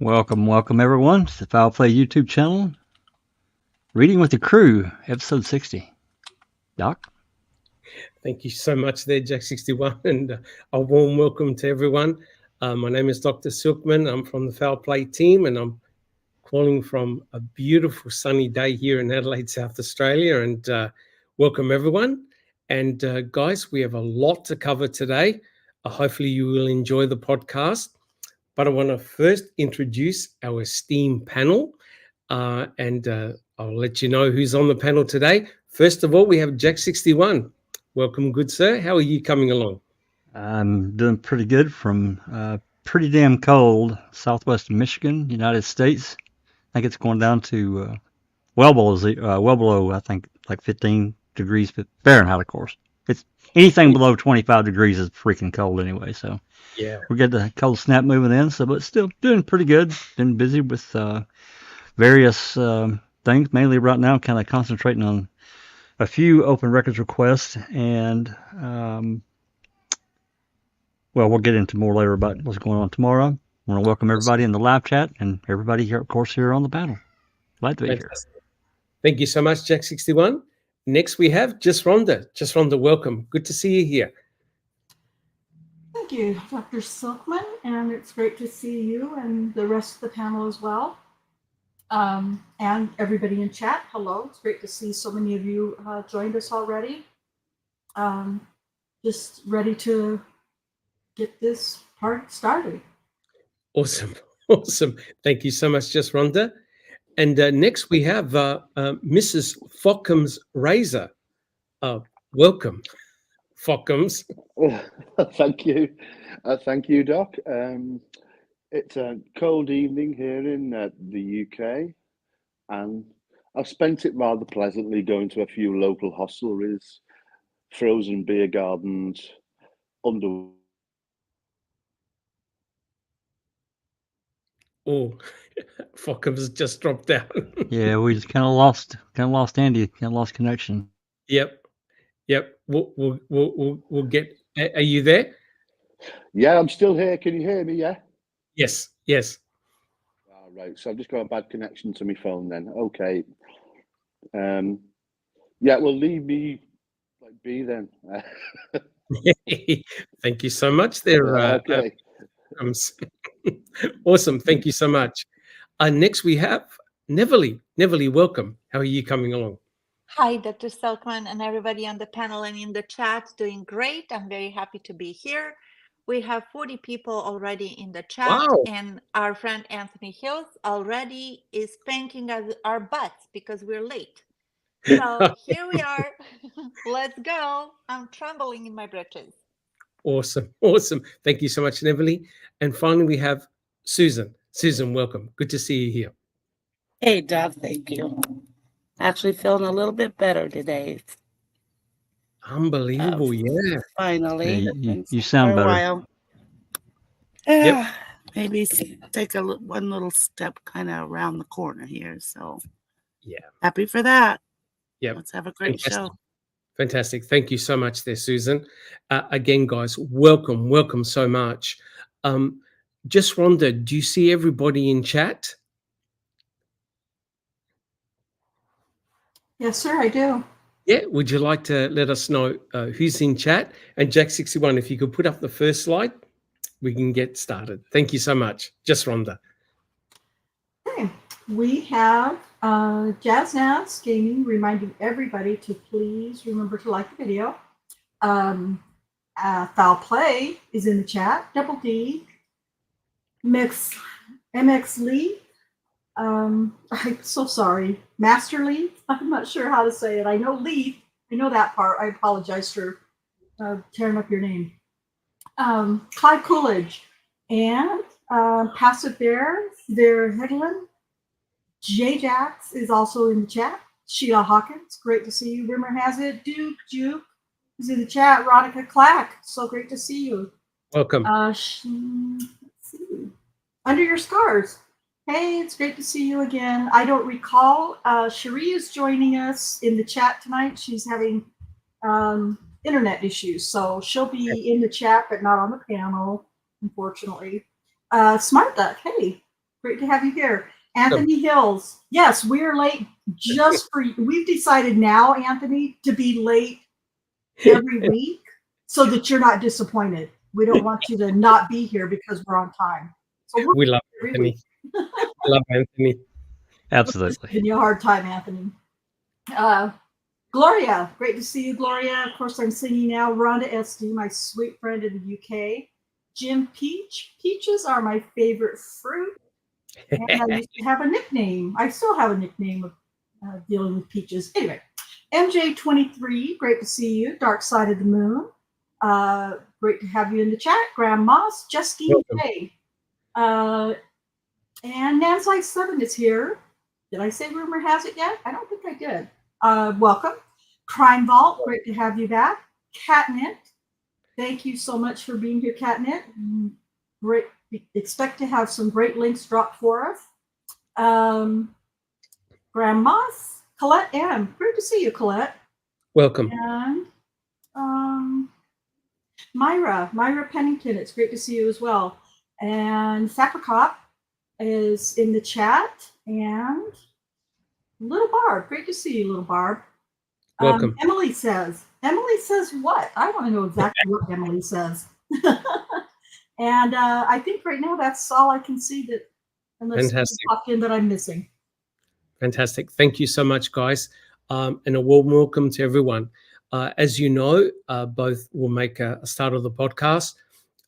Welcome everyone to the Foul Play YouTube channel. Reading with the Crew, episode 60. Doc? Thank you so much there, Jack61, and a warm welcome to everyone. My name is Dr. Silkman. I'm from the Foul Play team, and I'm calling from a beautiful sunny day here in Adelaide, South Australia, and welcome everyone. And guys, we have a lot to cover today. Hopefully you will enjoy the podcast, but I want to first introduce our esteemed panel, and I'll let you know who's on the panel today. First of all, we have Jack61. Welcome, good sir. How are you coming along? I'm doing pretty good from pretty damn cold southwestern Michigan, United States. I think it's going down to well below, I think, like 15 degrees Fahrenheit, of course. It's anything below 25 degrees is freaking cold anyway, so Yeah. we get the cold snap moving in, but still doing pretty good. Been busy with various things, mainly right now kind of concentrating on a few open records requests, and we'll get into more later about what's going on tomorrow. I want to welcome everybody in the live chat and everybody here, of course, here on the panel. Glad to be here. Thank you so much, Jack61. Next, we have Just Rhonda. Just Rhonda, welcome. Good to see you here. Thank you, Dr. Silkman, and it's great to see you and the rest of the panel as well. And everybody in chat, hello. It's great to see so many of you joined us already. Just ready to get this part started. Awesome. Thank you so much, Just Rhonda. And next we have Mrs. Fockham's Razor. Welcome, Fockham's. Thank you. Thank you, Doc. It's a cold evening here in the UK, and I've spent it rather pleasantly going to a few local hostelries, frozen beer gardens, under. Oh, Fockham's just dropped down. Yeah, we just kind of lost Andy, kind of lost connection. Yep. We'll get. Are you there? Yeah, I'm still here. Can you hear me? Yeah. Yes. All right. So I've just got a bad connection to my phone then. Okay. Yeah, well, leave me be then. Thank you so much. There. Okay. Awesome. Thank you so much. Next we have Neverly. Neverly, welcome. How are you coming along? Hi, Dr. Silkman and everybody on the panel and in the chat. Doing great. I'm very happy to be here. We have 40 people already in the chat. Wow. And our friend Anthony Hills already is spanking our butts because we're late. So here we are. Let's go. I'm trembling in my britches. Awesome. Thank you so much, Neverly. And finally, we have Susan. Susan, welcome. Good to see you here. Hey, Doc. Thank you. Actually feeling a little bit better today. Unbelievable. Yeah. Finally. Yeah, you sound better. For a while. Yep. Maybe take one little step kind of around the corner here. So yeah. Happy for that. Yep. Let's have a great show. Fantastic. Thank you so much there, Susan. Again, guys, welcome so much. Just Rhonda, do you see everybody in chat? Yes, sir, I do. Yeah, would you like to let us know who's in chat? And Jack61, if you could put up the first slide, we can get started. Thank you so much. Just Rhonda. Okay, we have Jazz Naz Gaming reminding everybody to please remember to like the video. Foul Play is in the chat. Double D, MX Lee. I'm so sorry. Master Lee. I'm not sure how to say it. I know Lee. I know that part. I apologize for tearing up your name. Clyde Coolidge and Passive Bear. They're Headland. J-Jax is also in the chat. Sheila Hawkins, great to see you. Rumor has it. Juke is in the chat. Ronica Clack, so great to see you. Welcome. Let's see. Under Your Scars. Hey, it's great to see you again. I don't recall. Cherie is joining us in the chat tonight. She's having internet issues, so she'll be in the chat, but not on the panel, unfortunately. Smart Duck, hey. Great to have you here. Anthony Hills. Yes, we're late just for you. We've decided now, Anthony, to be late every week so that you're not disappointed. We don't want you to not be here because we're on time. So We love every Anthony. week. Love Anthony. Absolutely. Giving you a hard time, Anthony. Gloria, great to see you, Gloria. Of course, I'm singing now. Rhonda SD, my sweet friend in the UK. Jim Peach. Peaches are my favorite fruit. And I used to have a nickname. I still have a nickname of dealing with peaches. Anyway, MJ23, great to see you. Dark Side of the Moon. Great to have you in the chat. Graham Moss, Justine J. And Nancy 7 is here. Did I say rumor has it yet? I don't think I did. Welcome. Crime Vault, great to have you back. Catnip, thank you so much for being here, Catnip. Great. Expect to have some great links dropped for us. Graham Moss, Colette M. Great to see you, Colette. Welcome. And Myra Pennington, it's great to see you as well. And Sapricop is in the chat. And Little Barb, great to see you, Little Barb. Welcome. Emily says what? I want to know exactly what Emily says. And I think right now that's all I can see that, unless you popped in, that I'm missing. Fantastic. Thank you so much, guys. And a warm welcome to everyone. As you know, both will make a start of the podcast.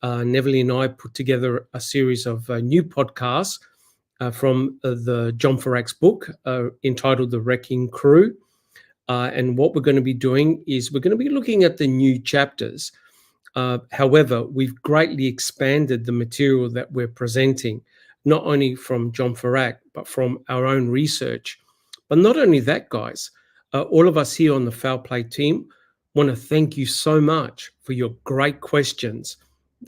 Neville and I put together a series of new podcasts from the John Ferak's book entitled The Wrecking Crew. And what we're going to be doing is we're going to be looking at the new chapters. However, we've greatly expanded the material that we're presenting, not only from John Ferak, but from our own research. But not only that, guys, all of us here on the Foul Play team want to thank you so much for your great questions.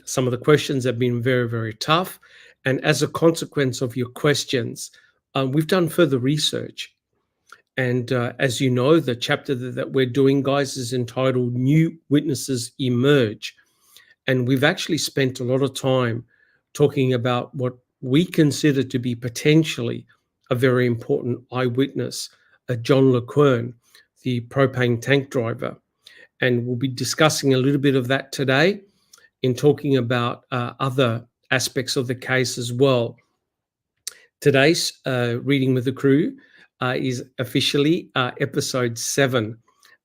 Some of the questions have been very, very tough. And as a consequence of your questions, we've done further research. And as you know, the chapter that we're doing, guys, is entitled New Witnesses Emerge. And we've actually spent a lot of time talking about what we consider to be potentially a very important eyewitness, John LeQuern, the propane tank driver. And we'll be discussing a little bit of that today in talking about other aspects of the case as well. Today's Reading with the Crew is officially episode 7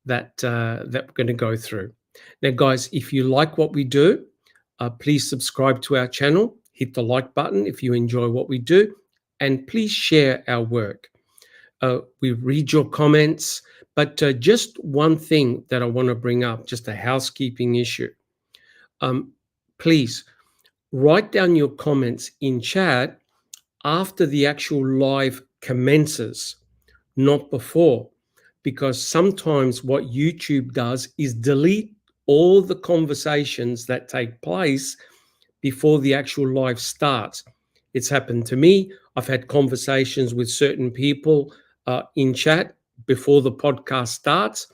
that we're going to go through. Now, guys, if you like what we do, please subscribe to our channel, hit the like button if you enjoy what we do, and please share our work. We read your comments, but just one thing that I want to bring up, just a housekeeping issue. Please write down your comments in chat after the actual live commences, not before, because sometimes what YouTube does is delete all the conversations that take place before the actual live starts. It's happened to me. I've had conversations with certain people in chat before the podcast starts.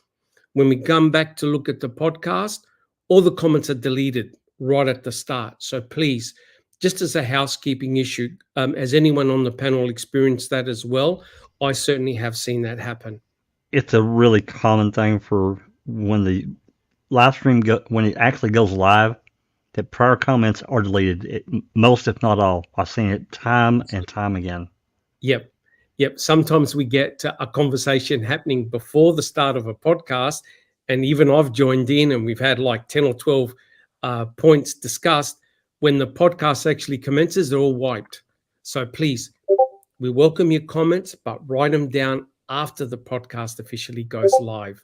When we come back to look at the podcast, all the comments are deleted right at the start. So please, just as a housekeeping issue, has anyone on the panel experienced that as well? I certainly have seen that happen. It's a really common thing for when the live stream, when it actually goes live, that prior comments are deleted. Most, if not all. I've seen it time and time again. Yep. Sometimes we get a conversation happening before the start of a podcast, and even I've joined in and we've had like 10 or 12 points discussed. When the podcast actually commences, they're all wiped. So please, we welcome your comments, but write them down after the podcast officially goes live.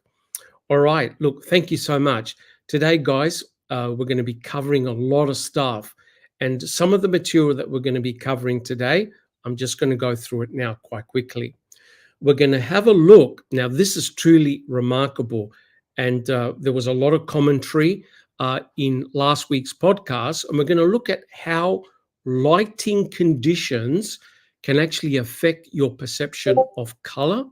All right. Look, thank you so much. Today, guys, we're going to be covering a lot of stuff. And some of the material that we're going to be covering today, I'm just going to go through it now quite quickly. We're going to have a look. Now, this is truly remarkable. And there was a lot of commentary in last week's podcast. And we're going to look at how lighting conditions can actually affect your perception of color.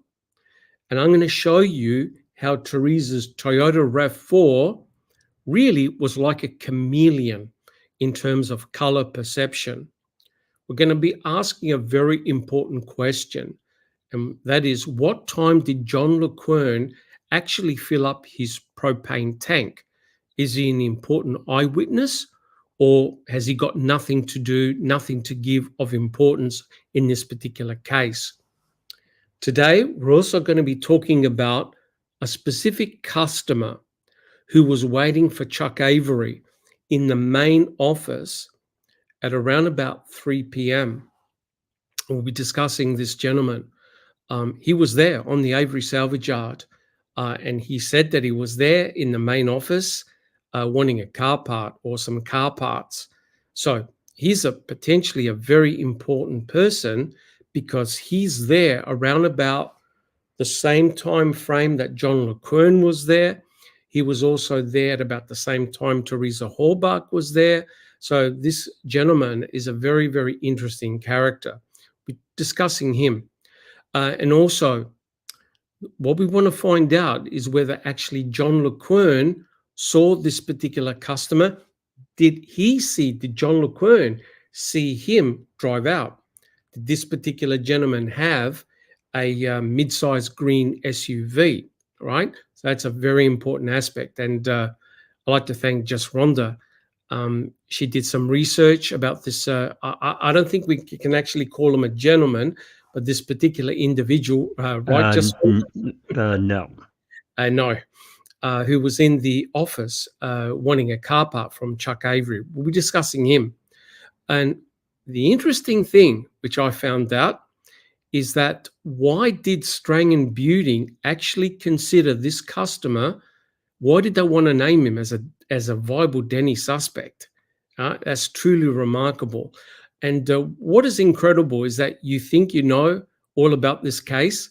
And I'm going to show you how Teresa's Toyota RAV4 really was like a chameleon in terms of color perception. we're going to be asking a very important question. And that is, what time did John LeQuern actually fill up his propane tank? Is he an important eyewitness, or has he got nothing to do, nothing to give of importance in this particular case? Today, we're also going to be talking about a specific customer who was waiting for Chuck Avery in the main office at around about 3 p.m. We'll be discussing this gentleman. He was there on the Avery salvage yard, and he said that he was there in the main office wanting a car part or some car parts. So he's potentially a very important person because he's there around about the same time frame that John LeQuern was there. He was also there at about the same time Teresa Halbach was there. So this gentleman is a very, very interesting character. We're discussing him. And also, what we want to find out is whether actually John LeQuern saw this particular customer. Did John LeQuern see him drive out? Did this particular gentleman have a mid-sized green SUV, right? So that's a very important aspect. And I'd like to thank Just Rhonda. She did some research about this. I don't think we can actually call him a gentleman, but this particular individual, right? No. No. Who was in the office wanting a car part from Chuck Avery. We'll be discussing him. And the interesting thing, which I found out, is that why did Strang and Buting actually consider this customer? Why did they want to name him as a viable Denny suspect? That's truly remarkable. And what is incredible is that you think you know all about this case.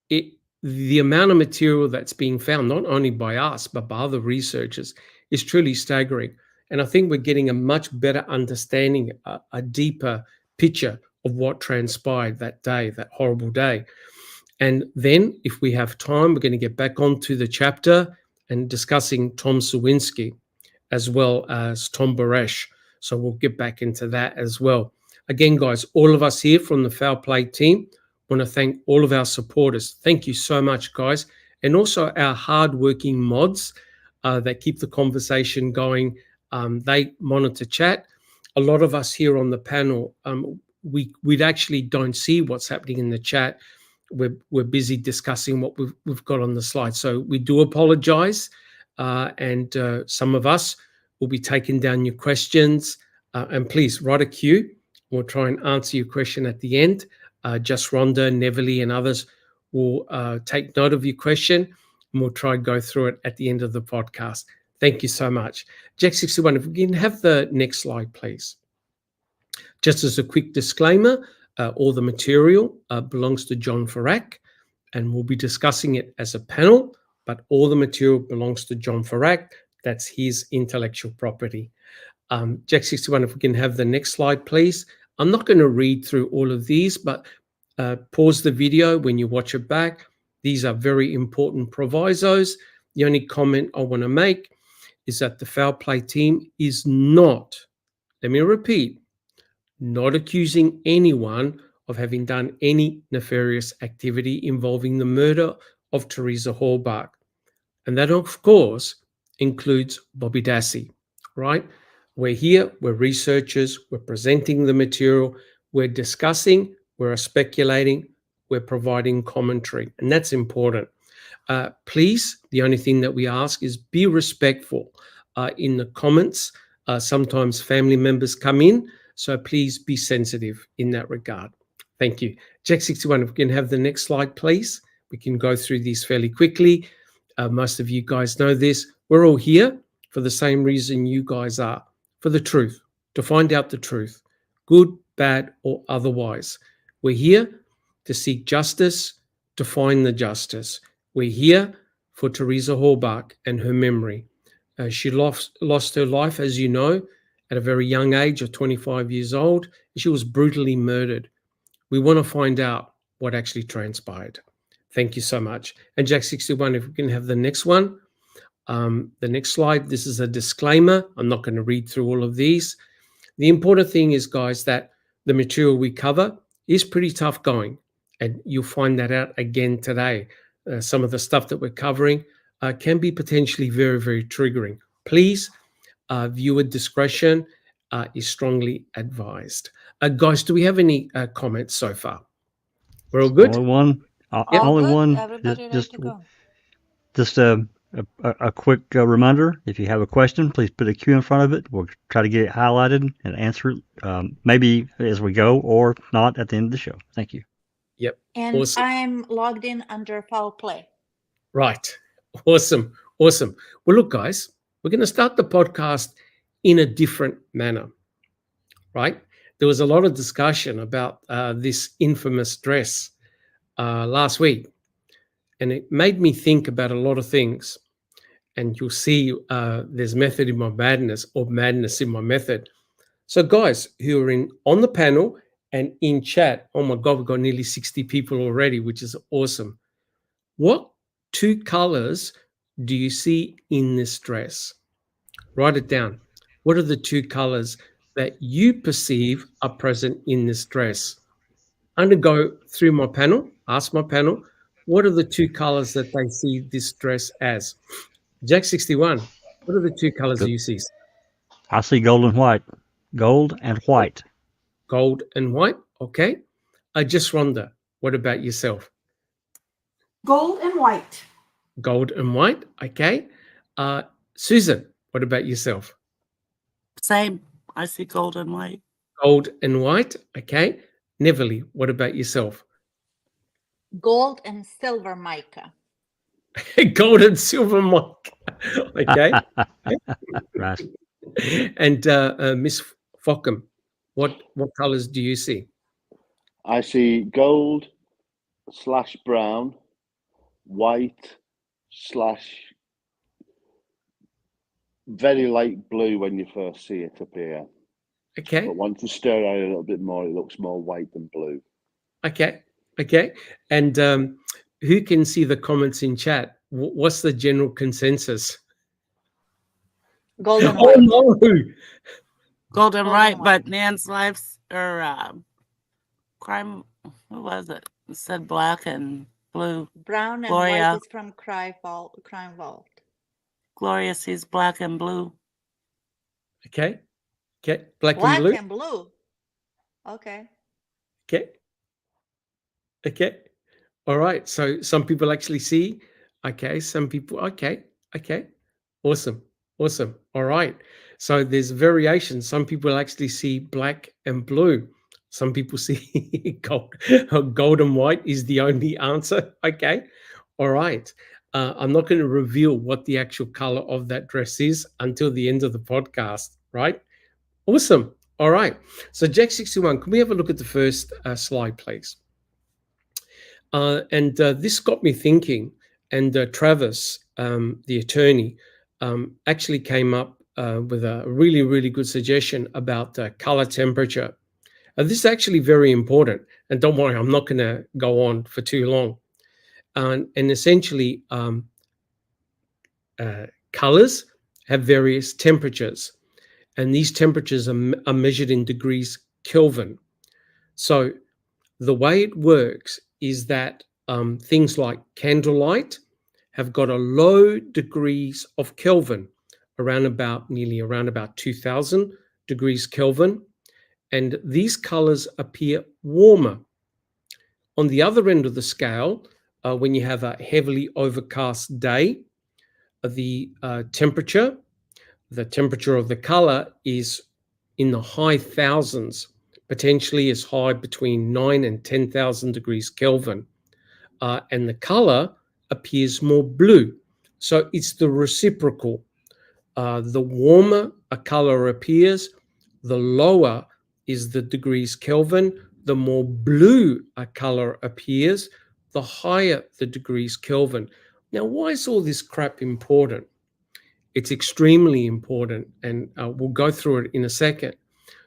The amount of material that's being found, not only by us, but by other researchers, is truly staggering. And I think we're getting a much better understanding, a deeper picture of what transpired that day, that horrible day. And then if we have time, we're going to get back onto the chapter and discussing Tom Sawinski as well as Tom Baresh. So we'll get back into that as well. Again, guys, all of us here from the Foul Play team want to thank all of our supporters. Thank you so much, guys. And also our hardworking mods that keep the conversation going. They monitor chat. A lot of us here on the panel, we actually don't see what's happening in the chat. We're busy discussing what we've got on the slide. So we do apologize. And some of us will be taking down your questions. And please write a queue. We'll try and answer your question at the end. Just Rhonda, Neverly, and others will take note of your question, and we'll try and go through it at the end of the podcast. Thank you so much. Jack61, if we can have the next slide, please. Just as a quick disclaimer, all the material belongs to John Ferak, and we'll be discussing it as a panel, but all the material belongs to John Ferak. That's his intellectual property. Jack61, if we can have the next slide, please. I'm not going to read through all of these, but pause the video when you watch it back. These are very important provisos. The only comment I want to make is that the Foul Play team is not, let me repeat, not accusing anyone of having done any nefarious activity involving the murder of Teresa Halbach. And that, of course, includes Bobby Dassey, right? We're here, we're researchers, we're presenting the material, we're discussing, we're speculating, we're providing commentary, and that's important. Please, the only thing that we ask is be respectful in the comments. Sometimes family members come in, so please be sensitive in that regard. Thank you. Jack61, if we can have the next slide, please. We can go through these fairly quickly. Most of you guys know this. We're all here for the same reason you guys are, for the truth, to find out the truth, good, bad, or otherwise. We're here to seek justice, to find the justice. We're here for Teresa Halbach and her memory. She lost her life, as you know, at a very young age of 25 years old. She was brutally murdered. We want to find out what actually transpired. Thank you so much. And Jack61, if we can have the next one. The next slide, this is a disclaimer. I'm not going to read through all of these. The important thing is, guys, that the material we cover is pretty tough going, and you'll find that out again today. Some of the stuff that we're covering can be potentially very, very triggering. Please, viewer discretion is strongly advised. Guys, do we have any comments so far? We're all good? Only one. All Only good. one. Everybody ready to go. Just a quick reminder, if you have a question, please put a Q in front of it. We'll try to get it highlighted and answer it, maybe as we go or not at the end of the show. Thank you. Yep. And Awesome. I'm logged in under foul play. Right. Awesome. Awesome. Well, look, guys, we're going to start the podcast in a different manner, right? There was a lot of discussion about this infamous dress last week, and it made me think about a lot of things. And you'll see there's method in my madness, or madness in my method. So, guys who are on the panel and in chat, oh my God, we've got nearly 60 people already, which is awesome. What two colors do you see in this dress? Write it down. What are the two colors that you perceive are present in this dress? I'm going to go through my panel, ask my panel, what are the two colors that they see this dress as? Jack 61, what are the two colors that you see? I see gold and white. Gold and white. Gold and white, okay. Just Rhonda, what about yourself? Gold and white. Gold and white, okay. Susan, what about yourself? Same. I see gold and white. Gold and white, okay. Neverly, what about yourself? Gold and silver mica. Gold and silver mica, okay. Right. And Miss Fockham, what colors do you see? I see gold / brown, white / very light blue when you first see it appear. Okay. But once you stir out a little bit more, it looks more white than blue. Okay. Okay. And who can see the comments in chat? What's the general consensus? Gold and Oh white. no! Gold and Gold white, and but white. Nan's life's crime. What was it? It said black and blue. Brown and Gloria. white is from Crime Vault. Gloria sees black and blue. Okay. Okay. Black Black and blue. and blue. Okay. Okay. Okay. All right. So some people actually see. Okay. Some people. Okay. Okay. Awesome. Awesome. All right. So there's variation. Some people actually see black and blue. Some people see gold. Gold and white is the only answer. Okay. All right. I'm not going to reveal what the actual color of that dress is until the end of the podcast. Right. Awesome. All right. So Jack 61, can we have a look at the first slide, please? And this got me thinking. And Travis, the attorney, actually came up with a really, really good suggestion about color temperature. This is actually very important. And don't worry, I'm not going to go on for too long. And essentially, colors have various temperatures. And these temperatures are measured in degrees Kelvin. So the way it works is that things like candlelight have got a low degrees of Kelvin, nearly around about 2000 degrees Kelvin. And these colors appear warmer. On the other end of the scale, when you have a heavily overcast day, the temperature of the color is in the high thousands, potentially as high between 9 and 10,000 degrees Kelvin. And the color appears more blue. So it's the reciprocal. The warmer a color appears, the lower is the degrees Kelvin. The more blue a color appears, the higher the degrees Kelvin. Now, why is all this crap important? It's extremely important, and we'll go through it in a second.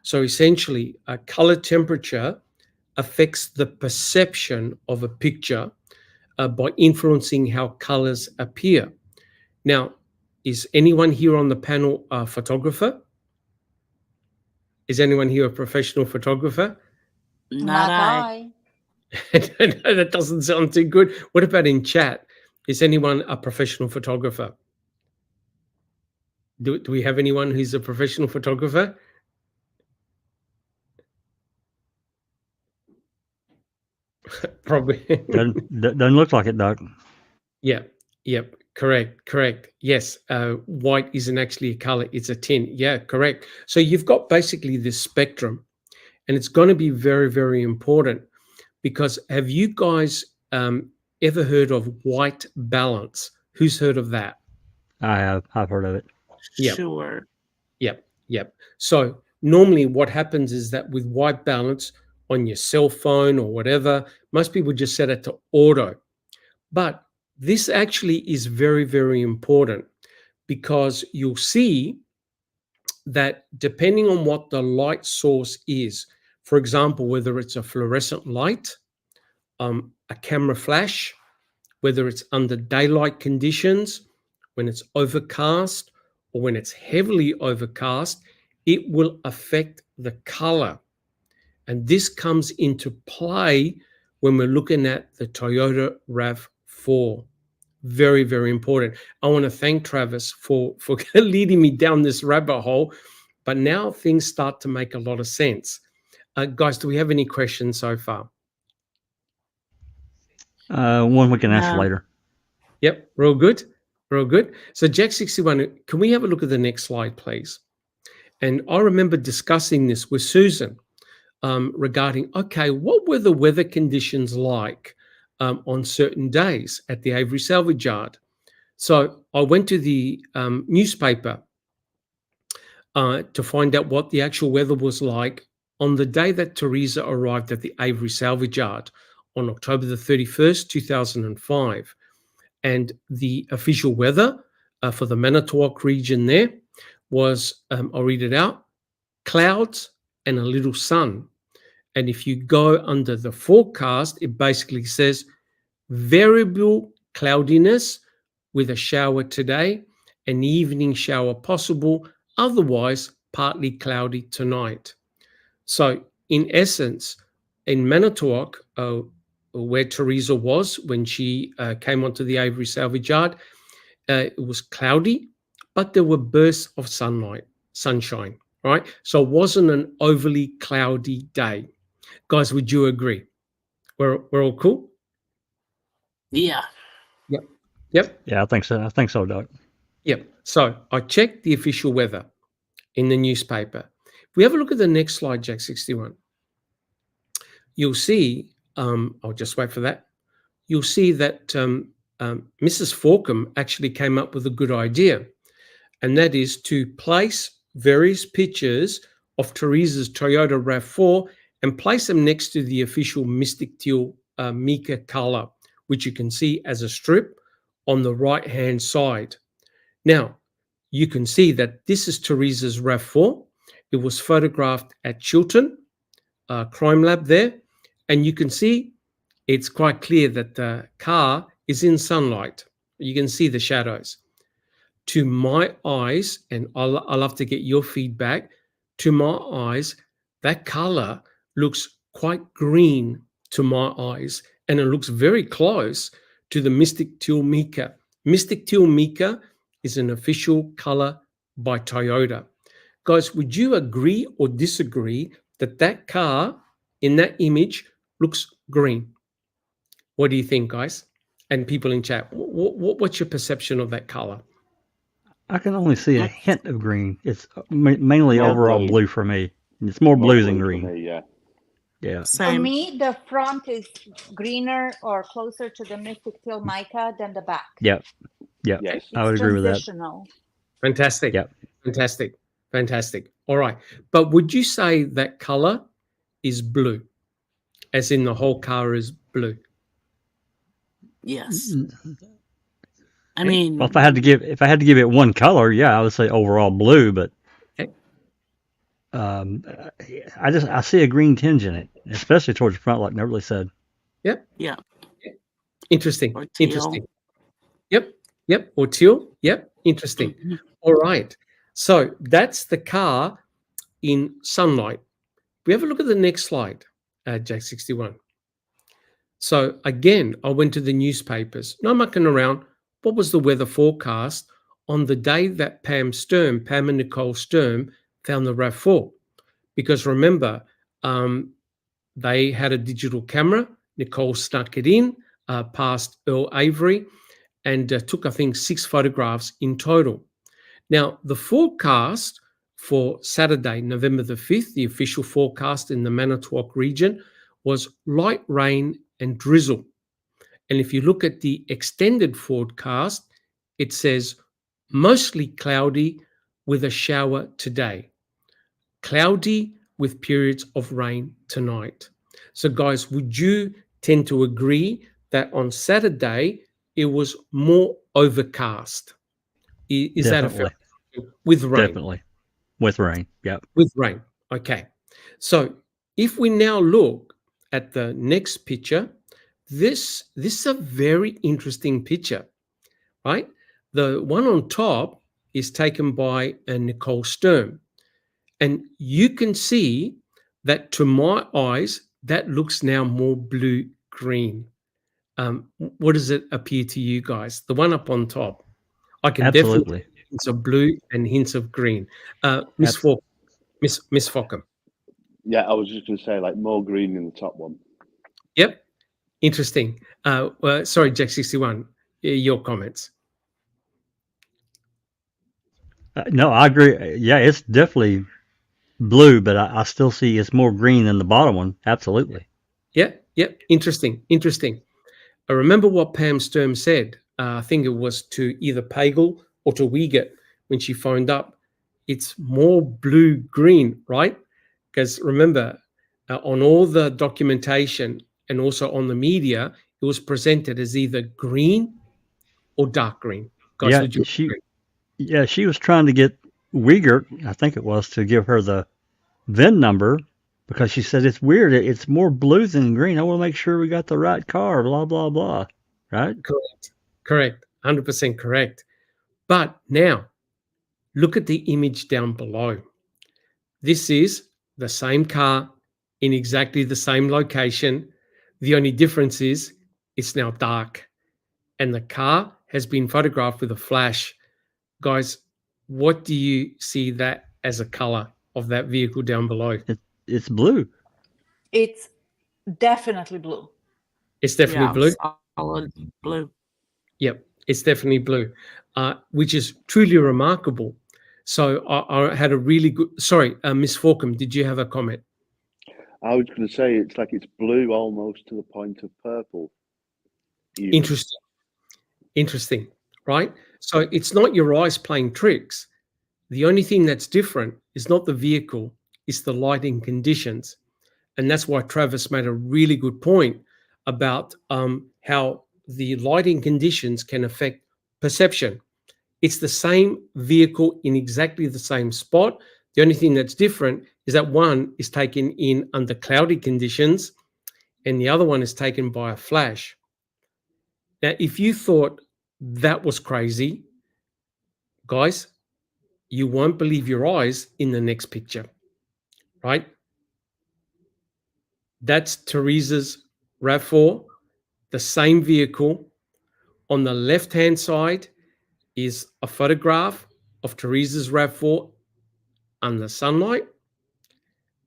So essentially, color temperature affects the perception of a picture by influencing how colors appear. Now, is anyone here on the panel a photographer? Is anyone here a professional photographer? Not I. That doesn't sound too good. What about in chat? Is anyone a professional photographer? Do we have anyone who's a professional photographer? Probably. Doesn't look like it, Doc. Yep. Correct. Yes. White isn't actually a color, it's a tint. Yeah, correct. So you've got basically this spectrum, and it's going to be very, very important, because have you guys ever heard of white balance? Who's heard of that? I have. I've heard of it. Yep. Sure. Yep. So normally what happens is that with white balance on your cell phone or whatever, most people just set it to auto. But this actually is very, very important, because you'll see that depending on what the light source is, for example, whether it's a fluorescent light, a camera flash, whether it's under daylight conditions, when it's overcast, or when it's heavily overcast, it will affect the color. And this comes into play when we're looking at the Toyota RAV4. Very, very important. I want to thank Travis for leading me down this rabbit hole, but now things start to make a lot of sense. Guys, do we have any questions so far? One we can answer No. later. Yep, real good. So Jack 61, can we have a look at the next slide, please? And I remember discussing this with Susan regarding, okay, what were the weather conditions like on certain days at the Avery salvage yard? So I went to the newspaper to find out what the actual weather was like on the day that Teresa arrived at the Avery salvage yard on October the 31st, 2005. And the official weather for the Manitowoc region there was, I'll read it out, clouds and a little sun. And if you go under the forecast, it basically says variable cloudiness with a shower today, an evening shower possible, otherwise partly cloudy tonight. So in essence, in Manitowoc, where Teresa was when she came onto the Avery salvage yard, it was cloudy, but there were bursts of sunshine, right? So it wasn't an overly cloudy day. Guys, would you agree? We're all cool? Yeah. Yep. Yeah, I think so, Doc. Yep. So I checked the official weather in the newspaper. If we have a look at the next slide, Jack 61, you'll see, I'll just wait for that. You'll see that Mrs. Forkham actually came up with a good idea, and that is to place various pictures of Teresa's Toyota RAV4 and place them next to the official Mystic Teal mica color, which you can see as a strip on the right-hand side. Now, you can see that this is Teresa's RAV4. It was photographed at Chilton Crime Lab there, and you can see it's quite clear that the car is in sunlight. You can see the shadows. To my eyes, and I'll love to get your feedback, to my eyes, that color looks quite green to my eyes, and it looks very close to the Mystic Teal mica. Mystic Teal mica is an official color by Toyota. Guys, would you agree or disagree that that car in that image looks green? What do you think, guys? And people in chat, what's your perception of that color? I can only see a hint of green. It's mainly More overall blue for me. It's more blue than for green. me, yeah. Yeah. For Same. me, the front is greener or closer to the Mystic Teal mica than the back. Yep. Yes. I would agree with that. Transitional. Fantastic. Yep. Fantastic. All right. But would you say that color is blue, as in the whole car is blue? Yes. I mean, Well, if I had to give it one color, yeah, I would say overall blue. But Okay. I see a green tinge in it, especially towards the front, like Beverly said. yeah. Interesting. Or teal. Interesting. Yep. Or teal. Yep. Interesting. Mhm. All right. So that's the car in sunlight. We have a look at the next slide, Jack 61. So again, I went to the newspapers. No mucking around. What was the weather forecast on the day that Pam and Nicole Sturm found the RAV4? Because remember, they had a digital camera. Nicole snuck it in past Earl Avery and took, I think, 6 photographs in total. Now, the forecast for Saturday, November the 5th, the official forecast in the Manitowoc region was light rain and drizzle. And if you look at the extended forecast, it says mostly cloudy with a shower today. Cloudy with periods of rain tonight. So guys, would you tend to agree that on Saturday it was more overcast? Is that a fair assumption? With rain? Definitely. With rain. Yep. With rain. Okay. So if we now look at the next picture, this is a very interesting picture, right? The one on top is taken by Nicole Sturm. And you can see that to my eyes, that looks now more blue-green. What does it appear to you guys? The one up on top. I can definitely Absolutely. hints of blue and hints of green. Miss Fockham. Yeah, I was just going to say, like, more green in the top one. Yep. Interesting. Sorry, Jack 61, your comments. No, I agree. Yeah, it's definitely blue, but I still see it's more green than the bottom one. Absolutely. Yep. Interesting. I remember what Pam Sturm said. I think it was to either Pagel or to Wiegert when she phoned up. It's more blue-green, right? Because remember, on all the documentation and also on the media, it was presented as either green or dark green. Guys, Yeah, would you agree? she was trying to get Uyghur, I think it was, to give her the VIN number because she said it's weird. It's more blue than green. I want to make sure we got the right car. Blah blah blah. Right? Correct. 100% correct. But now, look at the image down below. This is the same car in exactly the same location. The only difference is it's now dark and the car has been photographed with a flash. Guys, what do you see that as a color of that vehicle down below? It's blue. It's definitely blue. It's definitely blue. Solid blue. Yep, it's definitely blue, which is truly remarkable. So I had a really good. Sorry, Miss Fockham, did you have a comment? I was going to say it's like it's blue almost to the point of purple. Even. Interesting, right? So it's not your eyes playing tricks. The only thing that's different is not the vehicle, it's the lighting conditions. And that's why Travis made a really good point about how the lighting conditions can affect perception. It's the same vehicle in exactly the same spot. The only thing that's different is that one is taken in under cloudy conditions and the other one is taken by a flash. Now, if you thought that was crazy, guys, you won't believe your eyes in the next picture, right? That's Teresa's RAV4, the same vehicle. On the left-hand side is a photograph of Teresa's RAV4 under sunlight.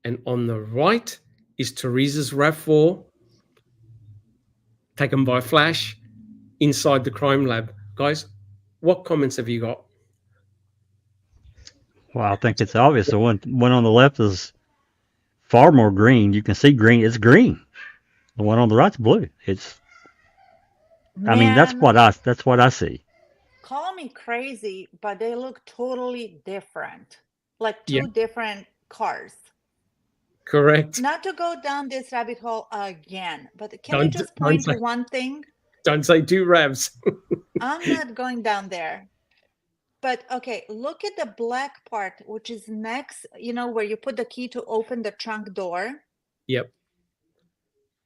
And on the right is Teresa's RAV4 taken by flash inside the crime lab. Guys, what comments have you got? Well, I think it's obvious. The one on the left is far more green. You can see green. It's green. The one on the right's blue. I mean, that's Man, what I see. call me crazy, but they look totally different. Like two Yeah. different cars. Correct. Not to go down this rabbit hole again, but can I just point to one thing? Don't say two RAVs. I'm not going down there. But okay, look at the black part, which is next, where you put the key to open the trunk door. Yep.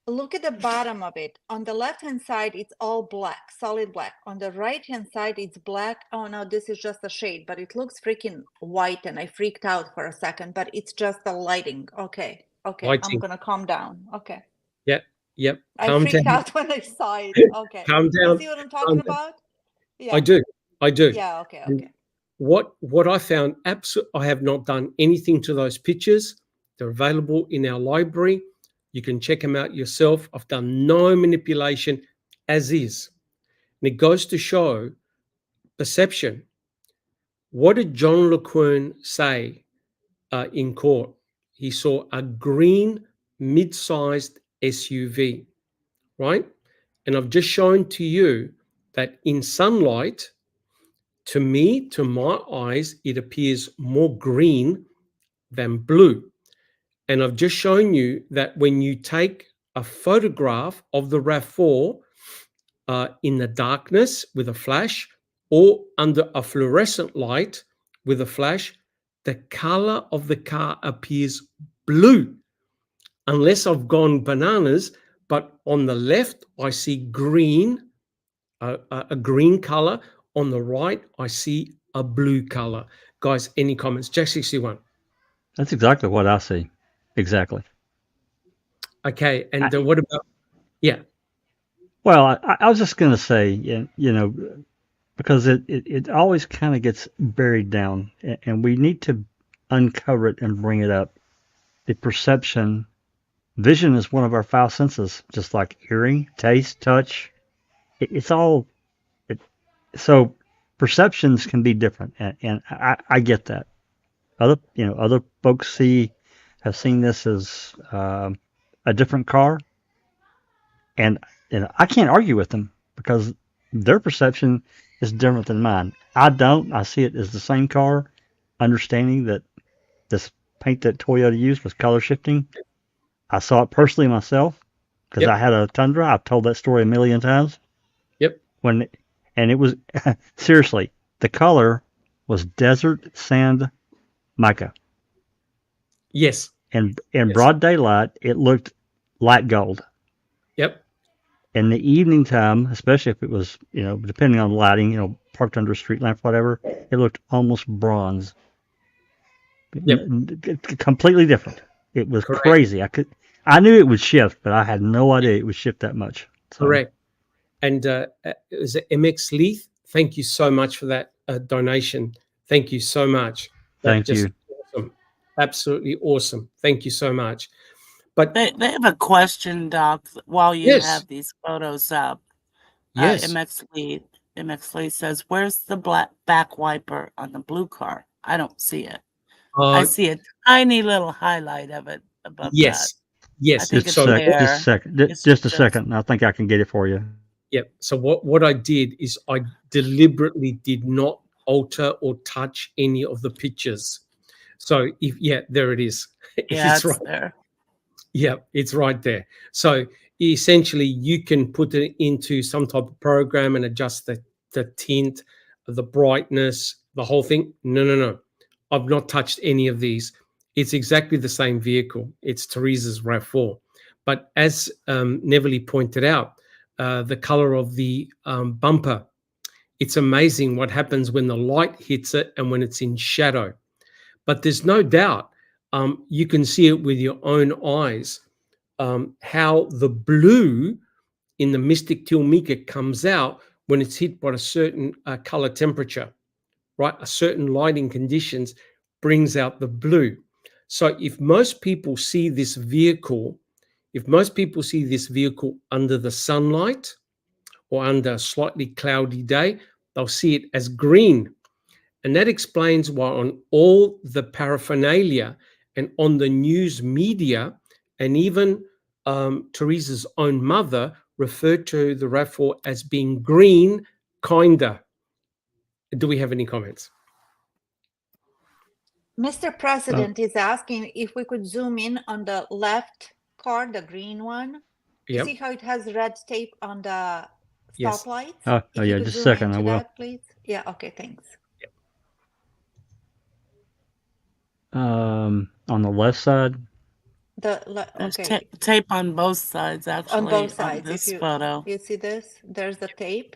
Look at the bottom of it. On the left-hand side, it's all black, solid black. On the right-hand side, it's black. Oh no, this is just a shade, but it looks freaking white, and I freaked out for a second, but it's just the lighting. Okay, okay, I'm Lighting. gonna calm down. Okay. Yep. I Calm freaked down. out when I saw it. Okay. Calm You down. see what I'm Calm talking down. about? Yeah. I do. Yeah, okay, And okay. what I found, I have not done anything to those pictures. They're available in our library. You can check them out yourself. I've done no manipulation, as is. And it goes to show perception. What did John LeQuern say in court? He saw a green mid-sized SUV, right? And I've just shown to you that in sunlight, to me, to my eyes, it appears more green than blue. And I've just shown you that when you take a photograph of the RAV4 in the darkness with a flash or under a fluorescent light with a flash, the color of the car appears blue, unless I've gone bananas. But on the left, I see green, a green color. On the right, I see a blue color. Guys, any comments? Jack 61. That's exactly what I see. Exactly. Okay, and what about? Yeah. Well, I was just going to say, you know, because it always kind of gets buried down, and we need to uncover it and bring it up. The perception, vision is one of our five senses, just like hearing, taste, touch. It's all. So perceptions can be different, and I get that. Other folks have seen this as a different car, and I can't argue with them because their perception is different than mine. I don't. I see it as the same car, understanding that this paint that Toyota used was color shifting. I saw it personally myself because I had a Tundra. I've told that story a million times. Yep. And it was seriously, the color was desert sand mica. Yes. And in broad daylight, it looked light gold. Yep. In the evening time, especially if it was, depending on lighting, parked under a street lamp, whatever, it looked almost bronze. Yep. Completely different. It was Correct. crazy. I knew it would shift, but I had no idea it would shift that much. So. Correct. And is it MX Leith? Thank you so much for that donation. Thank you so much. Thank you. Awesome. Absolutely awesome. Thank you so much. But they have a question, Doc, while you have these photos up. Yes. MX Leith says, where's the black back wiper on the blue car? I don't see it. I see a tiny little highlight of it above that. Yes. I think just a second. I think I can get it for you. Yep. So what I did is I deliberately did not alter or touch any of the pictures. So there it is. Yeah, it's right there. Yeah, it's right there. So essentially, you can put it into some type of program and adjust the tint, the brightness, the whole thing. No. I've not touched any of these. It's exactly the same vehicle. It's Teresa's RAV4. But as Neverly pointed out, the color of the bumper, it's amazing what happens when the light hits it and when it's in shadow. But there's no doubt you can see it with your own eyes, how the blue in the Mystic Teal Mica comes out when it's hit by a certain color temperature, right? A certain lighting conditions brings out the blue. So if most people see this vehicle under the sunlight or under a slightly cloudy day, they'll see it as green. And that explains why on all the paraphernalia and on the news media, and even Teresa's own mother referred to the RAV4 as being green, kinda. Do we have any comments? Mr. President is asking if we could zoom in on the left car, the green one. You see how it has red tape on the stoplights? Oh, yeah, just a second. I will. That, please. Yeah, okay, thanks. On the left side? There's Okay, tape on both sides, actually. on both sides. this If photo, you see this, there's the tape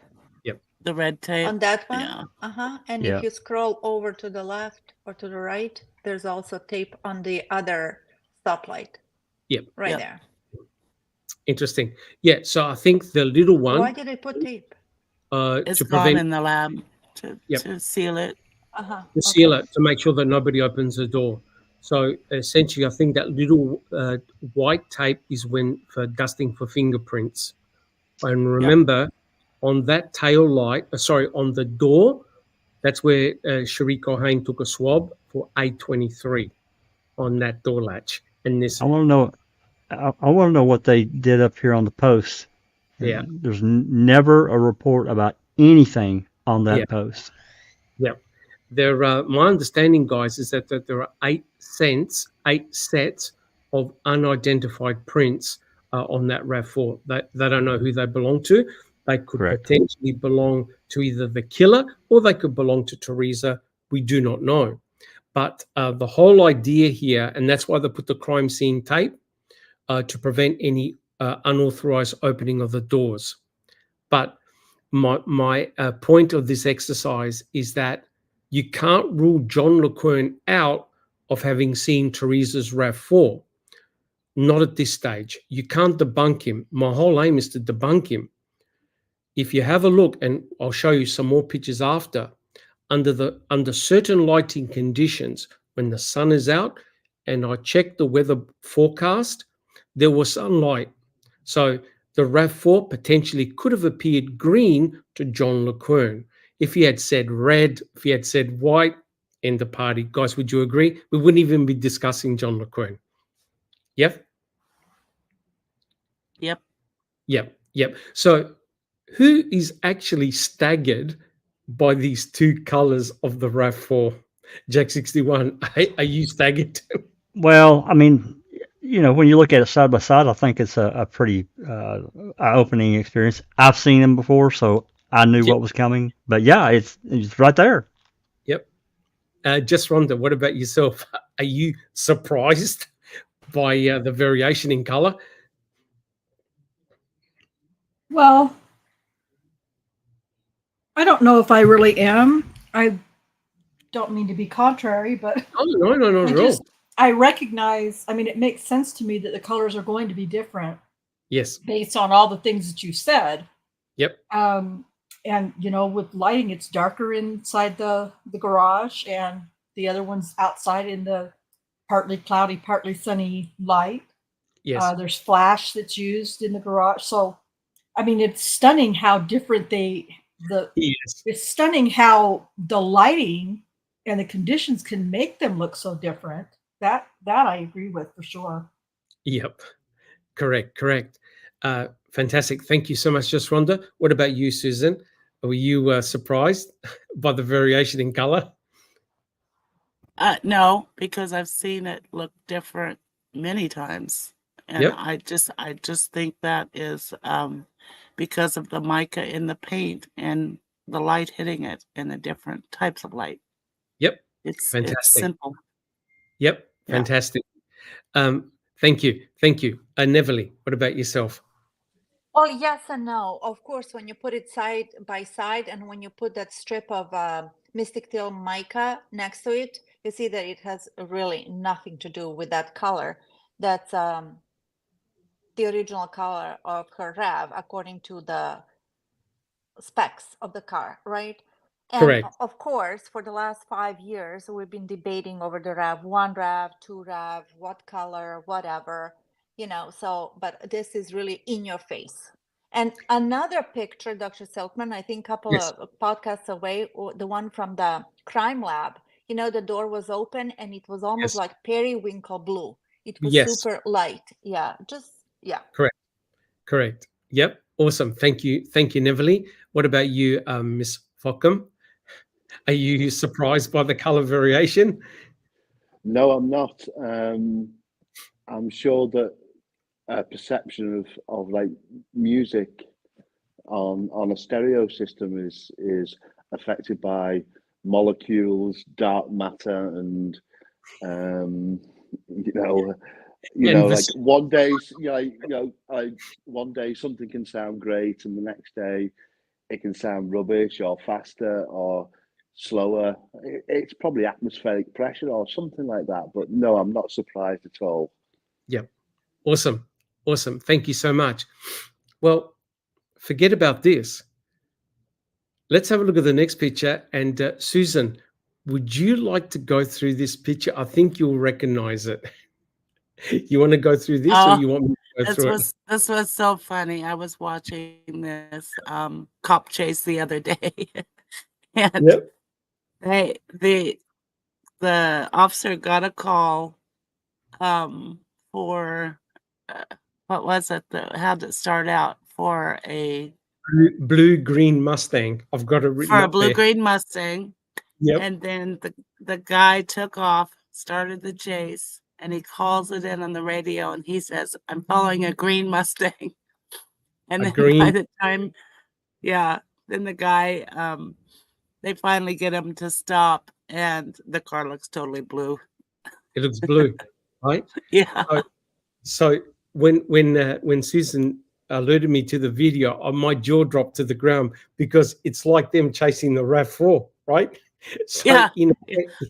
the red tape. on that one. Yeah. And Yeah. if you scroll over to the left or to the right, there's also tape on the other stoplight. Yep. Right Yep. there. Interesting. Yeah. So I think the little one. Why did they put tape? It's To gone prevent in the lab to Yep. seal it. to seal it, to make sure that nobody opens the door. So essentially, I think that little white tape is when for dusting for fingerprints. And remember, on that tail light, on the door, that's where Cherie Cohen took a swab for A23 on that door latch. And this, I want to know. I want to know what they did up here on the post. Yeah. There's never a report about anything on that post. Yeah. There, my understanding, guys, is that there are 8 sets of unidentified prints on that RAV4. They don't know who they belong to. They could potentially belong to either the killer or they could belong to Teresa. We do not know. But the whole idea here, and that's why they put the crime scene tape to prevent any unauthorized opening of the doors. But my point of this exercise is that you can't rule John LeQuern out of having seen Teresa's RAV4. Not at this stage. You can't debunk him. My whole aim is to debunk him. If you have a look, and I'll show you some more pictures after, under certain lighting conditions, when the sun is out, and I checked the weather forecast, there was sunlight. So the RAV4 potentially could have appeared green to John LeQuern. If he had said red, if he had said white, end the party. Guys, would you agree? We wouldn't even be discussing John LeQuern. Yep? Yep. Yep. Yep. So who is actually staggered by these two colors of the RAV4? Jack 61, are you staggered? Well, I mean, when you look at it side by side, I think it's a pretty eye-opening experience. I've seen them before, so I knew what was coming. But yeah, it's right there. Yep. Just Rhonda, what about yourself? Are you surprised by the variation in color? Well, I don't know if I really am. I don't mean to be contrary, but no. I recognize, it makes sense to me that the colors are going to be different. Yes. Based on all the things that you said. Yep. And with lighting, it's darker inside the garage, and the other one's outside in the partly cloudy, partly sunny light. Yes. There's flash that's used in the garage. So, it's stunning how different it's stunning how the lighting and the conditions can make them look so different. That I agree with for sure. Yep. Correct. Fantastic. Thank you so much, Just Rhonda. What about you, Susan? Were you surprised by the variation in color? No, because I've seen it look different many times. And I just think that is because of the mica in the paint and the light hitting it and the different types of light. Yep. It's fantastic. It's simple. Yep. Fantastic. Thank you. Neverly, what about yourself? Well, yes and no. Of course, when you put it side by side and when you put that strip of Mystic Teal mica next to it, you see that it has really nothing to do with that color. That's the original color of her RAV according to the specs of the car, right? And correct. Of course, for the last 5 years, we've been debating over the RAV1 RAV, 2 RAV, what color, whatever, but this is really in your face. And another picture, Dr. Silkman, I think a couple of podcasts away, the one from the crime lab, the door was open and it was almost like periwinkle blue. It was super light. Correct. Yep. Awesome. Thank you, Neverly. What about you, Miss Fockham? Are you surprised by the color variation? No, I'm not. I'm sure that perception of like music on a stereo system is affected by molecules, dark matter, and You And know, this- like one day, one day something can sound great, and the next day it can sound rubbish or faster or slower. It's probably atmospheric pressure or something like that. But no, I'm not surprised at all. Yep. Awesome. Awesome. Thank you so much. Well, forget about this. Let's have a look at the next picture. And Susan, would you like to go through this picture? I think you'll recognize it. You want to go through this, or Oh, you want me to go through it? this was so funny. I was watching this cop chase the other day, and Yep. the officer got a call for what was it? How did it start out? For a Blue-green Mustang. I've got it written for a up there. blue-green Mustang. Yep. And then the guy took off, started the chase, and he calls it in on the radio, and he says, "I'm following a green Mustang." And A then green. by the time, then the guy, they finally get him to stop, and the car looks totally blue. It looks blue, right? Yeah. So when Susan alerted me to the video, my jaw dropped to the ground because it's like them chasing the RAV4, right? So, Yeah. you know,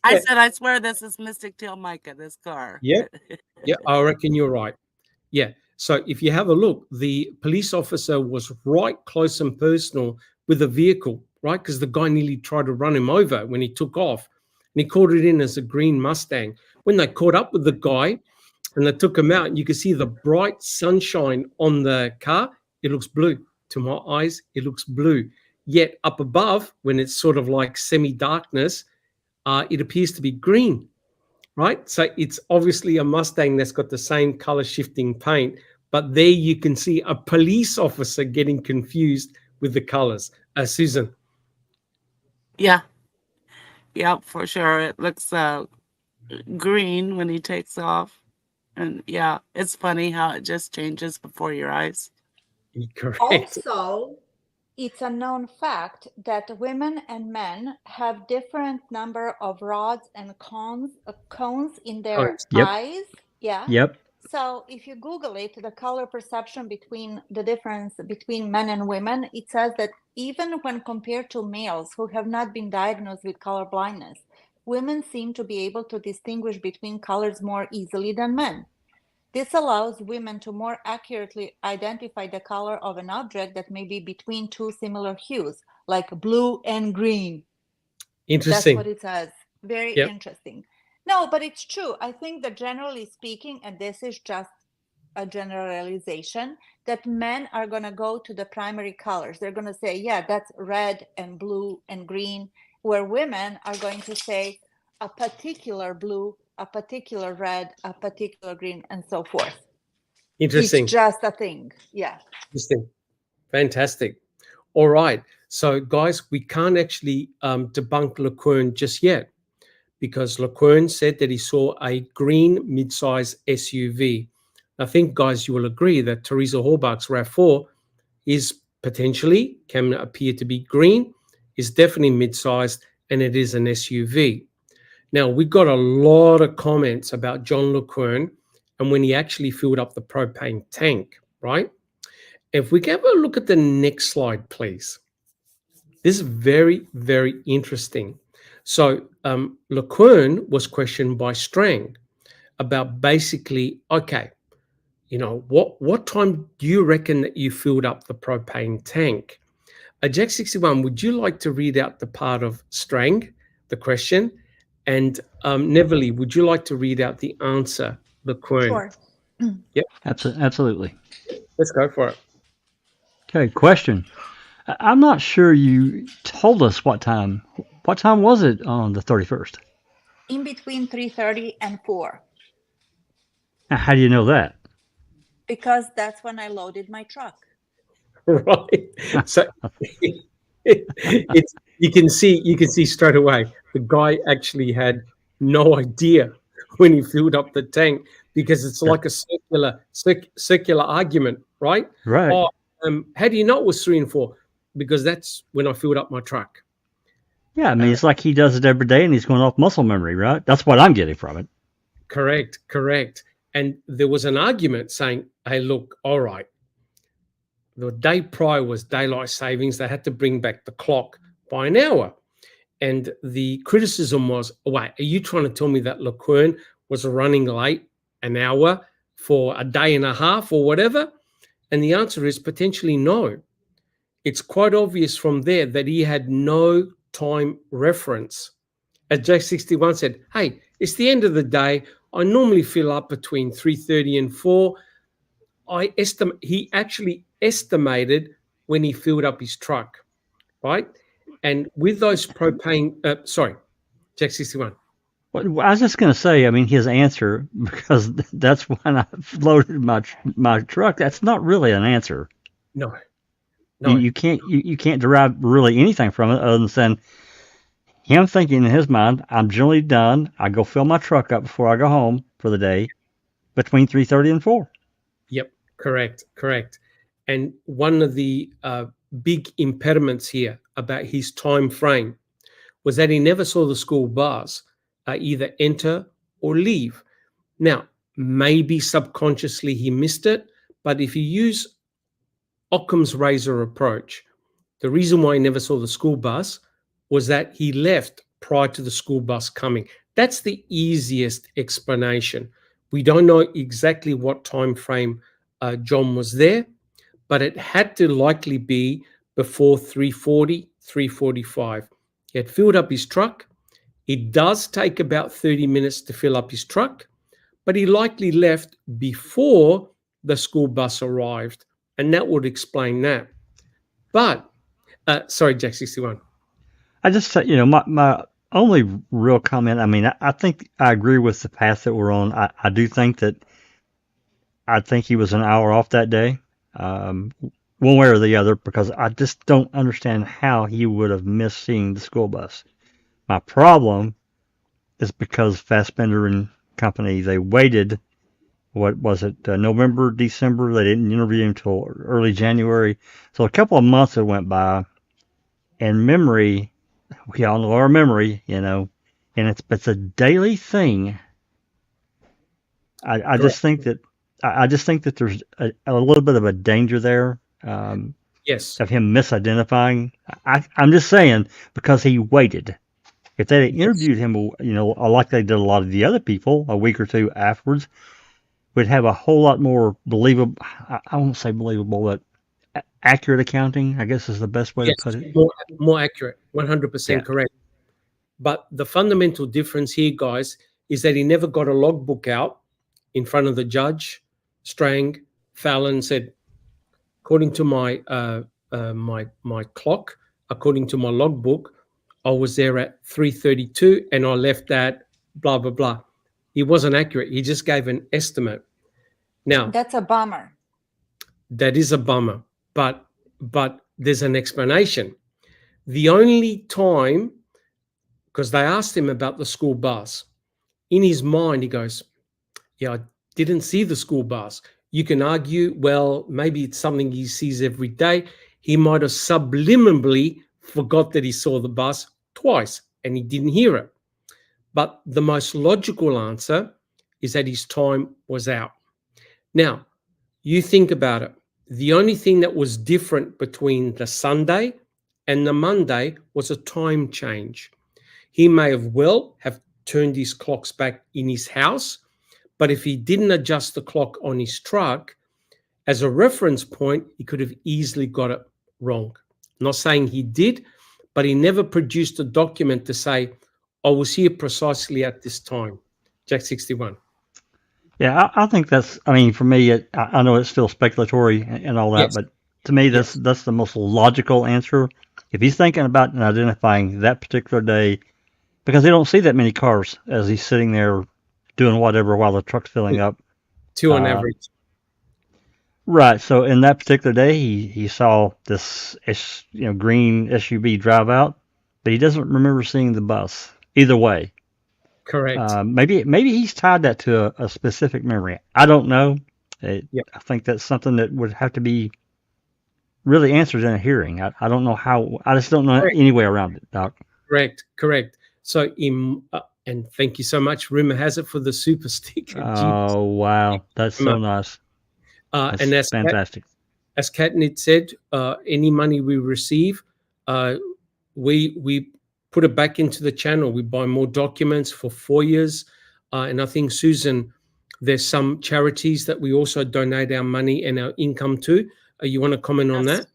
I said, I swear this is Mystic Tail Micah, this car. Yeah. Yeah, I reckon you're right. Yeah. So if you have a look, the police officer was right close and personal with the vehicle, right? Because the guy nearly tried to run him over when he took off. And he called it in as a green Mustang. When they caught up with the guy and they took him out, and you could see the bright sunshine on the car, it looks blue. To my eyes, it looks blue. Yet up above, when it's sort of like semi-darkness, it appears to be green. Right, so it's obviously a Mustang that's got the same color shifting paint, but there you can see a police officer getting confused with the colors. Susan. Yeah, for sure. It looks green when he takes off, and yeah, it's funny how it just changes before your eyes. Correct. Also, it's a known fact that women and men have different number of rods and cones in their eyes. Yeah. Yep. So if you Google it, the color perception the difference between men and women, it says that even when compared to males who have not been diagnosed with color blindness, women seem to be able to distinguish between colors more easily than men. This allows women to more accurately identify the color of an object that may be between two similar hues, like blue and green. Interesting. That's what it says. Very interesting. No, but it's true. I think that generally speaking, and this is just a generalization, that men are going to go to the primary colors. They're going to say, yeah, that's red and blue and green, where women are going to say a particular blue, a particular red, a particular green, and so forth. Interesting. It's just a thing. Yeah. Interesting. Fantastic. All right. So, guys, we can't actually debunk LeQuern just yet, because LeQuern said that he saw a green mid-size SUV. I think, guys, you will agree that Teresa Horbach's RAV4 is potentially, can appear to be green, is definitely mid-sized, and it is an SUV. Now, we got a lot of comments about John LeQuern and when he actually filled up the propane tank, right? If we have a look at the next slide, please. This is very, very interesting. So LeQuern was questioned by Strang about basically, okay, you know, what time do you reckon that you filled up the propane tank? Jack 61, would you like to read out the part of Strang, the question? And Neverly, would you like to read out the answer, LeQuern? Sure. Yep. Absolutely. Let's go for it. Okay, question. I'm not sure you told us what time. What time was it on the 31st? In between 3:30 and 4. Now, how do you know that? Because that's when I loaded my truck. Right. So it's you can see straight away the guy actually had no idea when he filled up the tank, because it's like a circular argument, right? Right. Oh, how do you know it was 3 and 4? Because that's when I filled up my truck. Yeah, I mean, it's like he does it every day and he's going off muscle memory, right? That's what I'm getting from it. Correct. And there was an argument saying, hey, look, all right, the day prior was daylight savings. They had to bring back the clock by an hour. And the criticism was, wait, are you trying to tell me that LeQuern was running late an hour for a day and a half or whatever? And the answer is potentially no. It's quite obvious from there that he had no time reference. As J61 said, hey, it's the end of the day. I normally fill up between 3:30 and 4. He actually estimated when he filled up his truck, right? And with those propane, J61. Well, I was just going to say, I mean, his answer, because that's when I loaded my truck. That's not really an answer. No. You can't derive really anything from it other than saying him thinking in his mind, I'm generally done. I go fill my truck up before I go home for the day between 3:30 and 4. Yep, correct. And one of the big impediments here about his time frame was that he never saw the school bus either enter or leave. Now, maybe subconsciously he missed it, but if you use Occam's razor approach, the reason why he never saw the school bus was that he left prior to the school bus coming. That's the easiest explanation. We don't know exactly what time frame John was there, but it had to likely be before 3:40, 3:45. He had filled up his truck. It does take about 30 minutes to fill up his truck, but he likely left before the school bus arrived, and that would explain that. But, sorry, Jack 61. I just, my only real comment, I mean, I think I agree with the path that we're on. I do think that I think he was an hour off that day, one way or the other, because I just don't understand how he would have missed seeing the school bus. My problem is because Fassbender and company, they waited, what was it, November, December? They didn't interview him until early January. So a couple of months had went by, and memory, we all know our memory, and it's a daily thing. I just think that there's a little bit of a danger there. Yes. Of him misidentifying. I'm just saying, because he waited. If they had interviewed him, like they did a lot of the other people a week or two afterwards, we'd have a whole lot more believable, I won't say believable, but accurate accounting, I guess is the best way to put it. More accurate, 100% correct. But the fundamental difference here, guys, is that he never got a logbook out in front of the judge. Strang, Fallon said, according to my my clock, according to my logbook, I was there at 3:32 and I left at blah, blah, blah. He wasn't accurate. He just gave an estimate. Now, that's a bummer. That is a bummer, but there's an explanation. The only time, because they asked him about the school bus, in his mind, he goes, yeah, I didn't see the school bus. You can argue, well, maybe it's something he sees every day. He might have subliminally forgot that he saw the bus twice and he didn't hear it. But the most logical answer is that his time was out. Now, you think about it. The only thing that was different between the Sunday and the Monday was a time change. He may have turned his clocks back in his house, but if he didn't adjust the clock on his truck, as a reference point, he could have easily got it wrong. I'm not saying he did, but he never produced a document to say, I was here precisely at this time. Jack 61. Yeah, I think that's, I mean, for me, I know it's still speculatory and all that, Yes. but to me, that's the most logical answer. If he's thinking about and identifying that particular day, because they don't see that many cars as he's sitting there doing whatever while the truck's filling up. 2 on average. Right. So in that particular day, he saw this green SUV drive out, but he doesn't remember seeing the bus. Either way. Correct. Maybe he's tied that to a specific memory. I don't know. I think that's something that would have to be really answered in a hearing. I don't know how. I just don't know any way around it, Doc. Correct. So And thank you so much. Rumor has it for the super sticker. Oh, wow. That's so nice. That's And as fantastic. As Katnit said, any money we receive, we put it back into the channel. We buy more documents for FOIAs. And I think, Susan, there's some charities that we also donate our money and our income to. You want to comment on that?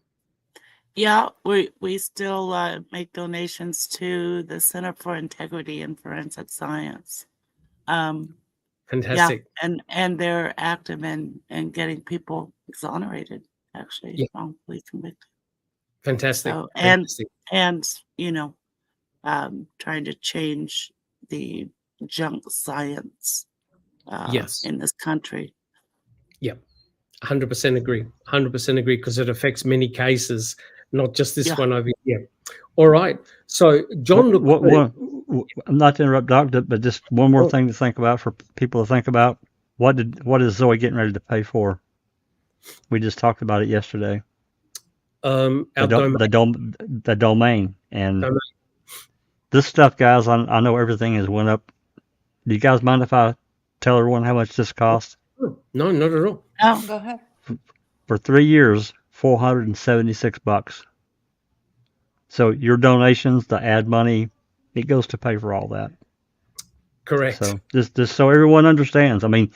Yeah, we still make donations to the Center for Integrity in Forensic Science. Fantastic. Yeah, and they're active in getting people exonerated, actually, wrongfully convicted. Fantastic. So, Fantastic. and you know, trying to change the junk science in this country. Yeah, 100% agree. 100% agree, because it affects many cases, not just this one over here. All right. So, John, not to interrupt, Doc, but just one more thing to think about for people to think about. What is Zoe getting ready to pay for? We just talked about it yesterday. The domain. And this stuff, guys, I know everything has went up. Do you guys mind if I tell everyone how much this costs? No, not at all. Oh, go ahead. For 3 years, $476. So your donations, the ad money, it goes to pay for all that. Correct. So just so everyone understands. I mean,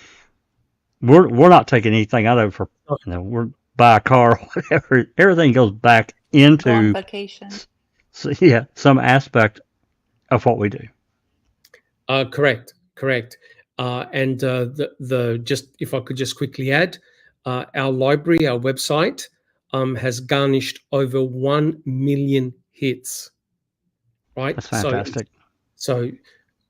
we're not taking anything out of it for, we're buy a car, whatever. Everything goes back into on vacation. So, some aspect of what we do. Correct. And just if I could just quickly add, our library, our website, has garnished over 1 million hits. Right. That's fantastic. So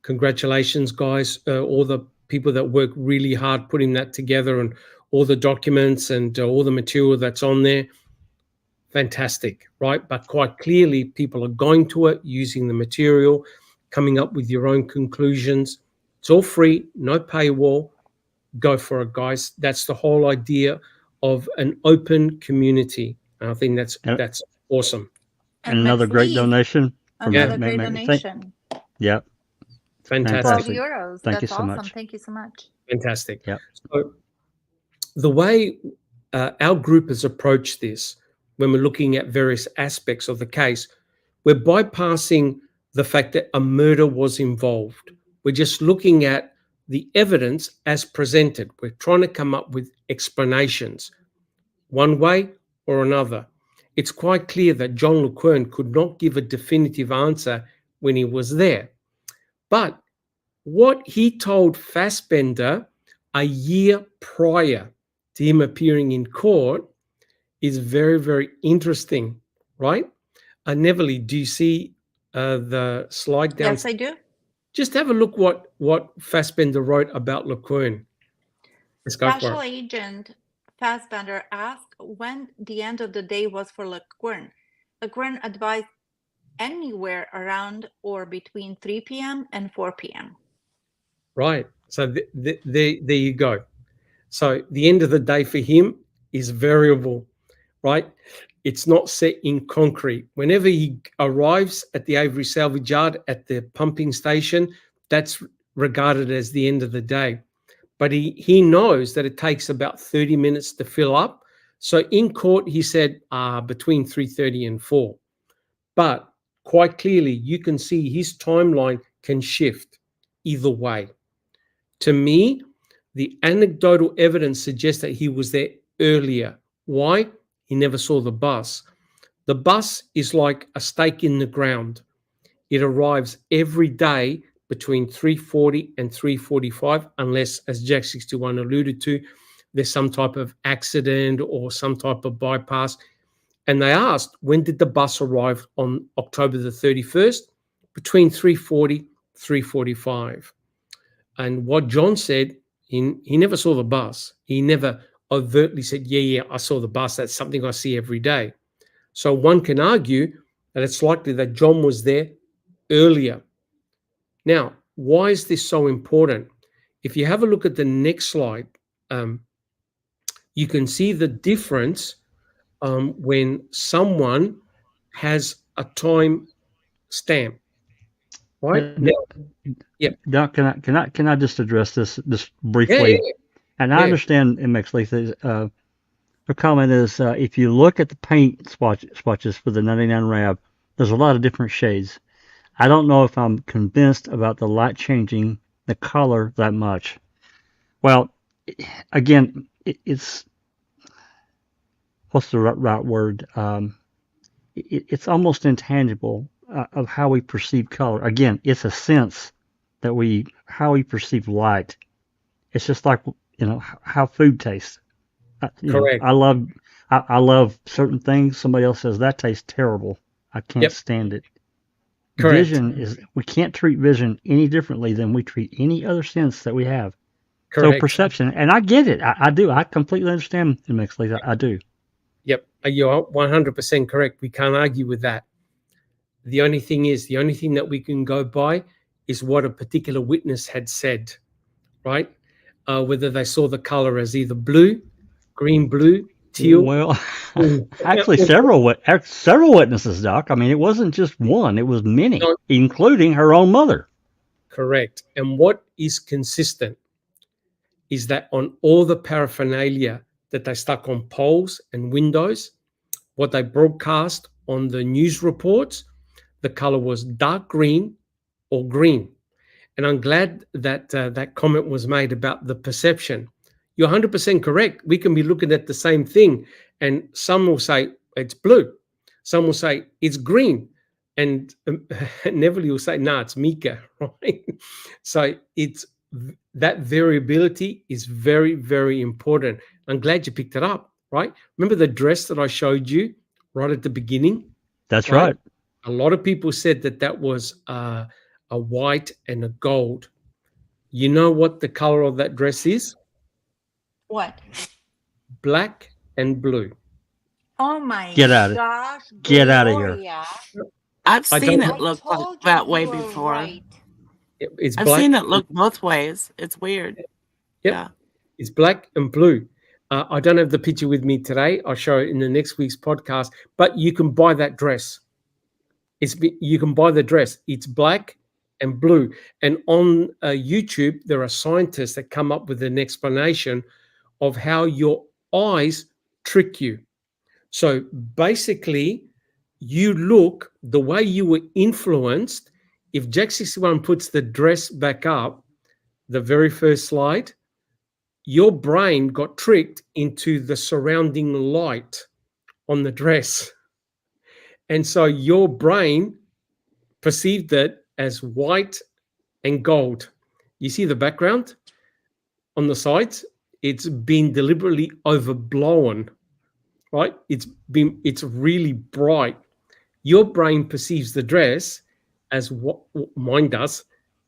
congratulations, guys. All the people that work really hard putting that together, and all the documents and all the material that's on there. Fantastic, right? But quite clearly, people are going to it, using the material, coming up with your own conclusions. It's all free, no paywall. Go for it, guys. That's the whole idea of an open community. And I think that's awesome. And another great donation. Another great donation. Yep. Fantastic. €12. Thank That's you so awesome. much. Thank you so much. Fantastic. Yep. So the way our group has approached this, when we're looking at various aspects of the case, we're bypassing the fact that a murder was involved. We're just looking at the evidence as presented. We're trying to come up with explanations, one way or another. It's quite clear that John LeQuern could not give a definitive answer when he was there. But what he told Fassbender a year prior to him appearing in court is very, very interesting, right? Neville, do you see the slide down? Yes, I do. Just have a look what Fassbender wrote about LeQuern. Let's go Special for it. Agent Fassbender asked when the end of the day was for LeQuern. LeQuern advised anywhere around or between 3 p.m. and 4 p.m. Right. So there you go. So the end of the day for him is variable, right? It's not set in concrete. Whenever he arrives at the Avery salvage yard at the pumping station, that's regarded as the end of the day. But he knows that it takes about 30 minutes to fill up. So in court, he said between 3:30 and 4. But quite clearly, you can see his timeline can shift either way. To me, the anecdotal evidence suggests that he was there earlier. Why? He never saw the bus. The bus is like a stake in the ground. It arrives every day between 3:40 and 3:45, unless, as Jack 61 alluded to, there's some type of accident or some type of bypass. And they asked, when did the bus arrive on October the 31st? Between 3:40, 3:45. And what John said, he never saw the bus. He never overtly said, yeah, I saw the bus. That's something I see every day. So one can argue that it's likely that John was there earlier. Now, why is this so important? If you have a look at the next slide, you can see the difference when someone has a time stamp, right? Now, yep. Doc, can I just address this Yeah, briefly? yeah, And I yeah. understand MX Letha. Her comment is, if you look at the paint swatches for the 99 Rab, there's a lot of different shades. I don't know if I'm convinced about the light changing the color that much. Well, again, it's what's the right word? It's almost intangible of how we perceive color. Again, it's a sense that how we perceive light. It's just like, how food tastes. Correct. I love certain things. Somebody else says that tastes terrible. I can't stand it. Correct. We can't treat vision any differently than we treat any other sense that we have. Correct. So perception, and I get it. I do. I completely understand it, MX. I do. Yep, you're 100% correct. We can't argue with that. The only thing that we can go by is what a particular witness had said, right? Whether they saw the color as either blue, green, blue, teal. Well, actually, several witnesses, Doc. I mean, it wasn't just one; it was many, including her own mother. Correct. And what is consistent is that on all the paraphernalia that they stuck on poles and windows, what they broadcast on the news reports, the color was dark green or green. And I'm glad that that comment was made about the perception. You're 100% correct. We can be looking at the same thing, and some will say it's blue. Some will say it's green. And Neverly will say, no, it's mica, right? So that variability is very, very important. I'm glad you picked it up, right? Remember the dress that I showed you right at the beginning? That's right. A lot of people said that was a white and a gold. You know what the color of that dress is? What? Black and blue. Oh my Get out of gosh. Get out of here. I've seen it look like that way before. Right. I've seen it look both ways. It's weird. Yep. Yeah. It's black and blue. I don't have the picture with me today. I'll show it in the next week's podcast. But you can buy that dress. You can buy the dress. It's black and blue. And on YouTube, there are scientists that come up with an explanation of how your eyes trick you. So basically, you look the way you were influenced. If Jack 61 puts the dress back up, the very first slide, your brain got tricked into the surrounding light on the dress. And so your brain perceived it as white and gold. You see the background on the sides? It's been deliberately overblown, right? It's really bright. Your brain perceives the dress as what mine does,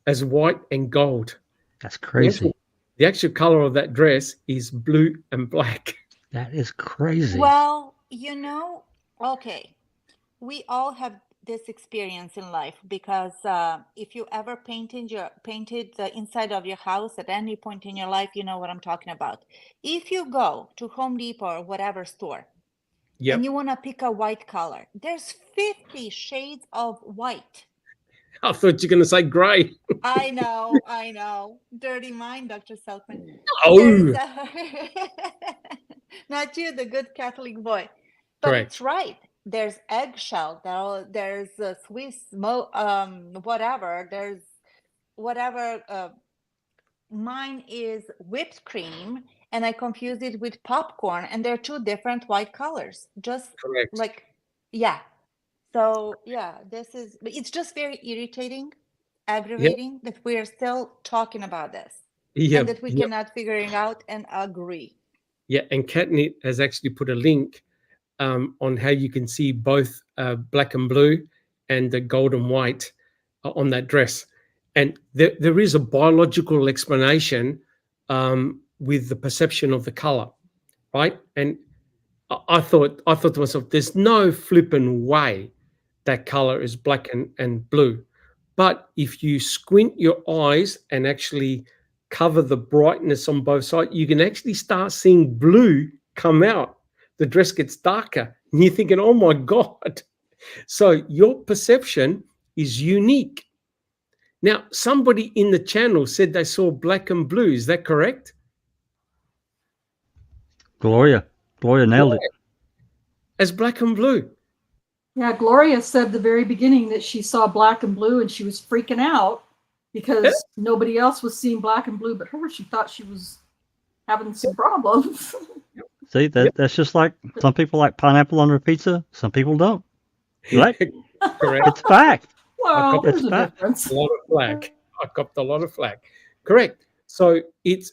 as white and gold. That's crazy. The actual color of that dress is blue and black. That is crazy. Well, okay. We all have this experience in life because if you ever painted the inside of your house at any point in your life, you know what I'm talking about. If you go to Home Depot or whatever store, and you want to pick a white color, there's 50 shades of white. I thought you were going to say gray. I know. Dirty mind, Dr. Silkman. Oh. Not you, the good Catholic boy. But Correct. It's right. There's eggshell. There's Swiss, whatever. There's whatever. Mine is whipped cream, and I confuse it with popcorn, and they're two different white colors. Just Correct. So it's just very irritating, aggravating that we are still talking about this, and that we cannot figure it out and agree. Yeah, and Katnit has actually put a link on how you can see both black and blue and the gold and white on that dress. And there is a biological explanation with the perception of the color, right? And I thought to myself, there's no flipping way that color is black and blue. But if you squint your eyes and actually cover the brightness on both sides, you can actually start seeing blue come out. The dress gets darker and you're thinking, oh my God. So your perception is unique. Now, somebody in the channel said they saw black and blue. Is that correct? Gloria nailed it. As black and blue. Yeah, Gloria said the very beginning that she saw black and blue and she was freaking out because nobody else was seeing black and blue but her. She thought she was having some problems. See, that's just like some people like pineapple on their pizza. Some people don't. Right? Correct. It's fact. Well, there's a fact. difference. A lot of flack. I copped a lot of flack. Correct. So it's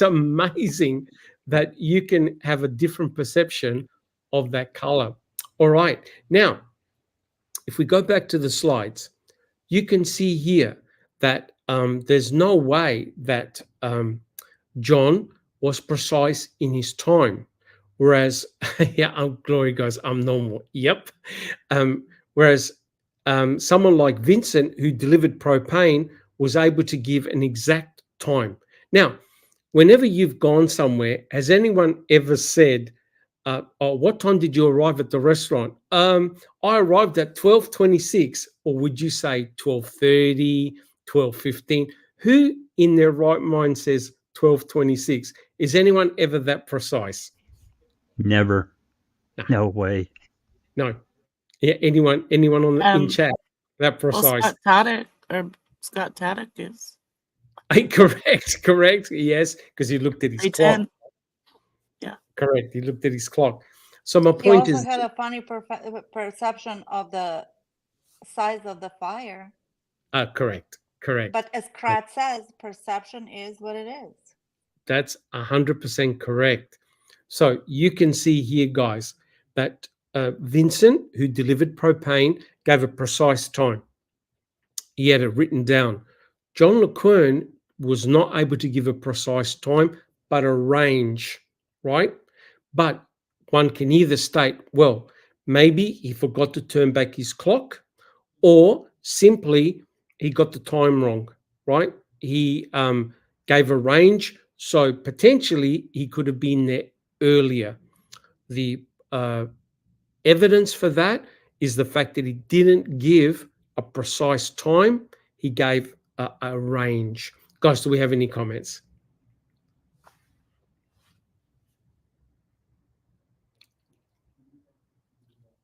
amazing that you can have a different perception of that color. All right. Now, if we go back to the slides, you can see here that there's no way that John was precise in his time. Whereas, Glory goes, I'm normal. Yep. Whereas someone like Vincent, who delivered propane, was able to give an exact time. Now, whenever you've gone somewhere, has anyone ever said, oh, what time did you arrive at the restaurant? I arrived at 12:26, or would you say 12:30, 12:15? Who in their right mind says 12:26? Is anyone ever that precise? Never. No way. No. Yeah, anyone on the in chat that precise? Well, Scott Taddock is. Correct. Yes, because he looked at his clock. Yeah. Correct. He looked at his clock. So my point is, he also had a funny perception of the size of the fire. Correct. But as Krat says, perception is what it is. That's 100% correct. So you can see here, guys, that Vincent, who delivered propane, gave a precise time. He had it written down. John LeQuern was not able to give a precise time, but a range, right? But one can either state, well, maybe he forgot to turn back his clock, or simply he got the time wrong, right? He gave a range, so potentially he could have been there earlier. The evidence for that is the fact that he didn't give a precise time. He gave a range. Guys, do we have any comments?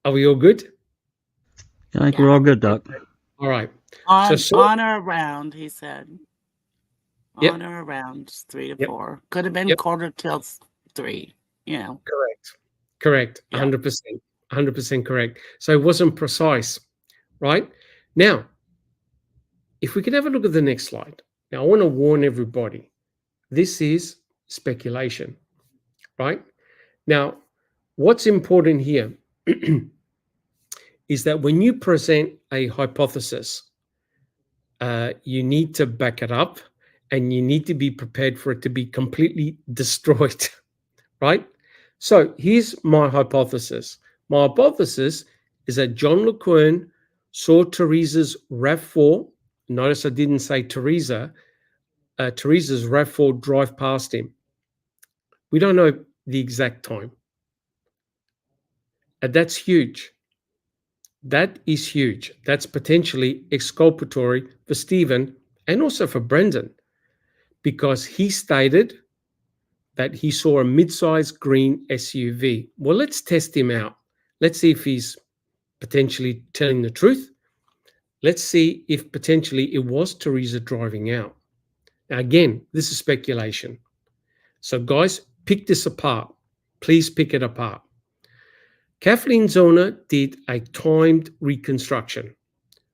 Are we all good? I think we're all good, Doc. All right. On or around, he said. Yep. On or around 3 to 4. Could have been quarter till 3, you know. Correct. 100%. 100% correct. So it wasn't precise, right? Now, if we could have a look at the next slide. Now, I want to warn everybody. This is speculation, right? Now, what's important here is that when you present a hypothesis, you need to back it up and you need to be prepared for it to be completely destroyed, right? So here's my hypothesis. My hypothesis is that John LeQuern saw Teresa's RAV4. Notice I didn't say Teresa. Teresa's RAV4 drive past him. We don't know the exact time. And that's huge. That is huge. That's potentially exculpatory for Stephen and also for Brendan, because he stated that he saw a mid-sized green SUV. Well, let's test him out. Let's see if he's potentially telling the truth. Let's see if potentially it was Teresa driving out. Now, again, this is speculation. So, guys, pick this apart. Please pick it apart. Kathleen Zellner did a timed reconstruction,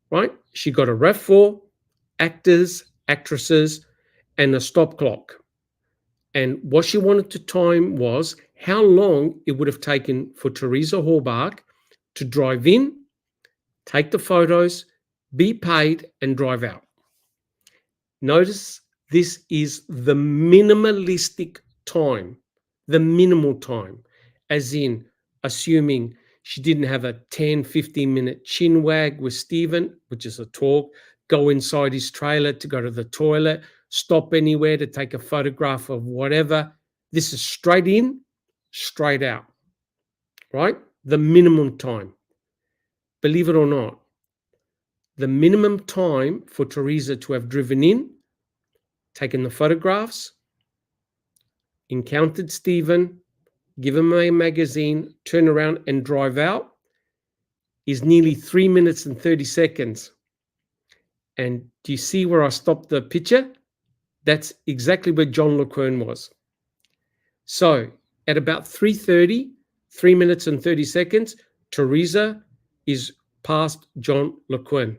right? She got a RAV4, actors, actresses, and a stop clock. And what she wanted to time was how long it would have taken for Teresa Horbach to drive in, take the photos, be paid, and drive out. Notice this is the minimalistic time, the minimal time, as in assuming she didn't have a 10, 15-minute chin wag with Stephen, which is a talk, go inside his trailer to go to the toilet, stop anywhere to take a photograph of whatever. This is straight in, straight out, right? The minimum time. Believe it or not, the minimum time for Teresa to have driven in, taken the photographs, encountered Stephen, give him a magazine, turn around and drive out is nearly 3 minutes and 30 seconds. And do you see where I stopped the picture? That's exactly where John LeQuern was. So at about 3:30, 3 minutes and 30 seconds, Teresa is past John LeQuern.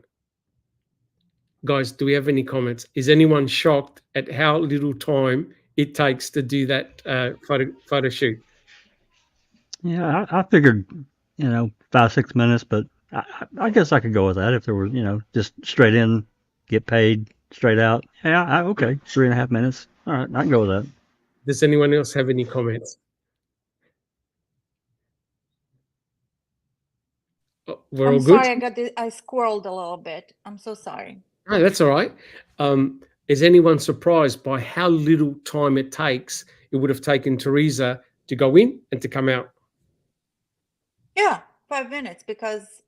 Guys, do we have any comments? Is anyone shocked at how little time it takes to do that photo shoot? Yeah, I figured, 5-6 minutes, but I guess I could go with that if there were, just straight in, get paid, straight out. Yeah, okay, 3.5 minutes. All right, I can go with that. Does anyone else have any comments? Oh, we're all good? Sorry, I squirreled a little bit. I'm so sorry. No, that's all right. Is anyone surprised by how little time it would have taken Teresa to go in and to come out? Yeah, 5 minutes, because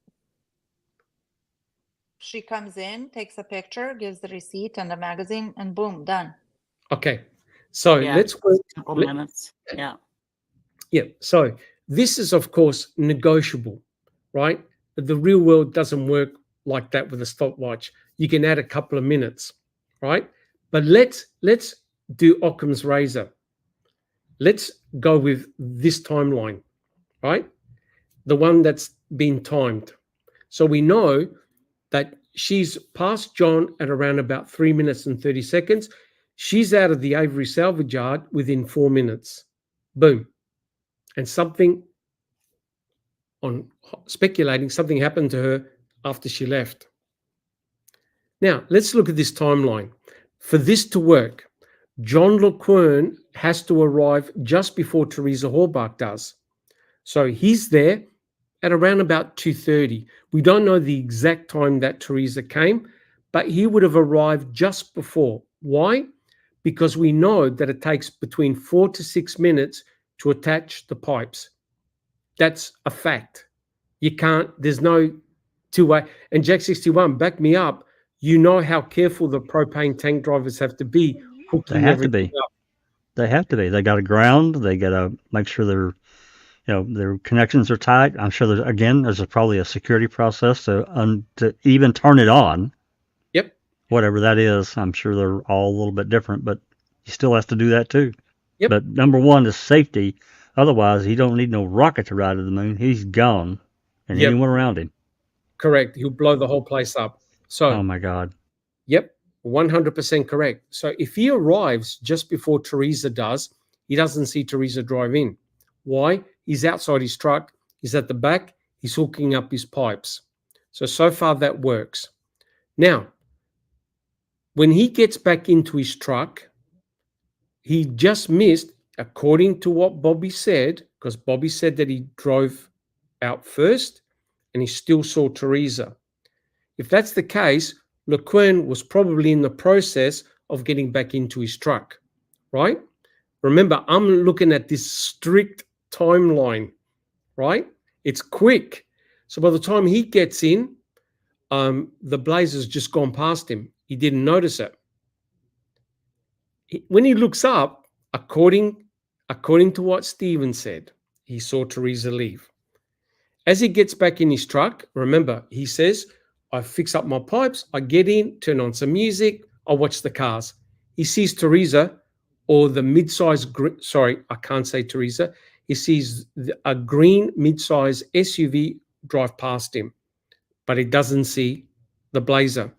she comes in, takes a picture, gives the receipt and the magazine, and boom, done. Okay, so let's work. A couple minutes. Yeah. Yeah. So this is, of course, negotiable, right? The real world doesn't work like that with a stopwatch. You can add a couple of minutes, right? But let's do Occam's razor. Let's go with this timeline, right? The one that's been timed. So we know that she's past John at around about 3 minutes and 30 seconds. She's out of the Avery salvage yard within 4 minutes. Boom. And something happened to her after she left. Now, let's look at this timeline. For this to work, John LeQuern has to arrive just before Teresa Horbach does. So he's there at around about 2:30. We don't know the exact time that Teresa came, but he would have arrived just before. Why? Because we know that it takes between 4 to 6 minutes to attach the pipes. That's a fact. There's no two-way. And Jack 61, back me up. You know how careful the propane tank drivers have to be hooking They have to everything be. up. They have to be. They got to ground. They got to make sure their connections are tight. I'm sure there's probably a security process to even turn it on. Yep. Whatever that is, I'm sure they're all a little bit different, but he still has to do that too. Yep. But number one is safety. Otherwise, he don't need no rocket to ride to the moon. He's gone, and anyone around him. Correct. He'll blow the whole place up. So, oh my God. Yep, 100% correct. So if he arrives just before Teresa does, he doesn't see Teresa drive in. Why? He's outside his truck. He's at the back. He's hooking up his pipes. So far that works. Now, when he gets back into his truck, he just missed, according to what Bobby said, because Bobby said that he drove out first and he still saw Teresa. If that's the case, LeQuern was probably in the process of getting back into his truck, right? Remember, I'm looking at this strict timeline, right? It's quick. So by the time he gets in, the blazer's just gone past him. He didn't notice it. When he looks up, according to what Stephen said, he saw Teresa leave. As he gets back in his truck, remember, he says, I fix up my pipes, I get in, turn on some music, I watch the cars. He sees Teresa, or the mid-size, I can't say Teresa. He sees a green mid-size SUV drive past him, but he doesn't see the blazer.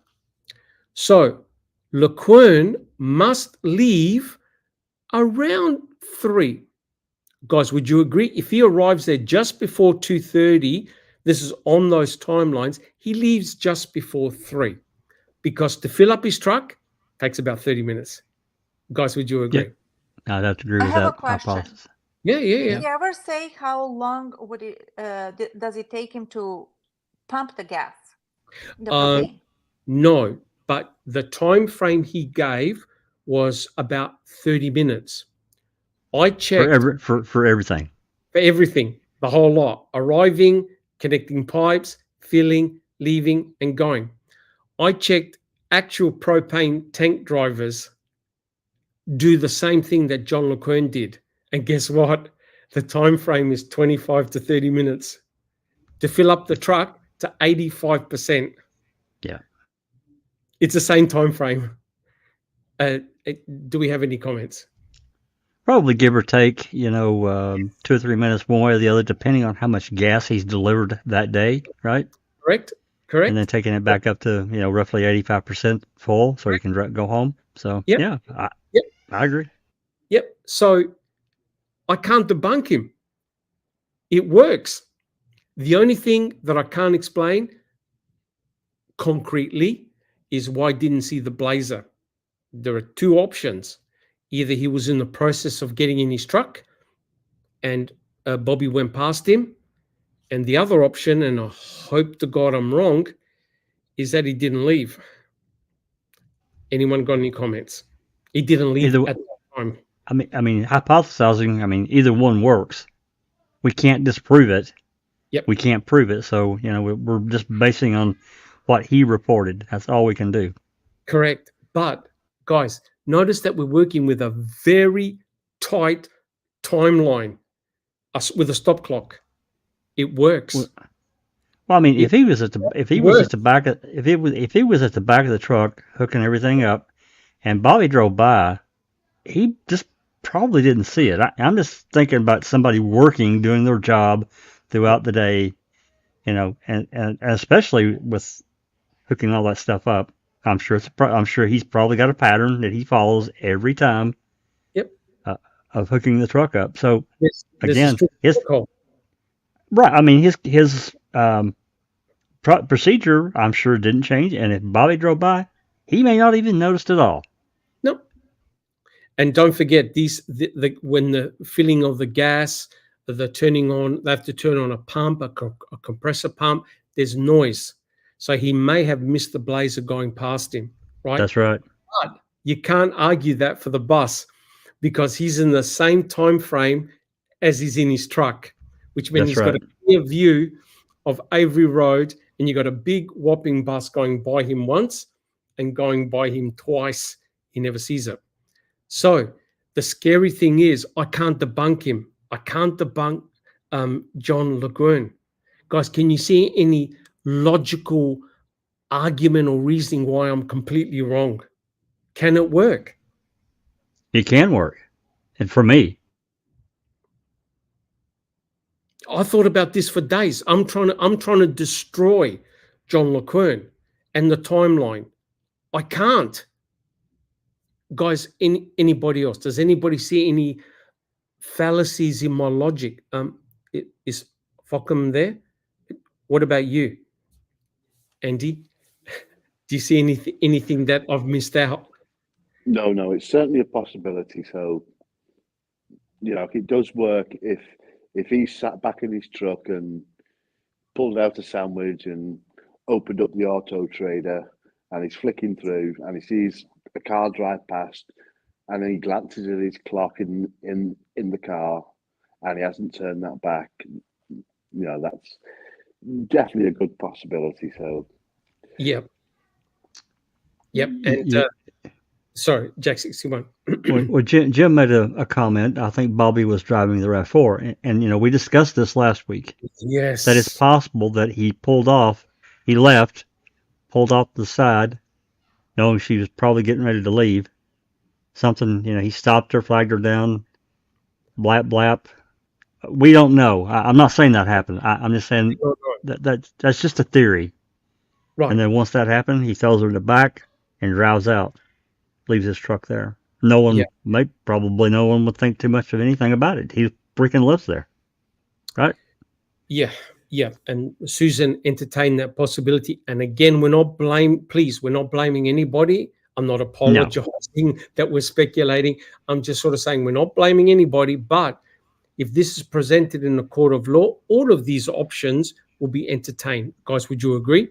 So LeQuern must leave around 3. Guys, would you agree? If he arrives there just before 2:30, this is on those timelines, he leaves just before 3, because to fill up his truck takes about 30 minutes. Guys, would you agree? Yeah, I'd have to agree with that hypothesis. Yeah. Did he ever say how long does it take him to pump the gas? No, but the time frame he gave was about 30 minutes. I checked for everything. For everything, the whole lot. Arriving, connecting pipes, filling, leaving, and going. I checked actual propane tank drivers do the same thing that John LeQuern did. And guess what? The time frame is 25 to 30 minutes to fill up the truck to 85%. Yeah. It's the same time frame. Do we have any comments? Probably give or take, 2 or 3 minutes one way or the other, depending on how much gas he's delivered that day, right? Correct. And then taking it back up to, roughly 85% full so he can go home. So, Yep. yeah, I agree. Yep. So I can't debunk him. It works. The only thing that I can't explain concretely is why I didn't see the blazer. There are two options. Either he was in the process of getting in his truck and Bobby went past him. And the other option, and I hope to God I'm wrong, is that he didn't leave. Anyone got any comments? He didn't leave at that time. I mean, hypothesizing, either one works. We can't disprove it. Yep. We can't prove it. So, we're just basing on what he reported. That's all we can do. Correct. But, guys, notice that we're working with a very tight timeline with a stop clock. It works. Well, if he was at the back of the truck hooking everything up, and Bobby drove by, he just probably didn't see it. I'm just thinking about somebody working, doing their job throughout the day, and especially with hooking all that stuff up. I'm sure he's probably got a pattern that he follows every time. Yep. Of hooking the truck up. So again, his procedure, I'm sure, didn't change. And if Bobby drove by, he may not even noticed at all. No. And don't forget when the filling of the gas, the turning on, they have to turn on a pump, a compressor pump. There's noise. So he may have missed the blazer going past him, right? That's right. But you can't argue that for the bus because he's in the same time frame as he's in his truck, which means got a clear view of Avery Road, and you got a big whopping bus going by him once and going by him twice. He never sees it. So the scary thing is I can't debunk him. I can't debunk John LeQuern. Guys, can you see any logical argument or reasoning why I'm completely wrong? Can it work? It can work. And for me. I thought about this for days. I'm trying to destroy John LeQuern and the timeline. I can't. Guys, anybody else? Does anybody see any fallacies in my logic? Is Fockham there? What about you, Andy? Do you see anything that I've missed out? No, it's certainly a possibility. So, it does work if he sat back in his truck and pulled out a sandwich and opened up the auto trader and he's flicking through and he sees a car drive past and then he glances at his clock in the car and he hasn't turned that back. That's definitely a good possibility. So, yep. And sorry, Jack 61. Well, Jim made a comment. I think Bobby was driving the RAV4, and we discussed this last week. Yes, that it's possible that he pulled off the side, knowing she was probably getting ready to leave. Something, he stopped her, flagged her down, blap blap. We don't know. I'm not saying that happened. I'm just saying that's just a theory. Right. And then once that happened, he throws her in the back and drives out, leaves his truck there. Probably no one would think too much of anything about it. He freaking lives there, right? Yeah. And Susan entertained that possibility. And again, we're not blaming anybody. I'm not apologizing that we're speculating. I'm just sort of saying we're not blaming anybody. But if this is presented in a court of law, all of these options will be entertained. Guys, would you agree?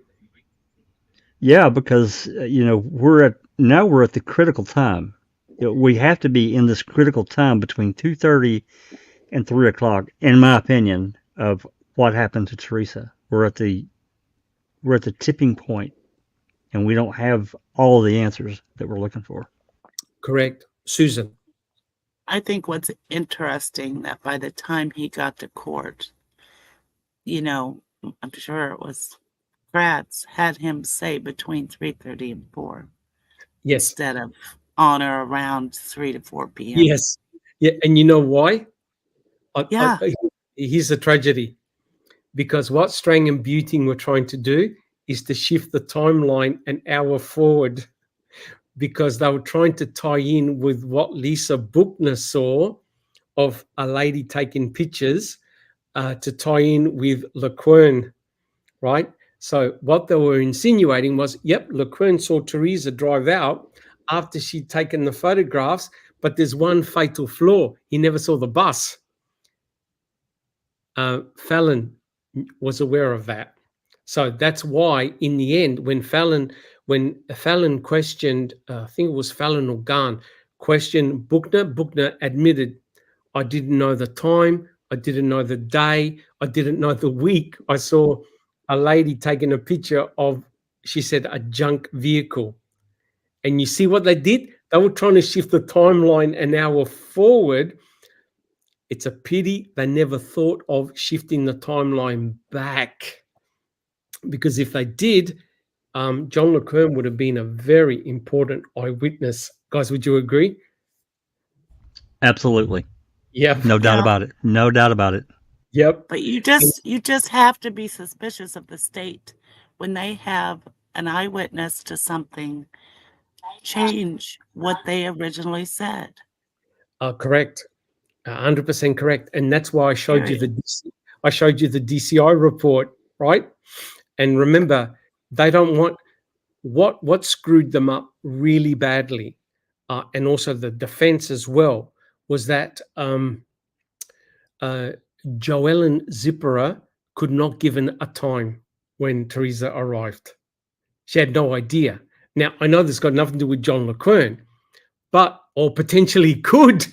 Yeah, because we're at the critical time. We have to be in this critical time between 2:30 and 3 o'clock, in my opinion, of what happened to Teresa. We're at the tipping point and we don't have all the answers that we're looking for. Correct. Susan. I think what's interesting that by the time he got to court, you know, I'm sure it was Kratz had him say between 3:30 and 4 Yes. instead of on or around 3 to 4 p.m. Yes. Yeah. And you know why? Yeah. Here's the tragedy. Because what Strang and Buting were trying to do is to shift the timeline an hour forward, because they were trying to tie in with what Lisa Buchner saw of a lady taking pictures to tie in with LeQuern, right? So what they were insinuating was, yep, LeQuern saw Teresa drive out after she'd taken the photographs, but there's one fatal flaw. He never saw the bus. Fallon was aware of that. So that's why in the end, when Fallon questioned, I think it was Fallon or Garn, questioned Buchner admitted, I didn't know the time, I didn't know the day, I didn't know the week. I saw a lady taking a picture of, she said, a junk vehicle. And you see what they did? They were trying to shift the timeline an hour forward. It's a pity they never thought of shifting the timeline back, because if they did, John LeQuern would have been a very important eyewitness. Guys, would you agree? Absolutely. Yeah. No doubt about it. No doubt about it. Yep. But you just have to be suspicious of the state when they have an eyewitness to something change what they originally said. Correct. 100% correct. And that's why I showed you the DCI report, right? And remember, they don't want what screwed them up really badly, and also the defense as well, was that Joellen Zipperer could not give a time when Teresa arrived. She had no idea. Now, I know this got nothing to do with John LeQuern, but, or potentially could.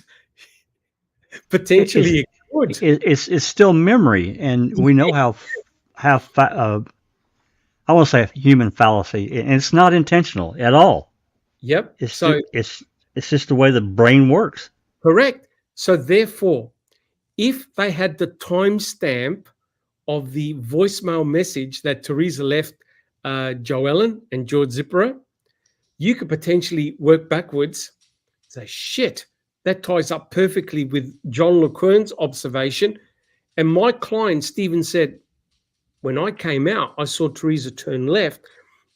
Potentially it could. It's still memory, and we know how I want to say human fallacy, and it's not intentional at all. Yep. It's just the way the brain works. Correct. So therefore, if they had the timestamp of the voicemail message that Teresa left Joellen and George Zipperer, you could potentially work backwards, say, shit, that ties up perfectly with John LeQuern's observation. And my client, Stephen, said, when I came out, I saw Teresa turn left,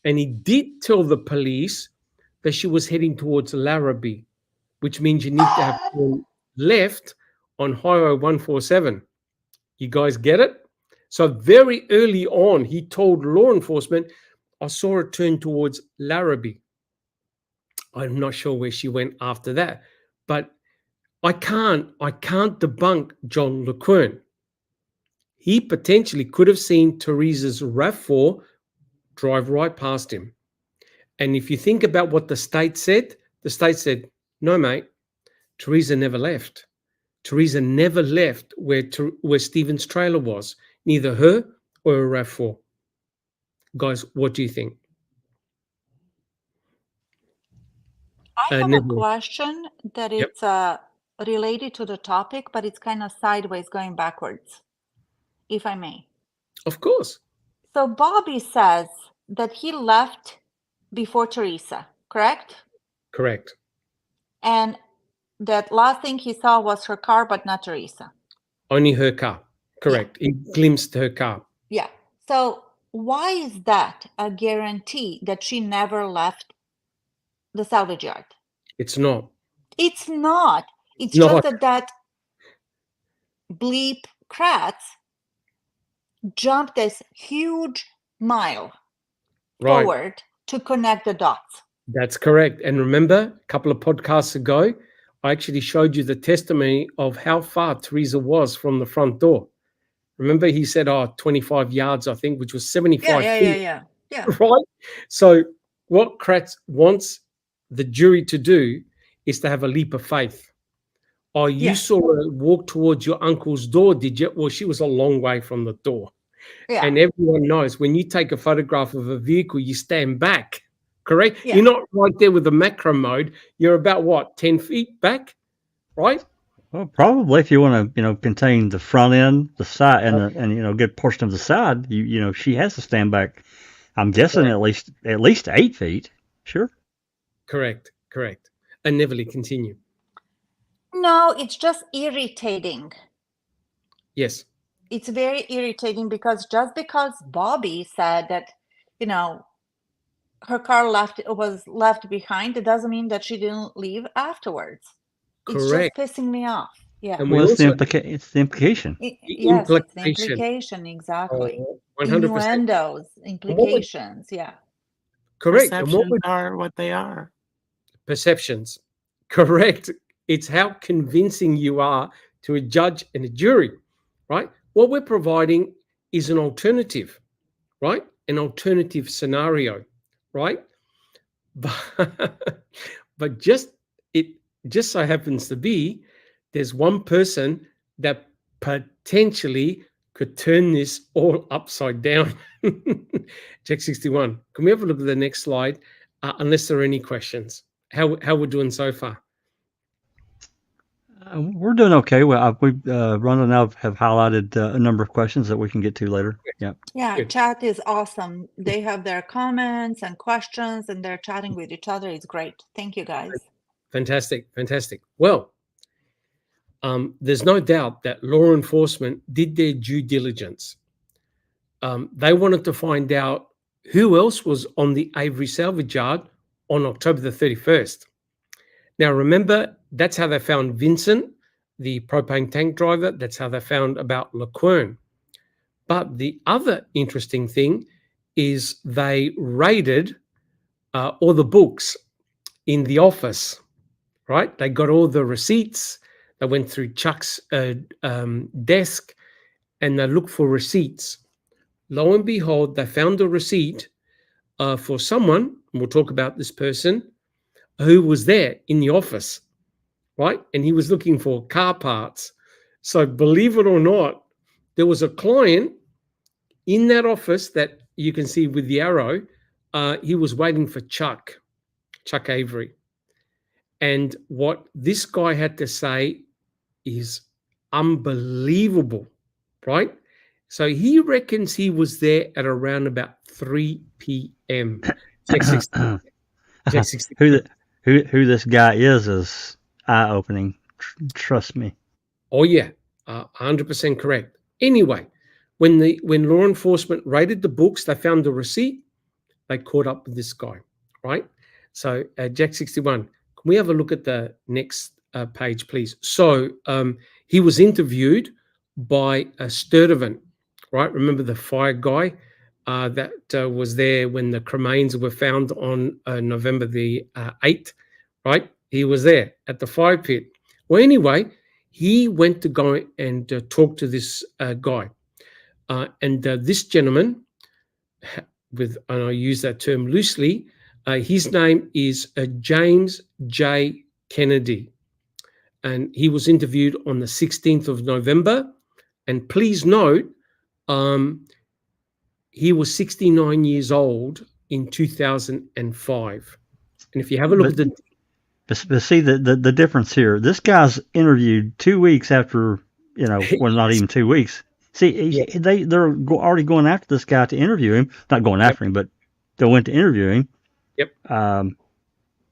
and he did tell the police that she was heading towards Larrabee, which means you need to have turned left on Highway 147. You guys get it? So very early on, he told law enforcement, I saw her turn towards Larrabee. I'm not sure where she went after that, but I can't debunk John LeQuern. He potentially could have seen Teresa's RAV4 drive right past him. And if you think about what the state said, no, mate, Teresa never left. Teresa never left where Stephen's trailer was, neither her or a RAV4. Guys, what do you think? I have a question that it's related to the topic, but it's kind of sideways going backwards, if I may. Of course. So Bobby says that he left before Teresa, correct? Correct. And that last thing he saw was her car, but not Teresa. Only her car. Correct. Yeah. He glimpsed her car. Yeah. So why is that a guarantee that she never left the salvage yard? It's not. It's not. It's not. just that bleep Kratz jumped this huge mile forward to connect the dots. That's correct. And remember, a couple of podcasts ago, I actually showed you the testimony of how far Teresa was from the front door. Remember, he said, 25 yards, I think, which was 75 feet. Yeah. Right? So what Kratz wants the jury to do is to have a leap of faith. Oh, you saw her walk towards your uncle's door, did you? Well, she was a long way from the door. Yeah. And everyone knows when you take a photograph of a vehicle, you stand back. correct? Yeah. You're not right there with the macro mode. You're about what, 10 feet back, right? Well, probably if you want to, contain the front end, the side, and a good portion of the side, she has to stand back. I'm guessing at least 8 feet. Sure. Correct. And Neverly, continue. No, it's just irritating. Yes. It's very irritating because just because Bobby said that, her car was left behind, it doesn't mean that she didn't leave afterwards. Correct. It's just pissing me off. Yeah. And Well, it's the implication. Yes, it's the implication, exactly. 100%. Innuendos, implications, yeah. Correct. Perceptions are what they are. Perceptions. Correct. It's how convincing you are to a judge and a jury, right? What we're providing is an alternative, right? An alternative scenario, right? But just so happens to be there's one person that potentially could turn this all upside down. Check 61. Can we have a look at the next slide? Unless there are any questions. How we're doing so far? We're doing okay. Well, Rhonda and I have highlighted a number of questions that we can get to later. Yeah. Yeah, Good. chat is awesome. They have their comments and questions, and they're chatting with each other. It's great. Thank you, guys. Fantastic. Well, there's no doubt that law enforcement did their due diligence. They wanted to find out who else was on the Avery salvage yard on October the 31st. Now, remember, that's how they found Vincent, the propane tank driver. That's how they found about LaQuern. But the other interesting thing is they raided all the books in the office, right? They got all the receipts. They went through Chuck's desk and they looked for receipts. Lo and behold, they found a receipt for someone, and we'll talk about this person, who was there in the office, right? And he was looking for car parts. So believe it or not, there was a client in that office that you can see with the arrow. He was waiting for Chuck Avery. And what this guy had to say is unbelievable, right? So he reckons he was there at around about 3 p.m. Who this guy is eye-opening. Trust me. Oh yeah, 100% correct. Anyway, when law enforcement raided the books, they found the receipt. They caught up with this guy, right? So Jack 61. Can we have a look at the next page, please? So he was interviewed by Sturdivant, right? Remember the fire guy that was there when the cremains were found on November the 8th, right? He was there at the fire pit. Well, anyway, he went to go and talk to this guy. And this gentleman, and I use that term loosely, his name is James J. Kennedy. And he was interviewed on the 16th of November. And please note, he was 69 years old in 2005. And if you have a look at the... But see, the difference here, this guy's interviewed 2 weeks after, well, not even 2 weeks. See, they're already going after this guy to interview him. Not going after him, but they went to interview him. Yep.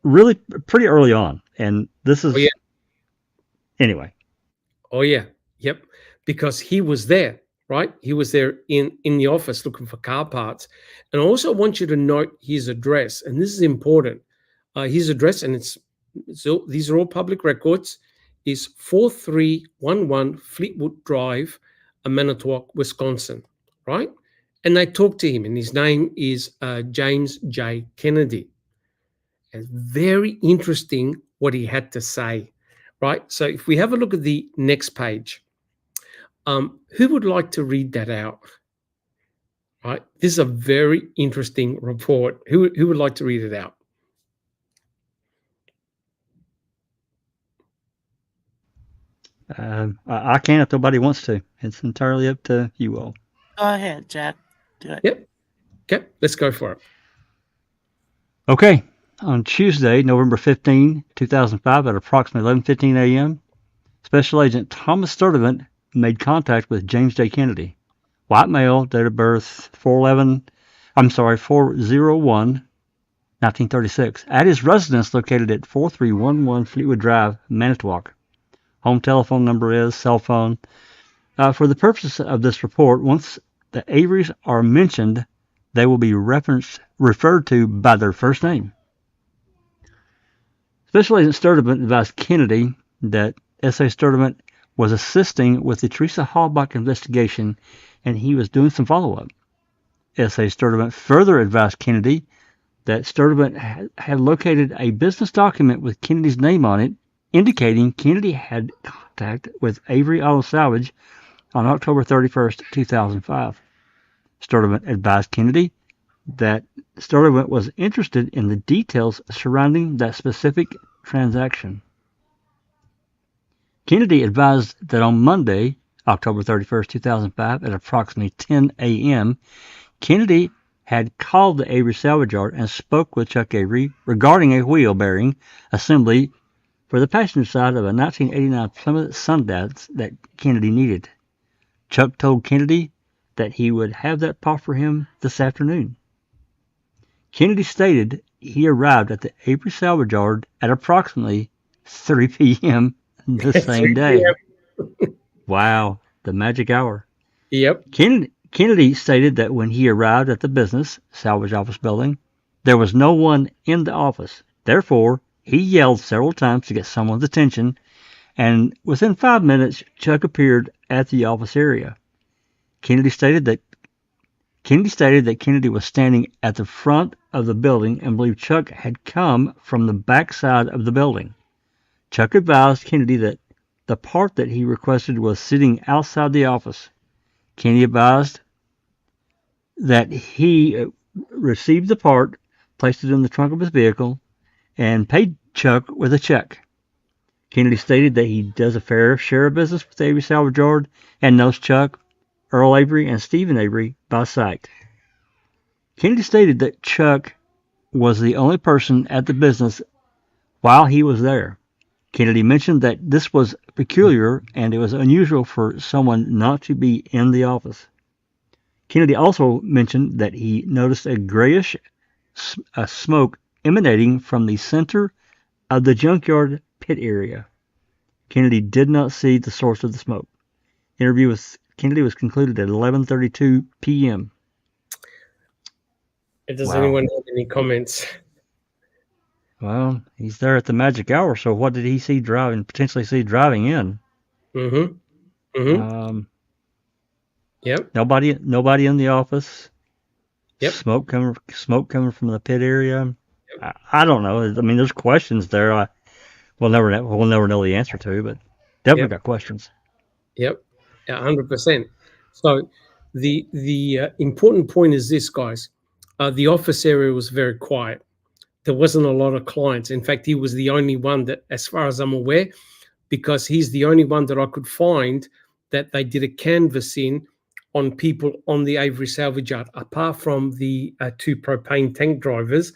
Really pretty early on. And this is... Oh, yeah. Anyway. Oh, yeah. Yep. Because he was there, right? He was there in the office looking for car parts. And I also want you to note his address. And this is important. His address, and these are all public records, is 4311 Fleetwood Drive, Manitowoc, Wisconsin, right? And they talked to him, and his name is James J. Kennedy. It's very interesting what he had to say, right? So if we have a look at the next page, who would like to read that out? Right? This is a very interesting report. Who would like to read it out? I can if nobody wants to. It's entirely up to you all. Go ahead, Jack. Do it. Yep. Okay, let's go for it. Okay, on Tuesday, November 15, 2005, at approximately 11:15 a.m., Special Agent Thomas Sturdivant made contact with James J. Kennedy, white male, date of birth 401-1936, at his residence located at 4311 Fleetwood Drive, Manitowoc. Home telephone number is cell phone. For the purpose of this report, once the Averys are mentioned, they will be referred to by their first name. Special Agent Sturdivant advised Kennedy that S.A. Sturdivant was assisting with the Teresa Halbach investigation and he was doing some follow-up. S.A. Sturdivant further advised Kennedy that Sturdivant had located a business document with Kennedy's name on it, indicating Kennedy had contact with Avery Auto Salvage on October 31st, 2005. Sturdivant advised Kennedy that Sturdivant was interested in the details surrounding that specific transaction. Kennedy advised that on Monday, October 31st, 2005, at approximately 10 a.m., Kennedy had called the Avery salvage yard and spoke with Chuck Avery regarding a wheel bearing assembly for the passenger side of a 1989 Plymouth Sundance that Kennedy needed. Chuck told Kennedy that he would have that bought for him this afternoon. Kennedy stated he arrived at the Avery salvage yard at approximately 3 p.m. the same day. Wow, the magic hour. Yep. Kennedy stated that when he arrived at the business salvage office building, there was no one in the office. Therefore, he yelled several times to get someone's attention, and within 5 minutes, Chuck appeared at the office area. Kennedy stated that Kennedy was standing at the front of the building and believed Chuck had come from the back side of the building. Chuck advised Kennedy that the part that he requested was sitting outside the office. Kennedy advised that he received the part, placed it in the trunk of his vehicle, and paid Chuck with a check. Kennedy stated that he does a fair share of business with the Avery salvage yard and knows Chuck, Earl Avery, and Stephen Avery by sight. Kennedy stated that Chuck was the only person at the business while he was there. Kennedy mentioned that this was peculiar and it was unusual for someone not to be in the office. Kennedy also mentioned that he noticed a grayish smoke emanating from the center of the junkyard pit area. Kennedy did not see the source of the smoke. Interview with Kennedy was concluded at 11:32 p.m. Does anyone have any comments? Well, he's there at the magic hour, so what did he potentially see driving in? Yep. Nobody in the office. Yep. Smoke coming from the pit area. Yep. I don't know. I mean, there's questions there. We'll never know the answer to, but definitely got questions. Yep. 100%. So the important point is this, guys. The office area was very quiet. There wasn't a lot of clients. In fact, he was the only one that, as far as I'm aware, because he's the only one that I could find that they did a canvassing on people on the Avery salvage yard, apart from the two propane tank drivers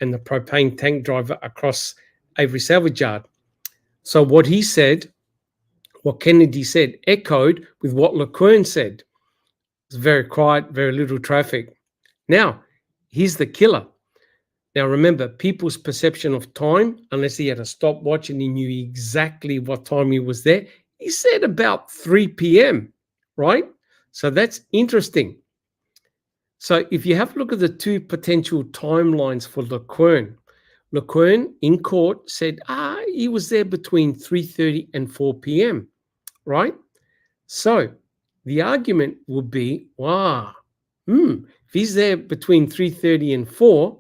and the propane tank driver across Avery salvage yard. So what he said, what Kennedy said, echoed with what LeQuern said. It was very quiet, very little traffic. Now, here's the killer. Now, remember, people's perception of time, unless he had a stopwatch and he knew exactly what time he was there, he said about 3 p.m., right? So that's interesting. So if you have a look at the two potential timelines for LeQuern in court said, he was there between 3:30 and 4 p.m., right? So the argument would be, if he's there between 3:30 and 4,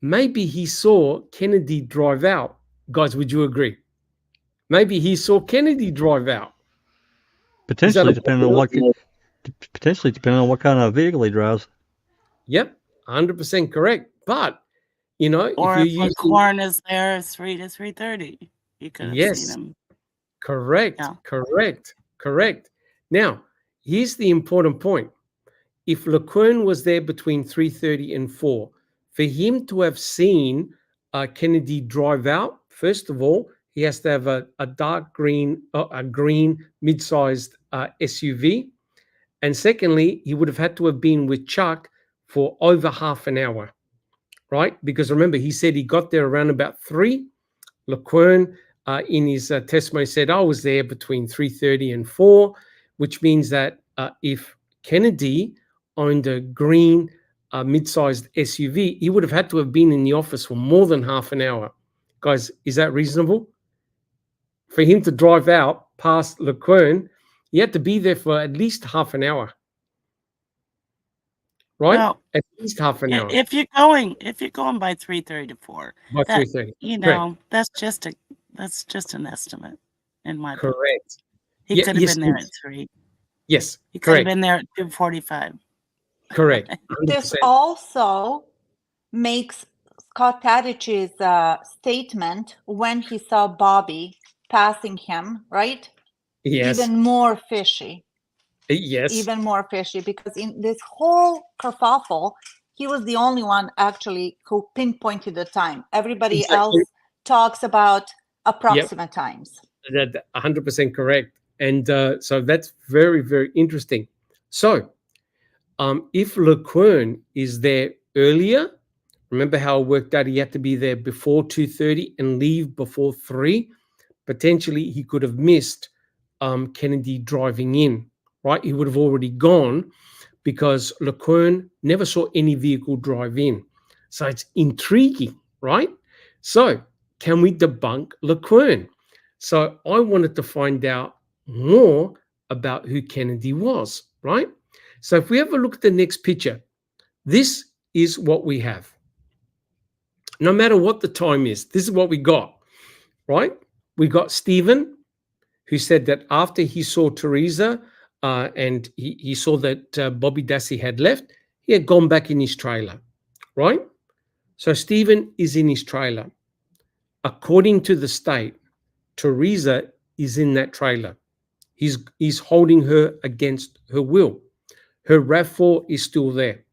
maybe he saw Kennedy drive out. Guys, would you agree? Maybe he saw Kennedy drive out. Potentially, depending on what kind of vehicle he drives. Yep, 100% correct. But or if you use Corn is there 3 to 3:30, you could have seen him. Correct. Now, here's the important point. If LeQuern was there between 3:30 and 4, for him to have seen Kennedy drive out, first of all, he has to have a dark green, a green mid-sized SUV. And secondly, he would have had to have been with Chuck for over half an hour, right? Because remember, he said he got there around about 3. LeQuern, in his testimony, said, I was there between 3:30 and 4, which means that if Kennedy owned a green mid-sized SUV, he would have had to have been in the office for more than half an hour. Guys, is that reasonable? For him to drive out past LeQuern, he had to be there for at least half an hour. Right? Well, at least half an hour. If you're going by 3:30 to 4, By that, 3:30. you know, that's just an estimate in my book. Correct. He could have been there at 3. Yes, he could have been there at 2:45. Correct. This also makes Scott Tadich's statement when he saw Bobby passing him, right? Yes. Even more fishy. Yes. Even more fishy, because in this whole kerfuffle, he was the only one actually who pinpointed the time. Everybody else talks about approximate times. That's 100% correct. And so that's very, very interesting. So if LeQuern is there earlier, remember how it worked out? He had to be there before 2:30 and leave before 3. Potentially, he could have missed Kennedy driving in, right? He would have already gone because LeQuern never saw any vehicle drive in. So it's intriguing, right? So can we debunk LeQuern? So I wanted to find out more about who Kennedy was, right? So if we have a look at the next picture, this is what we have. No matter what the time is, this is what we got, right? We got Stephen, who said that after he saw Teresa and he saw that Bobby Dassey had left, he had gone back in his trailer, right? So Stephen is in his trailer. According to the state, Teresa is in that trailer. He's holding her against her will. Her RAV4 is still there,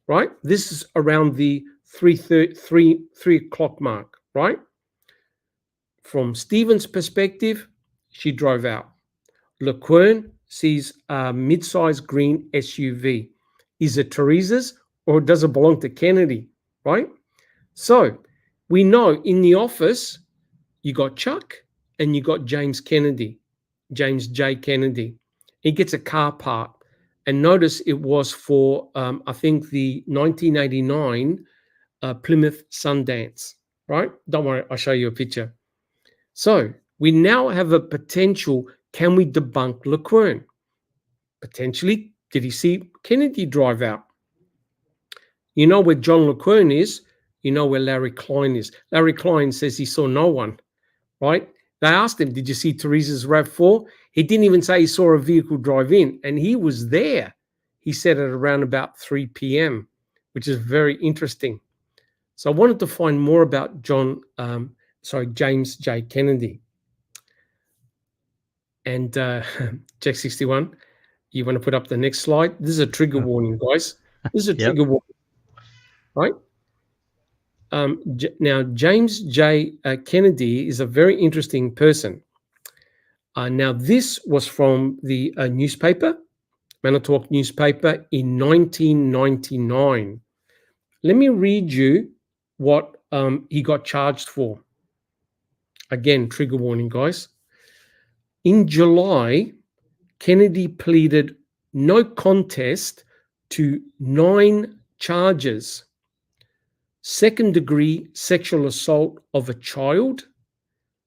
right? This is around the 3 o'clock mark, right? From Stephen's perspective, she drove out. LeQuern sees a mid-sized green SUV. Is it Teresa's or does it belong to Kennedy, right? So we know in the office, you got Chuck and you got James Kennedy, James J. Kennedy. He gets a car part. And notice it was for, I think, the 1989 Plymouth Sundance, right? Don't worry, I'll show you a picture. So we now have a potential, can we debunk LeQuern? Potentially, did he see Kennedy drive out? You know where John LeQuern is, you know where Larry Klein is. Larry Klein says he saw no one, right? They asked him, did you see Teresa's RAV4? He didn't even say he saw a vehicle drive in, and he was there. He said at around about 3 p.m., which is very interesting. So I wanted to find more about James J. Kennedy. And Jack 61, you want to put up the next slide? This is a trigger warning, guys. This is a trigger warning, right? Now, James J. Kennedy is a very interesting person. Now, this was from the newspaper, Manitowoc newspaper, in 1999. Let me read you what he got charged for. Again, trigger warning, guys. In July, Kennedy pleaded no contest to 9 charges: second-degree sexual assault of a child,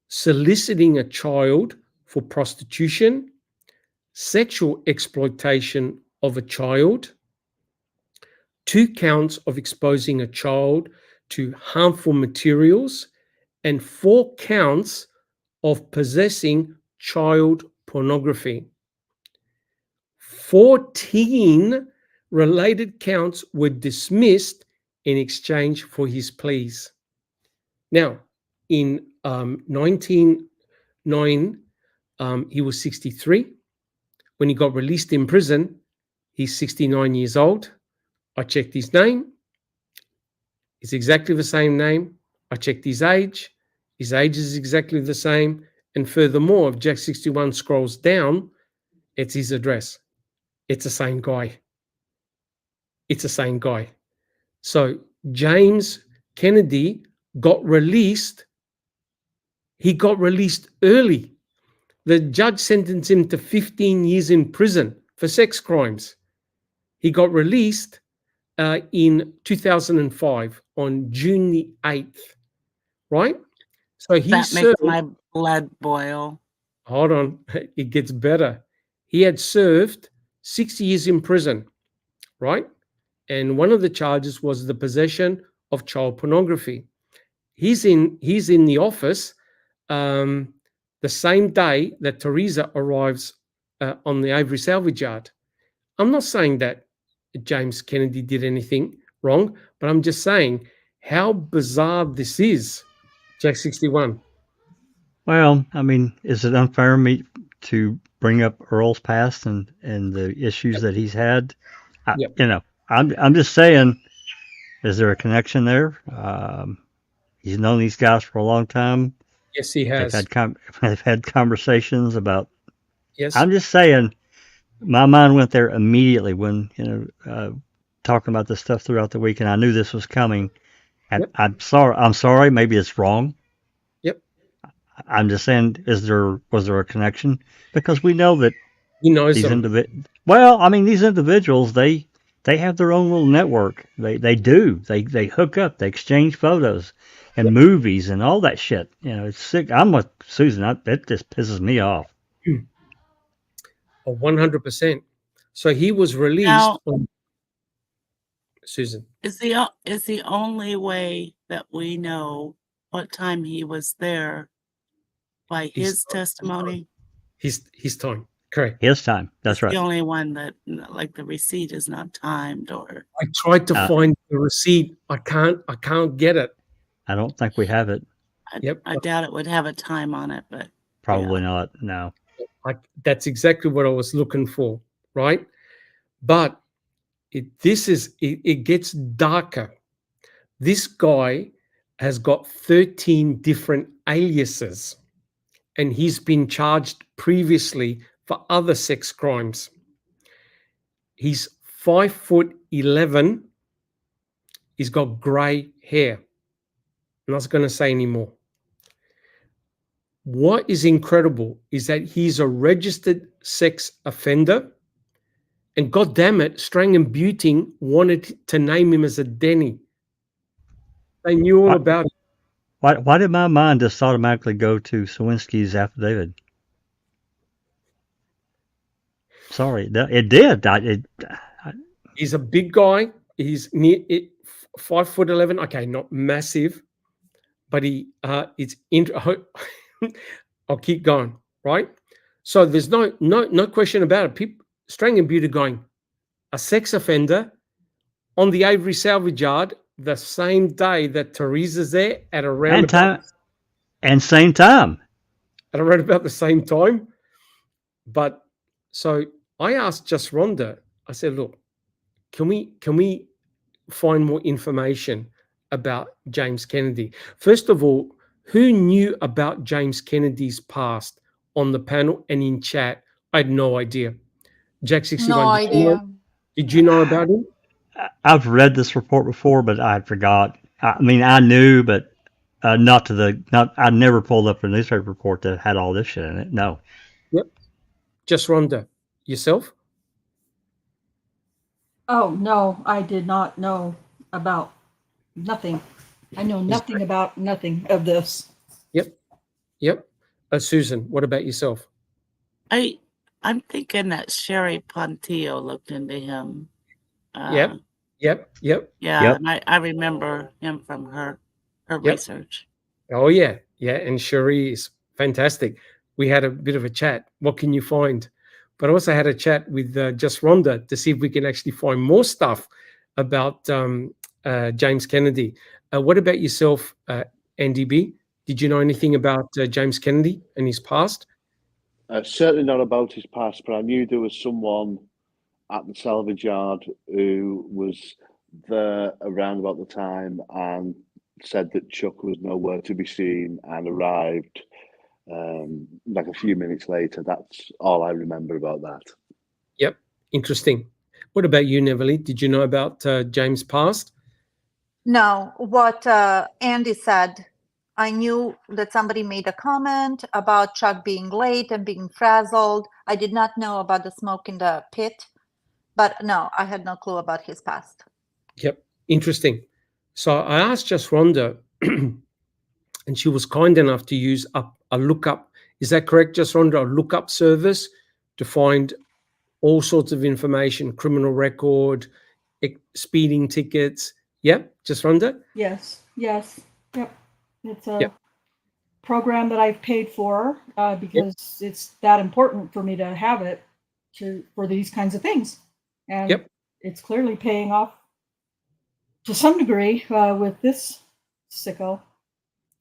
soliciting a child for prostitution, sexual exploitation of a child, 2 counts of exposing a child to harmful materials, and 4 counts of possessing child pornography. 14 related counts were dismissed in exchange for his pleas. Now, in 1999, he was 63. When he got released in prison, he's 69 years old. I checked his name. It's exactly the same name. I checked his age. His age is exactly the same. And furthermore, if Jack 61 scrolls down, it's his address. It's the same guy. It's the same guy. So James Kennedy got released. He got released early. The judge sentenced him to 15 years in prison for sex crimes. He got released in 2005 on June the 8th, right? So he That served. makes my blood boil. Hold on, it gets better. He had served 6 years in prison, right? And one of the charges was the possession of child pornography. He's in the office the same day that Teresa arrives on the Avery salvage yard. I'm not saying that James Kennedy did anything wrong, but I'm just saying how bizarre this is, Jack 61. Well, I mean, is it unfair of me to bring up Earl's past and the issues that he's had? Yep. You know, I'm just saying, is there a connection there? He's known these guys for a long time. Yes, he has. They've had conversations about. Yes. I'm just saying, my mind went there immediately when talking about this stuff throughout the week, and I knew this was coming. And Yep. I'm sorry. Maybe it's wrong. Yep. I'm just saying, was there a connection? Because we know that He knows these them. Well, I mean, these individuals, they have their own little network. They do. They hook up. They exchange photos and movies and all that shit. It's sick. I'm with Susan. It just pisses me off. 100%. So he was released Now, on Susan. is the only way that we know what time he was there by his testimony? His time. Correct. His time. That's It's right. the only one that, like, the receipt is not timed, or I tried to find the receipt. I can't get it. I don't think we have it. I doubt it would have a time on it, but Probably not. No. That's exactly what I was looking for, right? But it gets darker. This guy has got 13 different aliases, and he's been charged previously for other sex crimes. He's 5'11". He's got grey hair. I'm not going to say anymore. What is incredible is that he's a registered sex offender, and God damn it, Strang and Buting wanted to name him as a Denny. They knew all about it. Why did my mind just automatically go to Sawinski's affidavit? Sorry, it did. He's a big guy. He's near 5'11". Okay, not massive, but I'll keep going, right? So there's no question about it. Strang and Buting going, a sex offender on the Avery salvage yard the same day that Teresa's there at around same time. At around about the same time. But so I asked just Rhonda, I said, look, can we find more information about James Kennedy? First of all, who knew about James Kennedy's past on the panel and in chat? I had no idea. Jack 61. No idea. Did you know about him? I've read this report before, but I forgot. I mean, I knew, but I never pulled up a newspaper report that had all this shit in it. No. Yep. Just Rhonda. Yourself? Oh, no, I did not know about nothing. I know nothing about nothing of this. Yep. Susan, what about yourself? I'm thinking that Sherry Pontillo looked into him. Yep. Yeah, Yep. and I remember him from her research. Oh, yeah. Yeah, and Sherry is fantastic. We had a bit of a chat. What can you find? But I also had a chat with just Rhonda to see if we can actually find more stuff about James Kennedy. What about yourself, Andy B? Did you know anything about James Kennedy and his past? Certainly not about his past, but I knew there was someone at the salvage yard who was there around about the time and said that Chuck was nowhere to be seen and arrived like a few minutes later. That's all I remember about that. Yep, interesting. What about you, Neverly? Did you know about James' past? No, what Andy said, I knew that somebody made a comment about Chuck being late and being frazzled. I did not know about the smoke in the pit, but no, I had no clue about his past. Yep, interesting. So I asked just Rhonda, and she was kind enough to use a lookup. Is that correct, just Rhonda? A lookup service to find all sorts of information, criminal record, speeding tickets. Yep, just Rhonda? Yes. Yep. It's a program that I've paid for because it's that important for me to have it for these kinds of things. And it's clearly paying off to some degree with this sicko.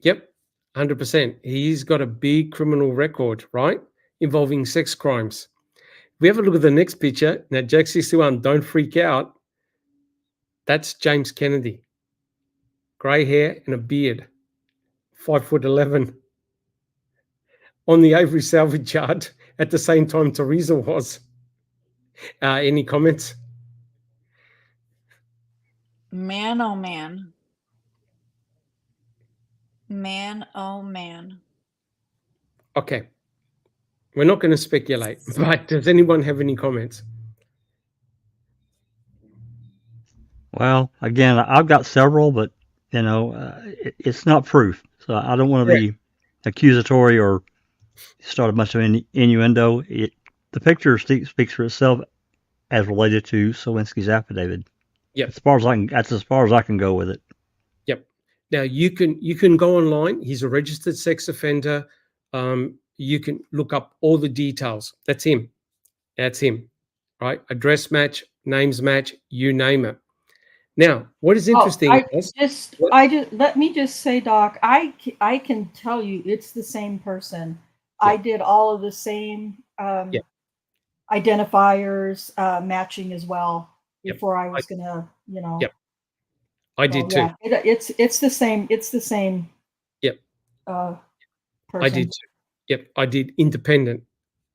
Yep, 100%. He's got a big criminal record, right? Involving sex crimes. If we have a look at the next picture, now Jack 61, don't freak out. That's James Kennedy. Grey hair and a beard. 5'11". On the Avery salvage yard at the same time Teresa was. Any comments? Man, oh man. Man, oh man. Okay. We're not going to speculate, but does anyone have any comments? Well, again, I've got several, but it's not proof, so I don't want to be accusatory or start a bunch of innuendo. The picture speaks for itself as related to Sowinski's affidavit. Yep. That's as far as I can go with it. Yep. Now you can go online. He's a registered sex offender. You can look up all the details. That's him. Right? Address match, names match, you name it. Now, what is interesting? Let me just say, Doc, I can tell you it's the same person. Yeah. I did all of the same identifiers matching as well before I was gonna, Yep. I did too. Yeah, it's the same. It's the same. Yep. Person. I did too. Yep. I did independent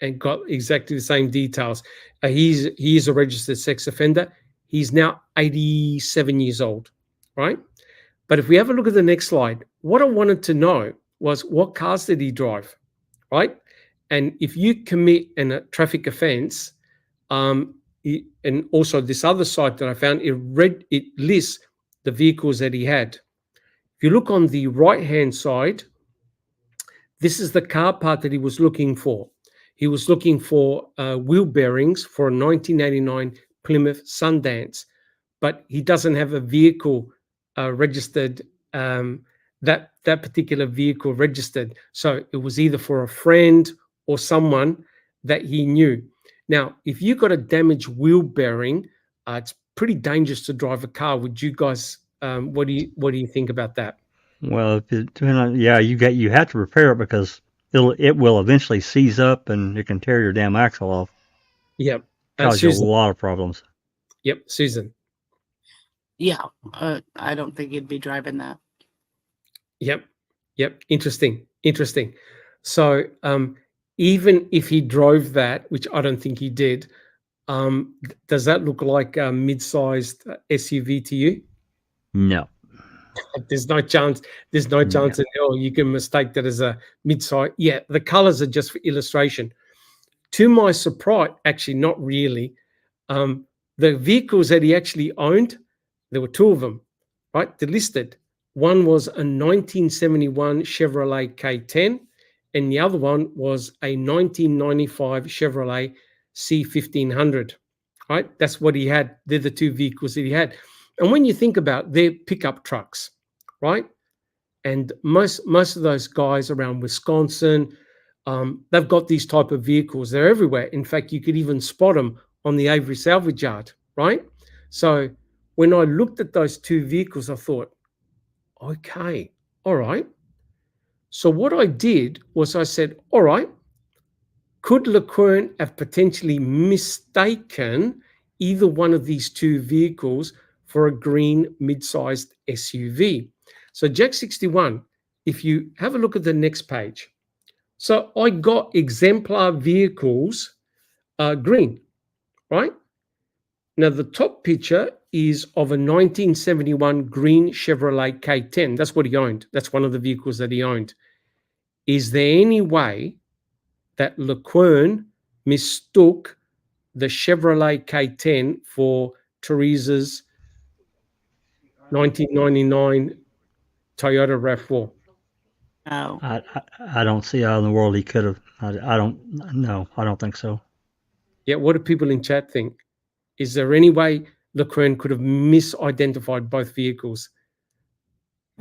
and got exactly the same details. He is a registered sex offender. He's now 87 years old, right? But if we have a look at the next slide, what I wanted to know was what cars did he drive, right? And if you commit a traffic offense, and also this other site that I found, it lists the vehicles that he had. If you look on the right-hand side, this is the car part that he was looking for. He was looking for wheel bearings for a 1989 Plymouth Sundance, but he doesn't have a vehicle registered, that particular vehicle registered. So it was either for a friend or someone that he knew. Now, if you got a damaged wheel bearing, it's pretty dangerous to drive a car. Would you guys? What do you think about that? Well, you have to repair it because it will eventually seize up and it can tear your damn axle off. Yep. Cause you a lot of problems. Yep, Susan. Yeah, I don't think he'd be driving that. Yep. Interesting. So even if he drove that, which I don't think he did, does that look like a mid-sized SUV to you? No. There's no chance in hell you can mistake that as a mid-size. Yeah, the colors are just for illustration. To my surprise, actually not really, the vehicles that he actually owned, there were two of them, right? They're listed. One was a 1971 Chevrolet K10, and the other one was a 1995 Chevrolet C1500, right? That's what he had. They're the two vehicles that he had. And when you think about it, they're pickup trucks, right? And most of those guys around Wisconsin, they've got these type of vehicles. They're everywhere. In fact, you could even spot them on the Avery salvage yard, right? So when I looked at those two vehicles, I thought, okay, all right. So what I did was I said, all right, could LeQuern have potentially mistaken either one of these two vehicles for a green mid-sized SUV. So Jack 61, if you have a look at the next page. So I got exemplar vehicles green, right? Now the top picture is of a 1971 green Chevrolet K10. That's what he owned. That's one of the vehicles that he owned. Is there any way that LeQuern mistook the Chevrolet K10 for Teresa's 1999 Toyota RAV4? No. I don't see how in the world he could have. I don't think so. Yeah, what do people in chat think? Is there any way LeQuern could have misidentified both vehicles?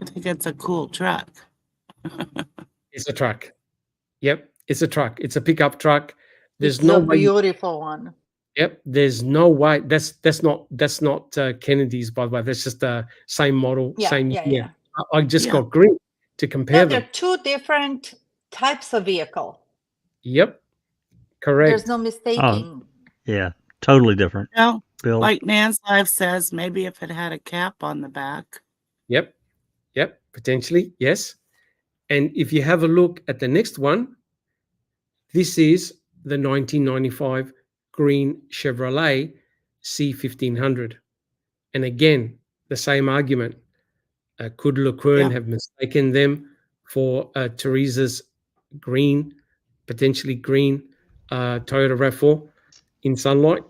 I think it's a cool truck. It's a truck. Yep, it's a truck. It's a pickup truck. There's It's no a way. beautiful one. Yep, there's no way. That's not Kennedy's, by the way. That's just the same model, same year. I just got green to compare them. They're two different types of vehicle. Yep, correct. There's no mistaking. Yeah, totally different. No, Bill. like Nan's Life says, maybe if it had a cap on the back. Yep, potentially, yes. And if you have a look at the next one, this is the 1995 green Chevrolet C1500. And again, the same argument. Could LeQuern have mistaken them for Teresa's green, potentially green Toyota RAV4 in sunlight?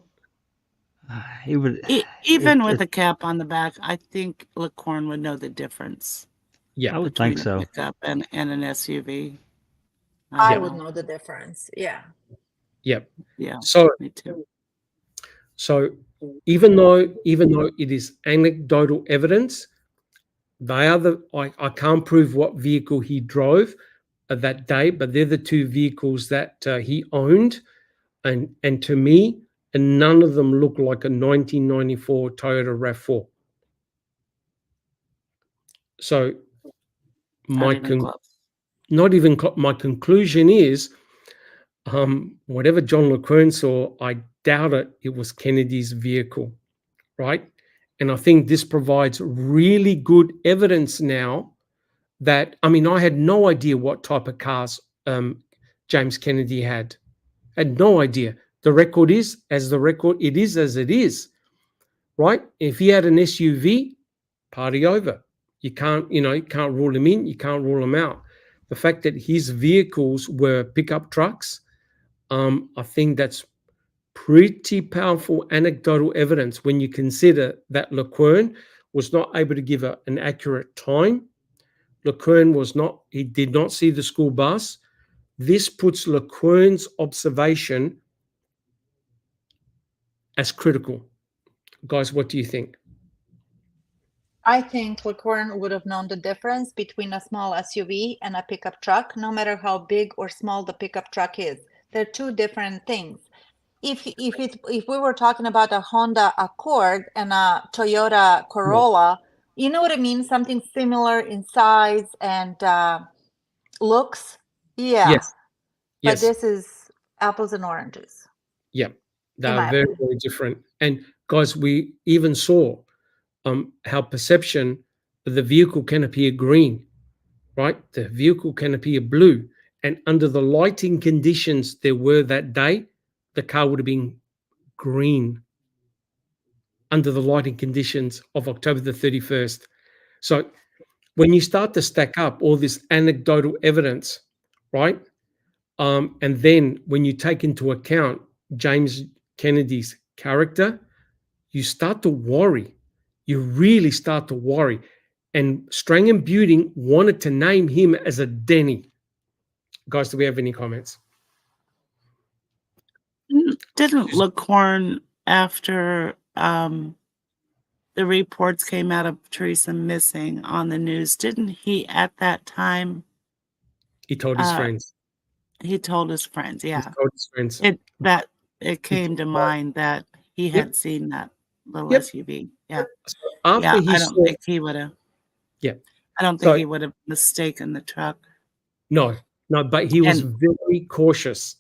He would, Even with a cap on the back, I think LeQuern would know the difference. Yeah, I would think so. A pickup and an SUV. I would know the difference. Yeah. Yep. Yeah. So me too. So even though it is anecdotal evidence, they are I can't prove what vehicle he drove that day, but they're the two vehicles that he owned, and to me, and none of them look like a 1994 Toyota RAV4. So my conclusion is, whatever John LeQuern saw, I doubt it was Kennedy's vehicle, right? And I think this provides really good evidence now that, I mean, I had no idea what type of cars James Kennedy had. I had no idea. The record is as the record, it is as it is, right? If he had an SUV, party over. You can't rule him in, you can't rule him out. The fact that his vehicles were pickup trucks, I think that's pretty powerful anecdotal evidence when you consider that LeQuern was not able to give an accurate time. LeQuern he did not see the school bus. This puts LeQuern's observation as critical. Guys, what do you think? I think LeQuern would have known the difference between a small SUV and a pickup truck, no matter how big or small the pickup truck is. They're two different things. If we were talking about a Honda Accord and a Toyota Corolla, you know what I mean? Something similar in size and looks. Yeah. Yes. But this is apples and oranges. Yeah. They're very, very different. And guys, we even saw how perception of the vehicle can appear green, right? The vehicle can appear blue. And under the lighting conditions there were that day, the car would have been green under the lighting conditions of October the 31st. So when you start to stack up all this anecdotal evidence, right? And then when you take into account James Kennedy's character, you start to worry. You really start to worry. And Strang and Buting wanted to name him as a Denny. Guys, do we have any comments? Didn't LeQuern, after the reports came out of Teresa missing on the news, didn't he at that time? He told his friends. He told his friends, yeah. He told his friends. It came to mind that he had seen that little SUV. Yeah. So after I don't think he would have. Yeah. I don't think he would have mistaken the truck. No, but he was very cautious.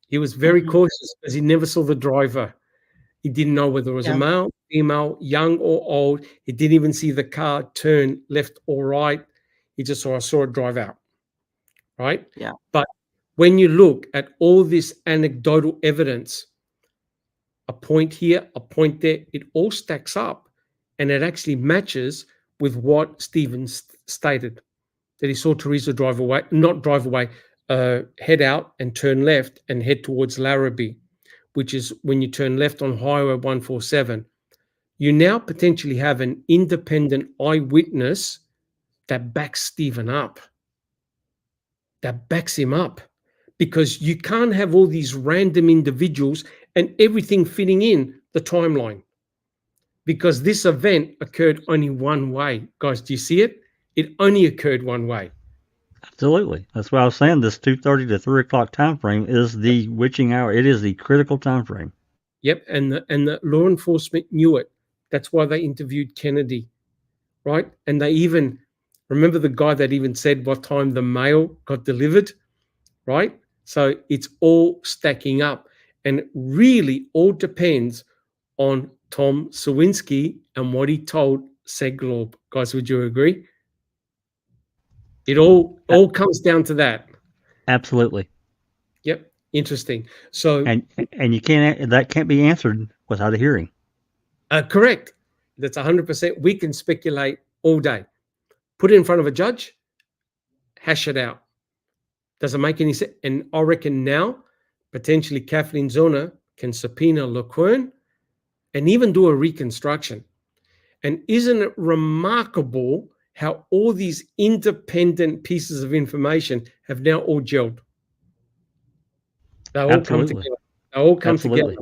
He was very cautious because he never saw the driver. He didn't know whether it was a male, female, young or old. He didn't even see the car turn left or right. He just saw it drive out, right? Yeah. But when you look at all this anecdotal evidence, a point here, a point there, it all stacks up, and it actually matches with what Stevens stated, that he saw Teresa head out and turn left and head towards Larrabee, which is when you turn left on Highway 147. You now potentially have an independent eyewitness that backs Stephen up, that backs him up, because you can't have all these random individuals and everything fitting in the timeline, because this event occurred only one way. Guys, do you see it? It only occurred one way. Absolutely. That's why I was saying this 2:30 to 3 o'clock time frame is the witching hour. It is the critical time frame. Yep, and the law enforcement knew it. That's why they interviewed Kennedy, right? And they even remember the guy that even said what time the mail got delivered, right? So it's all stacking up, and it really all depends on Tom Sawinski and what he told Seglob. Guys, would you agree? It all comes down to that. Absolutely. Yep, interesting. So and that can't be answered without a hearing. Correct. That's 100%. We can speculate all day. Put it in front of a judge, hash it out. Doesn't make any sense. And I reckon now, potentially Kathleen Zona can subpoena LeQuern and even do a reconstruction. And isn't it remarkable how all these independent pieces of information have now all gelled? They all come together. They all come together,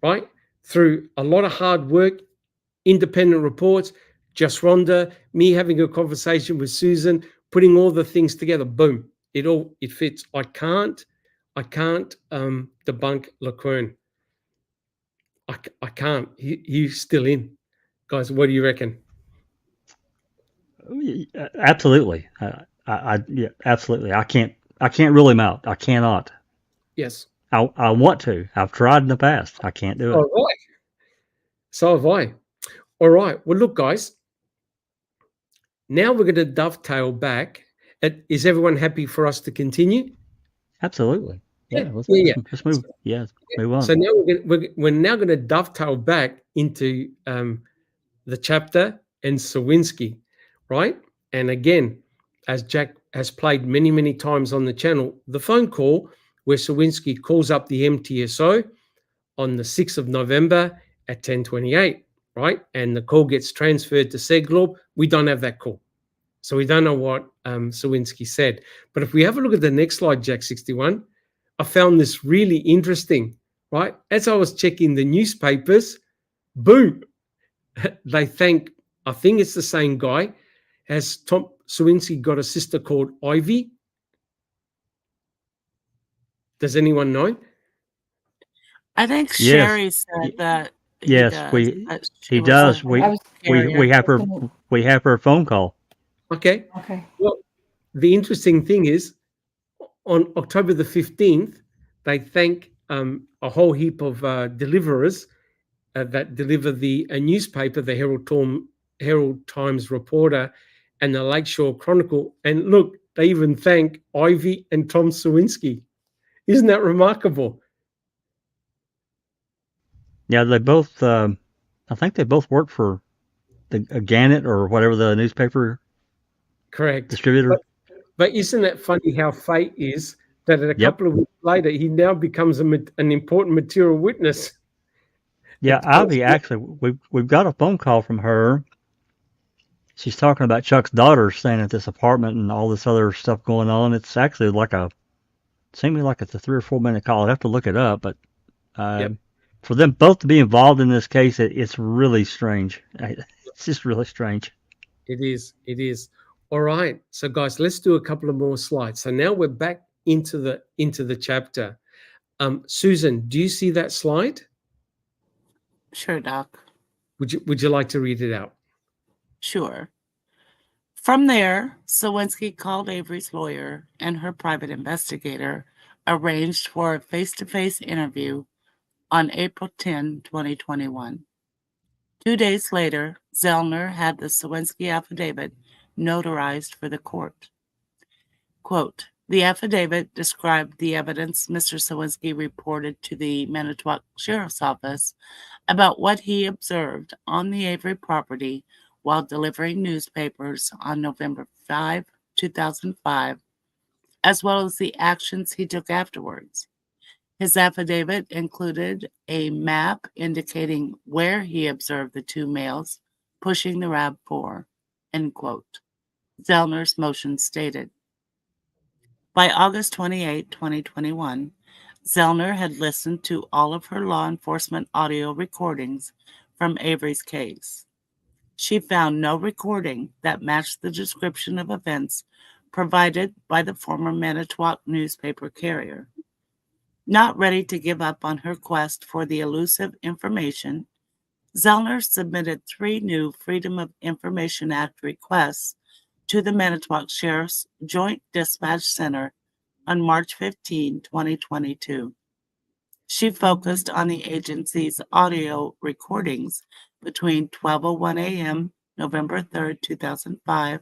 right? Through a lot of hard work, independent reports, just Rhonda, me having a conversation with Susan, putting all the things together. Boom! It fits. I can't debunk LeQuern. I can't. He's still in. Guys, what do you reckon? Absolutely. Yeah, absolutely. I can't rule him out. I cannot. Yes. I want to. I've tried in the past. I can't do it. All right. So have I. All right. Well, look, guys. Now we're going to dovetail back. Is everyone happy for us to continue? Absolutely. Yeah. Let's move. Move on. So now we're now going to dovetail back into the chapter and Sawinski, right? And again, as Jack has played many, many times on the channel, the phone call where Sawinski calls up the MTSO on the 6th of November at 10:28, right? And the call gets transferred to Seglob. We don't have that call. So we don't know what Sawinski said. But if we have a look at the next slide, Jack 61, I found this really interesting, right? As I was checking the newspapers, boom, they thank, I think it's the same guy. Has Tom Sawinski got a sister called Ivy? Does anyone know? I think Sherry said that. Yes, he does. We have her phone call. Okay. Well, the interesting thing is, on October the 15th, they thank a whole heap of deliverers that deliver the newspaper, the Herald Times reporter, and the Lakeshore Chronicle. And look, they even thank Ivy and Tom Sawinski. Isn't that remarkable? Yeah, they both. I think they both work for the Gannett or whatever the newspaper. Correct. Distributor. But isn't that funny how fate is that a couple of weeks later he now becomes an important material witness? Yeah, Ivy, actually, we've got a phone call from her. She's talking about Chuck's daughter staying at this apartment and all this other stuff going on. It's actually seemingly like it's a 3 or 4 minute call. I'd have to look it up, but for them both to be involved in this case, it's really strange. It's just really strange. It is. All right. So guys, let's do a couple of more slides. So now we're back into the chapter. Susan, do you see that slide? Sure, Doc. Would you like to read it out? Sure. From there, Sawinski called Avery's lawyer and her private investigator, arranged for a face-to-face interview on April 10, 2021. 2 days later, Zellner had the Sawinski affidavit notarized for the court. Quote, the affidavit described the evidence Mr. Sawinski reported to the Manitowoc Sheriff's Office about what he observed on the Avery property while delivering newspapers on November 5, 2005, as well as the actions he took afterwards. His affidavit included a map indicating where he observed the two males pushing the RAV4, end quote. Zellner's motion stated. By August 28, 2021, Zellner had listened to all of her law enforcement audio recordings from Avery's case. She found no recording that matched the description of events provided by the former Manitowoc newspaper carrier. Not ready to give up on her quest for the elusive information, Zellner submitted 3 new Freedom of Information Act requests to the Manitowoc Sheriff's Joint Dispatch Center on March 15, 2022. She focused on the agency's audio recordings between 12:01 a.m. November 3, 2005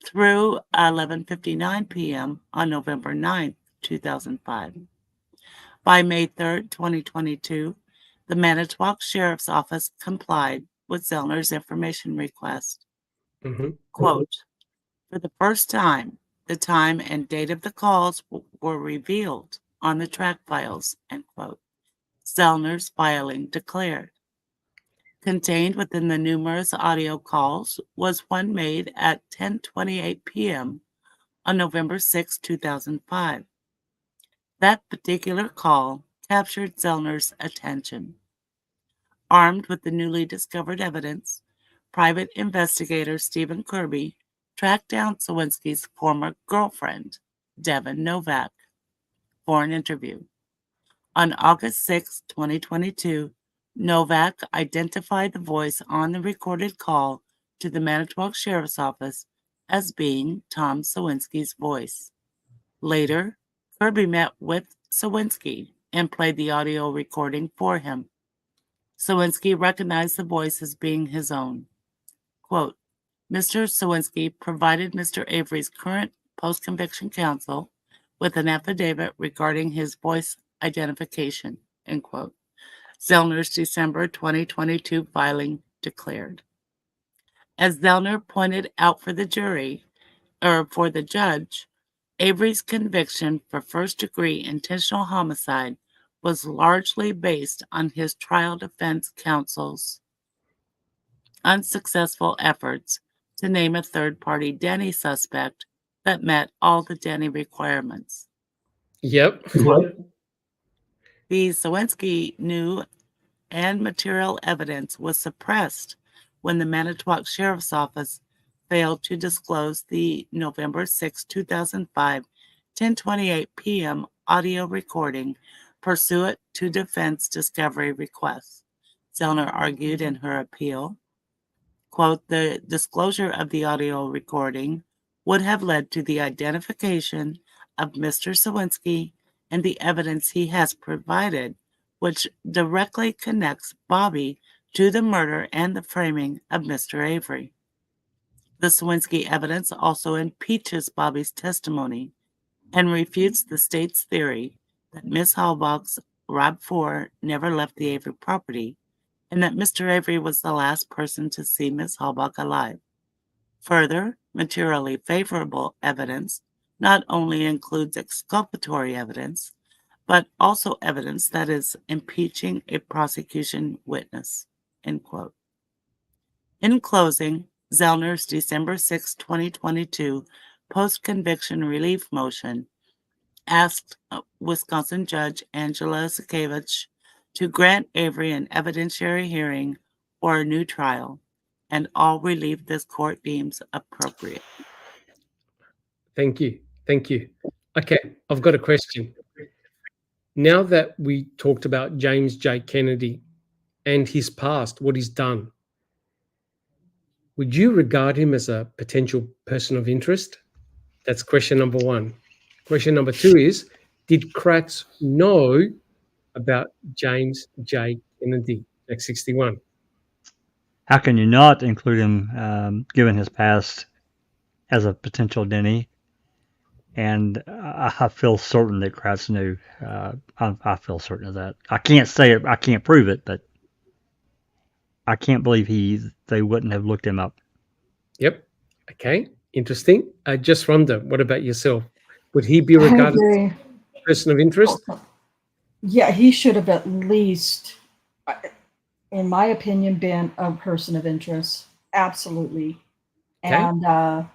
through 11:59 p.m. on November 9, 2005. By May 3, 2022, the Manitowoc Sheriff's Office complied with Zellner's information request. Quote, for the first time, the time and date of the calls were revealed on the track files, end quote. Zellner's filing declared. Contained within the numerous audio calls was one made at 10:28 p.m. on November 6, 2005. That particular call captured Zellner's attention. Armed with the newly discovered evidence, private investigator Stephen Kirby tracked down Sawinski's former girlfriend, Devin Novak, for an interview. On August 6, 2022, Novak identified the voice on the recorded call to the Manitowoc Sheriff's Office as being Tom Sawinski's voice. Later, Kirby met with Sawinski and played the audio recording for him. Sawinski recognized the voice as being his own. Quote, Mr. Sawinski provided Mr. Avery's current post-conviction counsel with an affidavit regarding his voice identification, end quote. Zellner's December 2022 filing declared. As Zellner pointed out for the judge, Avery's conviction for first-degree intentional homicide was largely based on his trial defense counsel's unsuccessful efforts to name a third-party Denny suspect that met all the Denny requirements. Yep. The Sawinski new and material evidence was suppressed when the Manitowoc Sheriff's Office failed to disclose the November 6, 2005, 10:28 p.m. audio recording pursuant to defense discovery requests. Zellner argued in her appeal, quote, the disclosure of the audio recording would have led to the identification of Mr. Sawinski and the evidence he has provided, which directly connects Bobby to the murder and the framing of Mr. Avery. The Sawinski evidence also impeaches Bobby's testimony and refutes the state's theory that Ms. Halbach's RAV4 never left the Avery property and that Mr. Avery was the last person to see Ms. Halbach alive. Further, materially favorable evidence not only includes exculpatory evidence, but also evidence that is impeaching a prosecution witness, end quote. In closing, Zellner's December 6, 2022 post-conviction relief motion asked Wisconsin Judge Angela Sakevich to grant Avery an evidentiary hearing or a new trial, and all relief this court deems appropriate. Thank you. Okay, I've got a question. Now that we talked about James J. Kennedy and his past, what he's done, would you regard him as a potential person of interest? That's question number 1. Question number 2 is, did Cracks know about James J. Kennedy? Jack 61? How can you not include him, given his past as a potential Denny? And I feel certain that Kratz knew. I feel certain of that. I can't say it. I can't prove it, but I can't believe they wouldn't have looked him up. Yep. Okay. Interesting. Just Rhonda, what about yourself? Would he be regarded as a person of interest? Yeah, he should have at least, in my opinion, been a person of interest. Absolutely. Okay.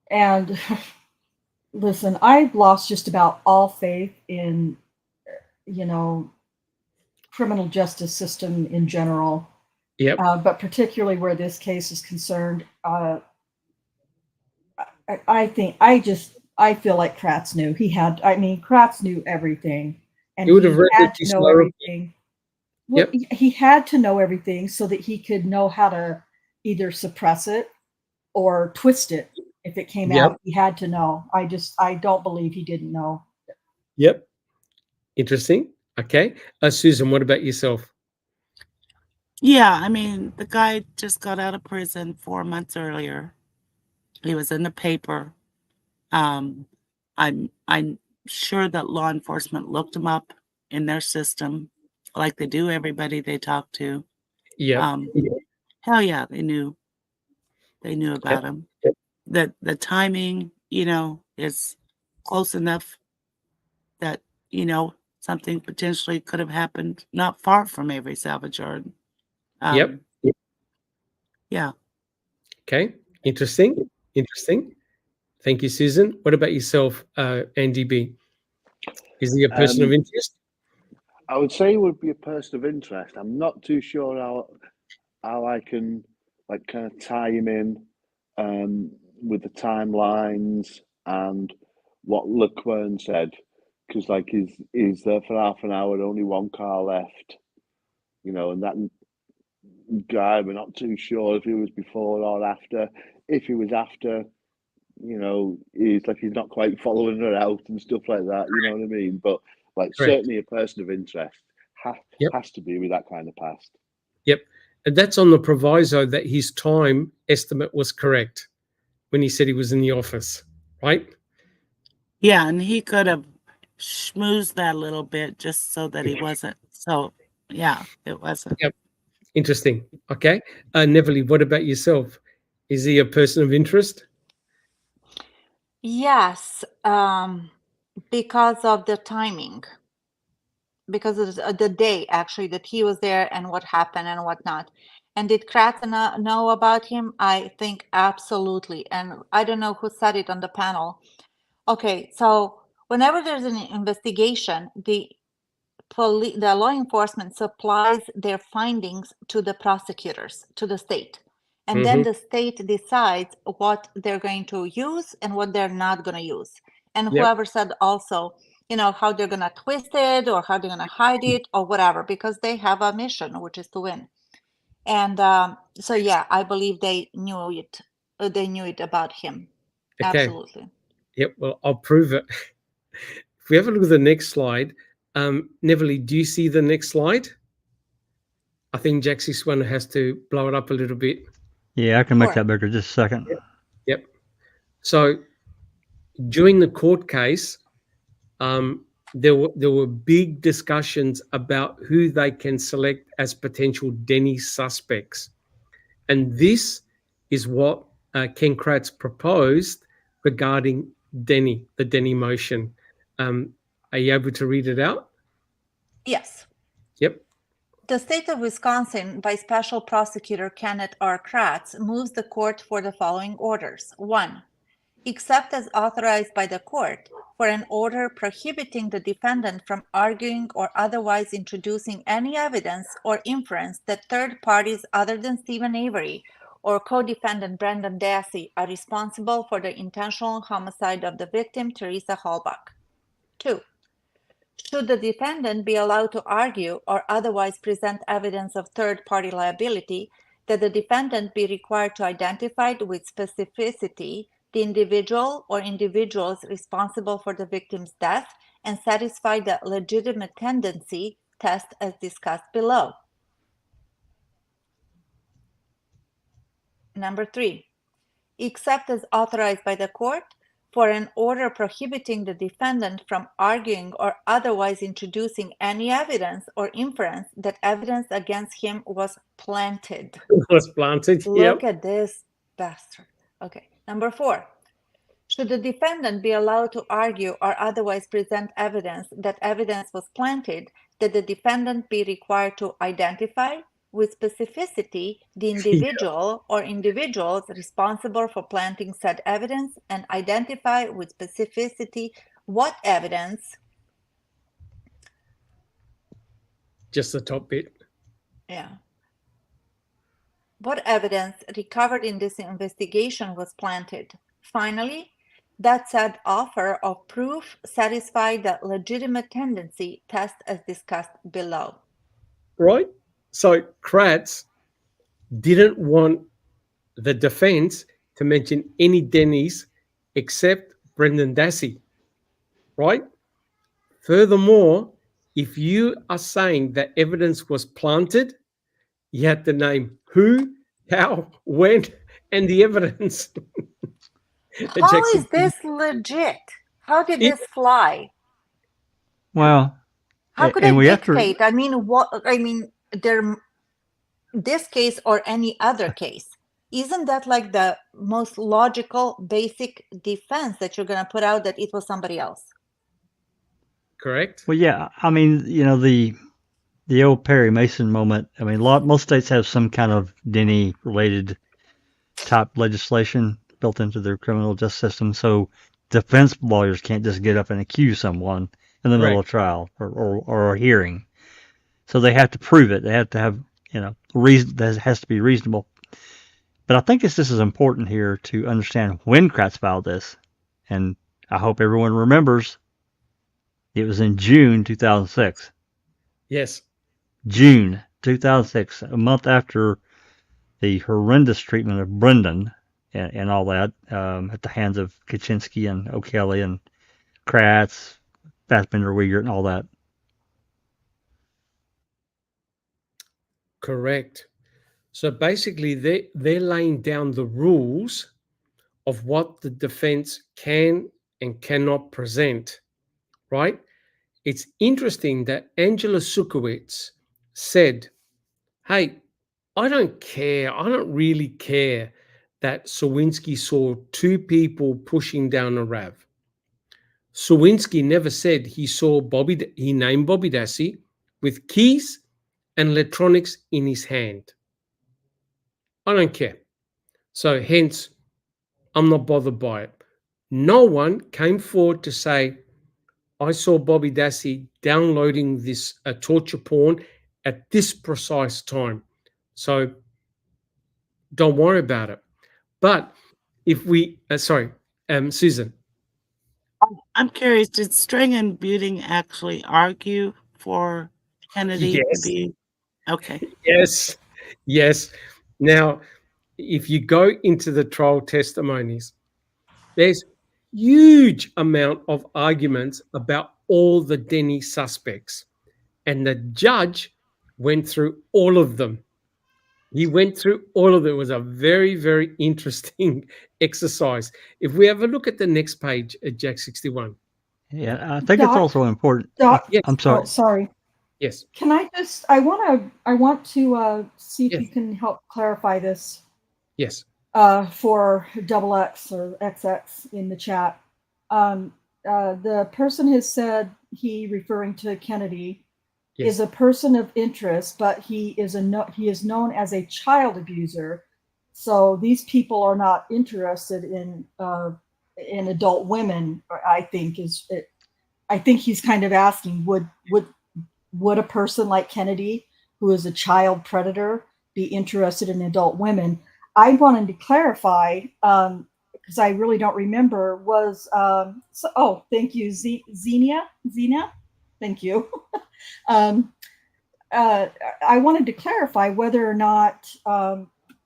And listen, I've lost just about all faith in, criminal justice system in general. Yep. But particularly where this case is concerned, I feel like Kratz knew. Kratz knew everything. And he would have read had to know everything. Well, Yep. He had to know everything so that he could know how to either suppress it or twist it. If it came out, he had to know. I don't believe he didn't know. Yep. Interesting. Okay. Susan, what about yourself? Yeah, I mean, the guy just got out of prison 4 months earlier. He was in the paper. I'm sure that law enforcement looked him up in their system, like they do everybody they talk to. Yeah. Hell yeah, they knew about him. That the timing, is close enough that, something potentially could have happened not far from Avery Salvage Yard. Yep. Yeah. Okay. Interesting. Thank you, Susan. What about yourself, Andy B? Is he a person of interest? I would say he would be a person of interest. I'm not too sure how I can kind of tie him in with the timelines and what Lequern said, because he's there for half an hour, only one car left, and that guy, we're not too sure if he was before or after. If he was after, he's not quite following her out and stuff like that. You know what I mean? But certainly a person of interest has to be with that kind of past. Yep. And that's on the proviso that his time estimate was correct when he said he was in the office, right? Yeah, and he could have schmoozed that a little bit just so that he wasn't. So, yeah, it wasn't. Yep. Interesting. Okay. Neville, what about yourself? Is he a person of interest? Yes, because of the timing, because of the day actually that he was there and what happened and whatnot. And did Kratz know about him? I think absolutely. And I don't know who said it on the panel. Okay, so whenever there's an investigation, the law enforcement supplies their findings to the prosecutors, to the state. And then the state decides what they're going to use and what they're not going to use. And whoever said also, how they're going to twist it or how they're going to hide it or whatever, because they have a mission, which is to win. And so, yeah, I believe they knew it. They knew it about him. Okay. Absolutely. Yep. Well, I'll prove it. If we have a look at the next slide, Neville, do you see the next slide? I think Jack 61 has to blow it up a little bit. Yeah, I can make that bigger just a second. Yep. So during the court case, there were big discussions about who they can select as potential Denny suspects. And this is what Ken Kratz proposed regarding Denny, the Denny motion. Are you able to read it out? Yes. Yep. The state of Wisconsin, by Special Prosecutor Kenneth R. Kratz, moves the court for the following orders. 1. Except as authorized by the court, for an order prohibiting the defendant from arguing or otherwise introducing any evidence or inference that third parties other than Stephen Avery or co-defendant Brendan Dassey are responsible for the intentional homicide of the victim, Teresa Halbach. 2. Should the defendant be allowed to argue or otherwise present evidence of third-party liability, that the defendant be required to identify with specificity the individual or individuals responsible for the victim's death and satisfy the legitimate tendency test as discussed below. Number 3, except as authorized by the court, for an order prohibiting the defendant from arguing or otherwise introducing any evidence or inference that evidence against him was planted. Was planted. Look at this bastard. Okay. Number 4, should the defendant be allowed to argue or otherwise present evidence that evidence was planted, that the defendant be required to identify with specificity the individual or individuals responsible for planting said evidence and identify with specificity what evidence. Just the top bit. Yeah. What evidence recovered in this investigation was planted. Finally, that said offer of proof satisfied the legitimate tendency test as discussed below. Right? So Kratz didn't want the defense to mention any Denny's except Brendan Dassey, right? Furthermore, if you are saying that evidence was planted, you have to name who, how, when, and the evidence. How is this legit? How did this fly? Well, how could I dictate? I mean, what? I mean, this case or any other case, isn't that like the most logical, basic defense that you're going to put out that it was somebody else? Correct. Well, yeah. I mean, you know, the old Perry Mason moment. I mean, most states have some kind of Denny-related type legislation built into their criminal justice system, so defense lawyers can't just get up and accuse someone in the middle of trial or a hearing. So they have to prove it. They have to have, you know, reason that has to be reasonable. But I think this is important here to understand when Kratz filed this, and I hope everyone remembers it was in June 2006. Yes. June 2006, a month after the horrendous treatment of Brendan and all that at the hands of Kaczynski and O'Kelly and Kratz, Fassbender, Wiegert, and all that. Correct. So basically, they're laying down the rules of what the defense can and cannot present, right? It's interesting that Angela Sukowitz said, hey, I don't care. I don't really care that Sawinski saw two people pushing down a RAV. Sawinski never said he named Bobby Dassey with keys and electronics in his hand. I don't care. So hence, I'm not bothered by it. No one came forward to say, I saw Bobby Dassey downloading this torture porn at this precise time. So don't worry about it. But if we, Susan. I'm curious, did String and Buting actually argue for Kennedy to be? Okay. Yes. Now, if you go into the trial testimonies, there's huge amount of arguments about all the Denny suspects. And the judge went through all of them. He went through all of them. It was a very, very interesting exercise. If we have a look at the next page at Jack 61. Yeah, I think it's also important. Yes. I'm sorry. Oh, sorry. Yes. Can I just? I want to see if you can help clarify this. Yes. For XX or XX in the chat, the person has said he, referring to Kennedy, is a person of interest, but he is known as a child abuser. So these people are not interested in adult women. I think he's kind of asking, would a person like Kennedy, who is a child predator, be interested in adult women? I wanted to clarify, because I really don't remember, thank you, Xenia, thank you. I wanted to clarify whether or not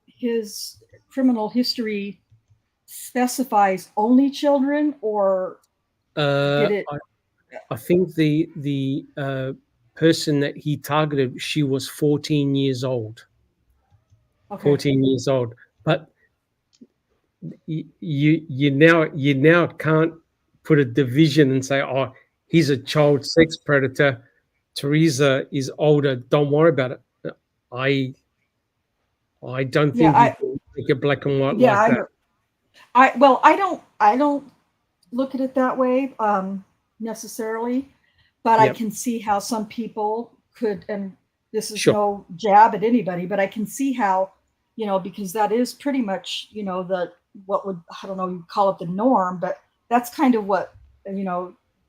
his criminal history specifies only children, or did it? I think the person that he targeted, she was 14 years old. Okay. 14 years old. But you now can't put a division and say, oh, he's a child sex predator, Teresa is older, don't worry about it. I don't think you can make it black and white like that. I don't look at it that way necessarily, but I can see how some people could, and this is no jab at anybody, but I can see how, because that is pretty much, what would, I don't know, you call it the norm, but that's kind of what,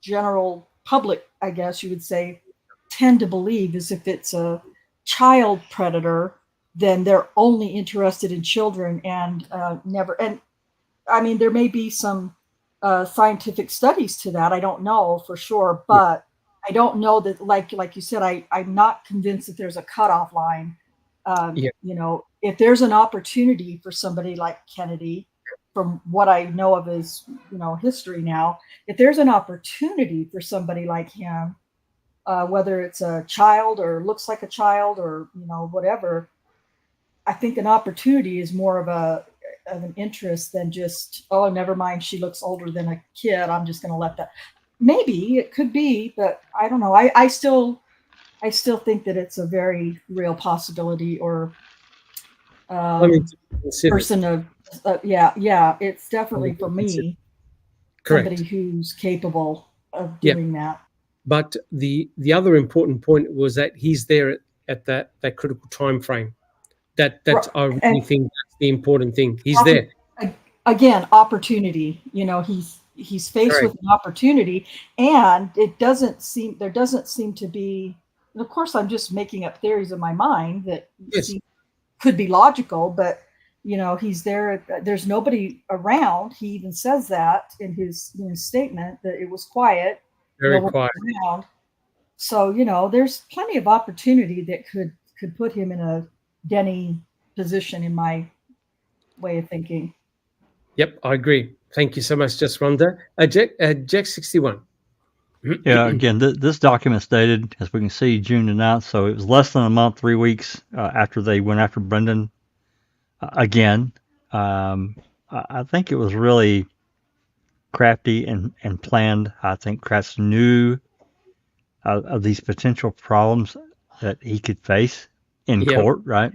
general public, I guess you would say, tend to believe, is if it's a child predator, then they're only interested in children and never. And I mean, there may be some scientific studies to that. I don't know for sure, but I don't know that, like you said, I'm not convinced that there's a cutoff line. If there's an opportunity for somebody like Kennedy, from what I know of his, history now, if there's an opportunity for somebody like him, whether it's a child or looks like a child or, whatever, I think an opportunity is more of an interest than just, oh, never mind, she looks older than a kid, I'm just going to let that. Maybe it could be, but I don't know. I still think that it's a very real possibility, or person of it's definitely, for me, somebody who's capable of doing that. But the other important point was that he's there at that critical time frame. That's I really think that's the important thing. He's there. Again, opportunity. He's faced with an opportunity, and there doesn't seem to be. And of course, I'm just making up theories in my mind that could be logical, but he's there. There's nobody around. He even says that in his statement, that it was quiet. Very quiet. Around. So there's plenty of opportunity that could put him in a Denny position, in my way of thinking. Yep, I agree. Thank you so much, Just Rhonda. Jack 61. Yeah, again, this document's dated, as we can see, June the 9th, so it was less than a month, 3 weeks after they went after Brendan again. I think it was really crafty and planned. I think Kratz knew of these potential problems that he could face in court, right?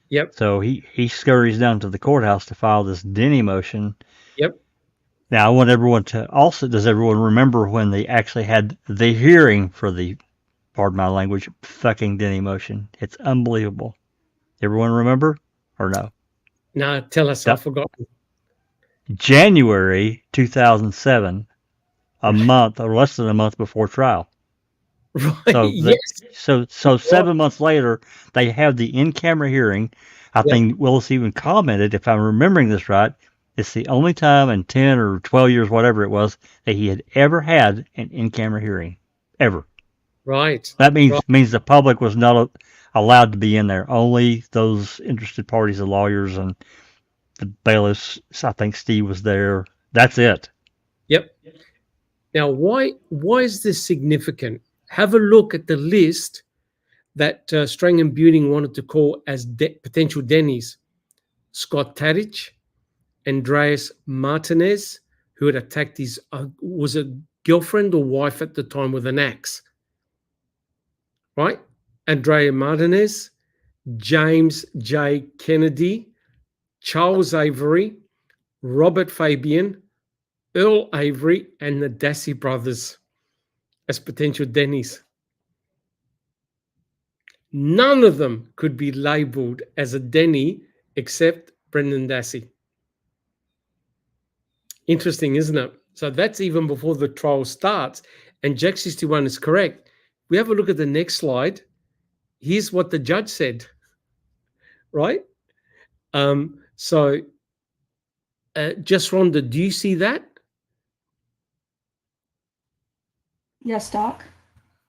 Yep. So he scurries down to the courthouse to file this Denny motion. Yep. Now, I want everyone to also, does everyone remember when they actually had the hearing for the, pardon my language, fucking Denny motion? It's unbelievable. Everyone remember or no? No, tell us. I forgot. January 2007, a month or less than a month before trial. Right. So 7 months later, they have the in-camera hearing. I think Willis even commented, if I'm remembering this right, it's the only time in 10 or 12 years, whatever it was, that he had ever had an in-camera hearing, ever. Right. That means the public was not allowed to be in there. Only those interested parties, the lawyers and the bailiffs. I think Steve was there. That's it. Yep. Now, why is this significant? Have a look at the list that Strang and Buting wanted to call as potential Denny's. Scott Tadich, Andreas Martinez, who had attacked his was a girlfriend or wife at the time with an axe. Right? Andrea Martinez, James J. Kennedy, Charles Avery, Robert Fabian, Earl Avery, and the Dassey brothers as potential Denny's. None of them could be labeled as a Denny except Brendan Dassey. Interesting, isn't it? So that's even before the trial starts. And Jack 61 is correct. We have a look at the next slide. Here's what the judge said, right? Just Rhonda, do you see that? Yes, Doc.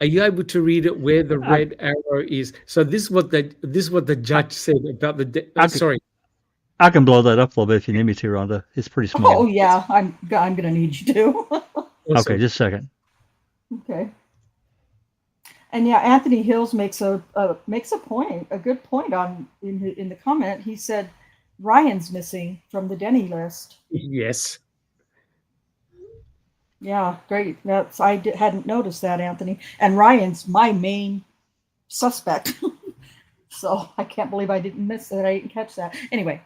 Are you able to read it where the red arrow is? So this is what the judge said about the. Sorry, I can blow that up a little bit if you need me to, Rhonda. It's pretty small. Oh yeah, I'm gonna need you to. Awesome. Okay, just a second. Okay. And yeah, Anthony Hills makes a point, a good point in the comment. He said Ryan's missing from the Denny list. Yes. Yeah, great. Hadn't noticed that, Anthony. And Ryan's my main suspect. So I can't believe I didn't miss that. I didn't catch that. Anyway,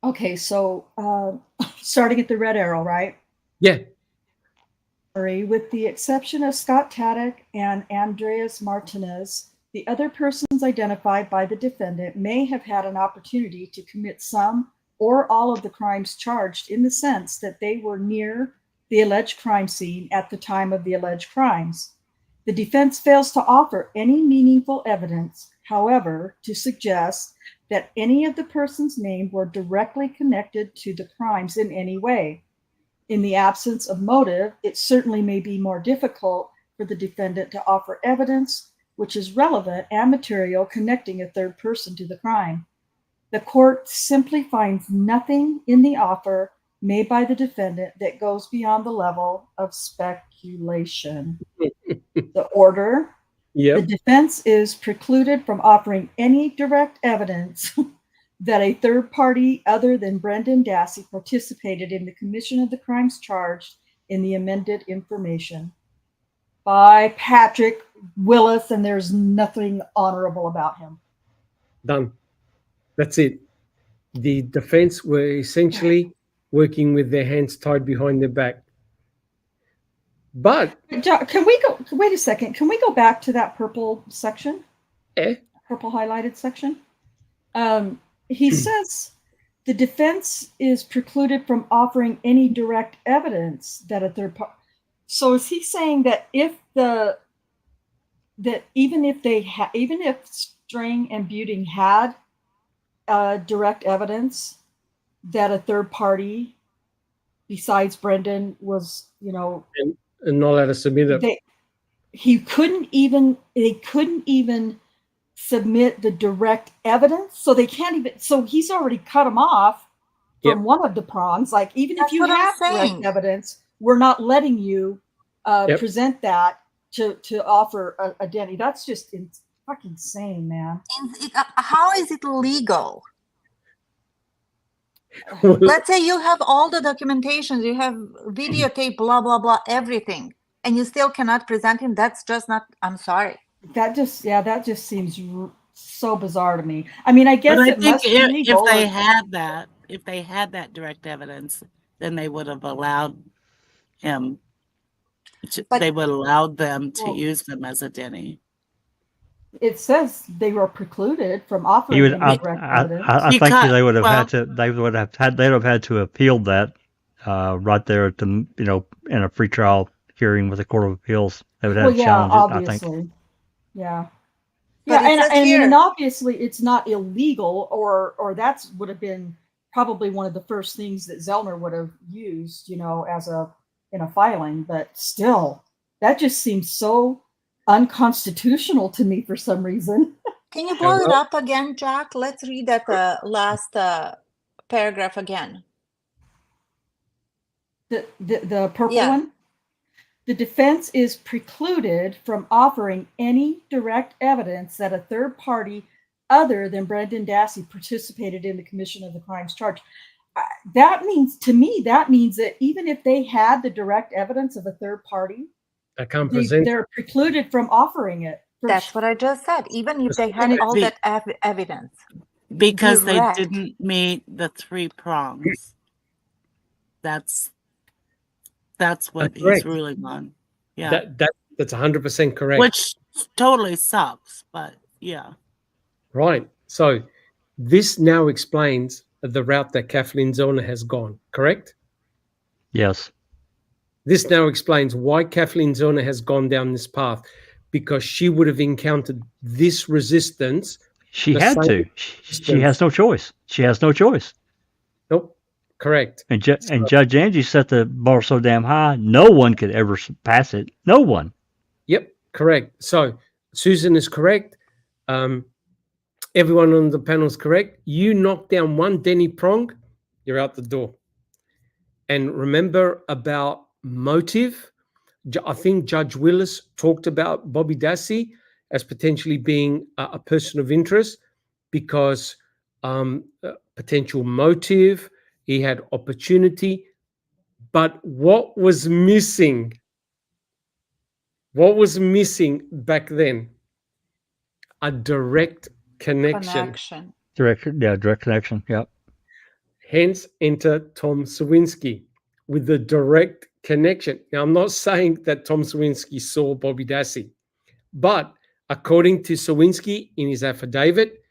okay, so starting at the red arrow, right? Yeah. With the exception of Scott Taddock and Andreas Martinez, the other persons identified by the defendant may have had an opportunity to commit some or all of the crimes charged in the sense that they were near the alleged crime scene at the time of the alleged crimes. The defense fails to offer any meaningful evidence, however, to suggest that any of the persons named were directly connected to the crimes in any way. In the absence of motive, it certainly may be more difficult for the defendant to offer evidence which is relevant and material connecting a third person to the crime. The court simply finds nothing in the offer made by the defendant that goes beyond the level of speculation. The order, the defense is precluded from offering any direct evidence that a third party other than Brendan Dassey participated in the commission of the crimes charged in the amended information. By Patrick Willis, and there's nothing honorable about him. Done. That's it. The defense were essentially working with their hands tied behind their back. But can we go? Wait a second. Can we go back to that purple section? Purple highlighted section. He says the defense is precluded from offering any direct evidence that a third party. So is he saying that even if String and Buting had direct evidence that a third party besides Brendan was, and not allowed to submit it, they couldn't even submit the direct evidence, so they can't even. So he's already cut them off from one of the prongs. Like even if you have direct evidence, we're not letting you present that to offer a Denny. That's just fucking insane, man. How is it legal? Let's say you have all the documentation, you have videotape, blah, blah, blah, everything, and you still cannot present him. That's just not, I'm sorry. That just seems so bizarre to me. I mean, I guess but I it think must be legal. If they had that direct evidence, then they would have allowed him. They would have allowed them to use them as a Denny. It says they were precluded from offering direct evidence. I think they would have had to. They would have had to appeal that right there at the in a pretrial hearing with the Court of Appeals. They would have to challenge obviously. it. I think. Yeah. But and obviously it's not illegal, or that would have been probably one of the first things that Zellner would have used, as in a filing. But still, that just seems so unconstitutional to me for some reason. Can you blow it up again, Jack? Let's read that last paragraph again. The purple one? The defense is precluded from offering any direct evidence that a third party other than Brendan Dassey participated in the commission of the crimes charged. That means that even if they had the direct evidence of a third party, they're precluded from offering it. That's what I just said. Even if they had all that evidence. Because they didn't meet the 3 prongs. That's what he's ruling on. Yeah. That's 100% correct. Which totally sucks, but yeah. Right. So this now explains the route that Kathleen Zellner has gone, correct? Yes. This now explains why Kathleen Zellner has gone down this path, because she would have encountered this resistance. She had to. She has no choice. Nope. Correct. And Judge Angie set the bar so damn high, no one could ever pass it. No one. Yep. Correct. So Susan is correct. Everyone on the panel is correct. You knock down one Denny prong, you're out the door. And remember about motive. I think Judge Willis talked about Bobby Dassey as potentially being a person of interest, because potential motive, he had opportunity. But what was missing? What was missing back then? A direct connection. Direct connection. Yep. Hence, enter Tom Sawinski with the direct connection. Now, I'm not saying that Tom Sawinski saw Bobby Dassey, but according to Sawinski in his affidavit,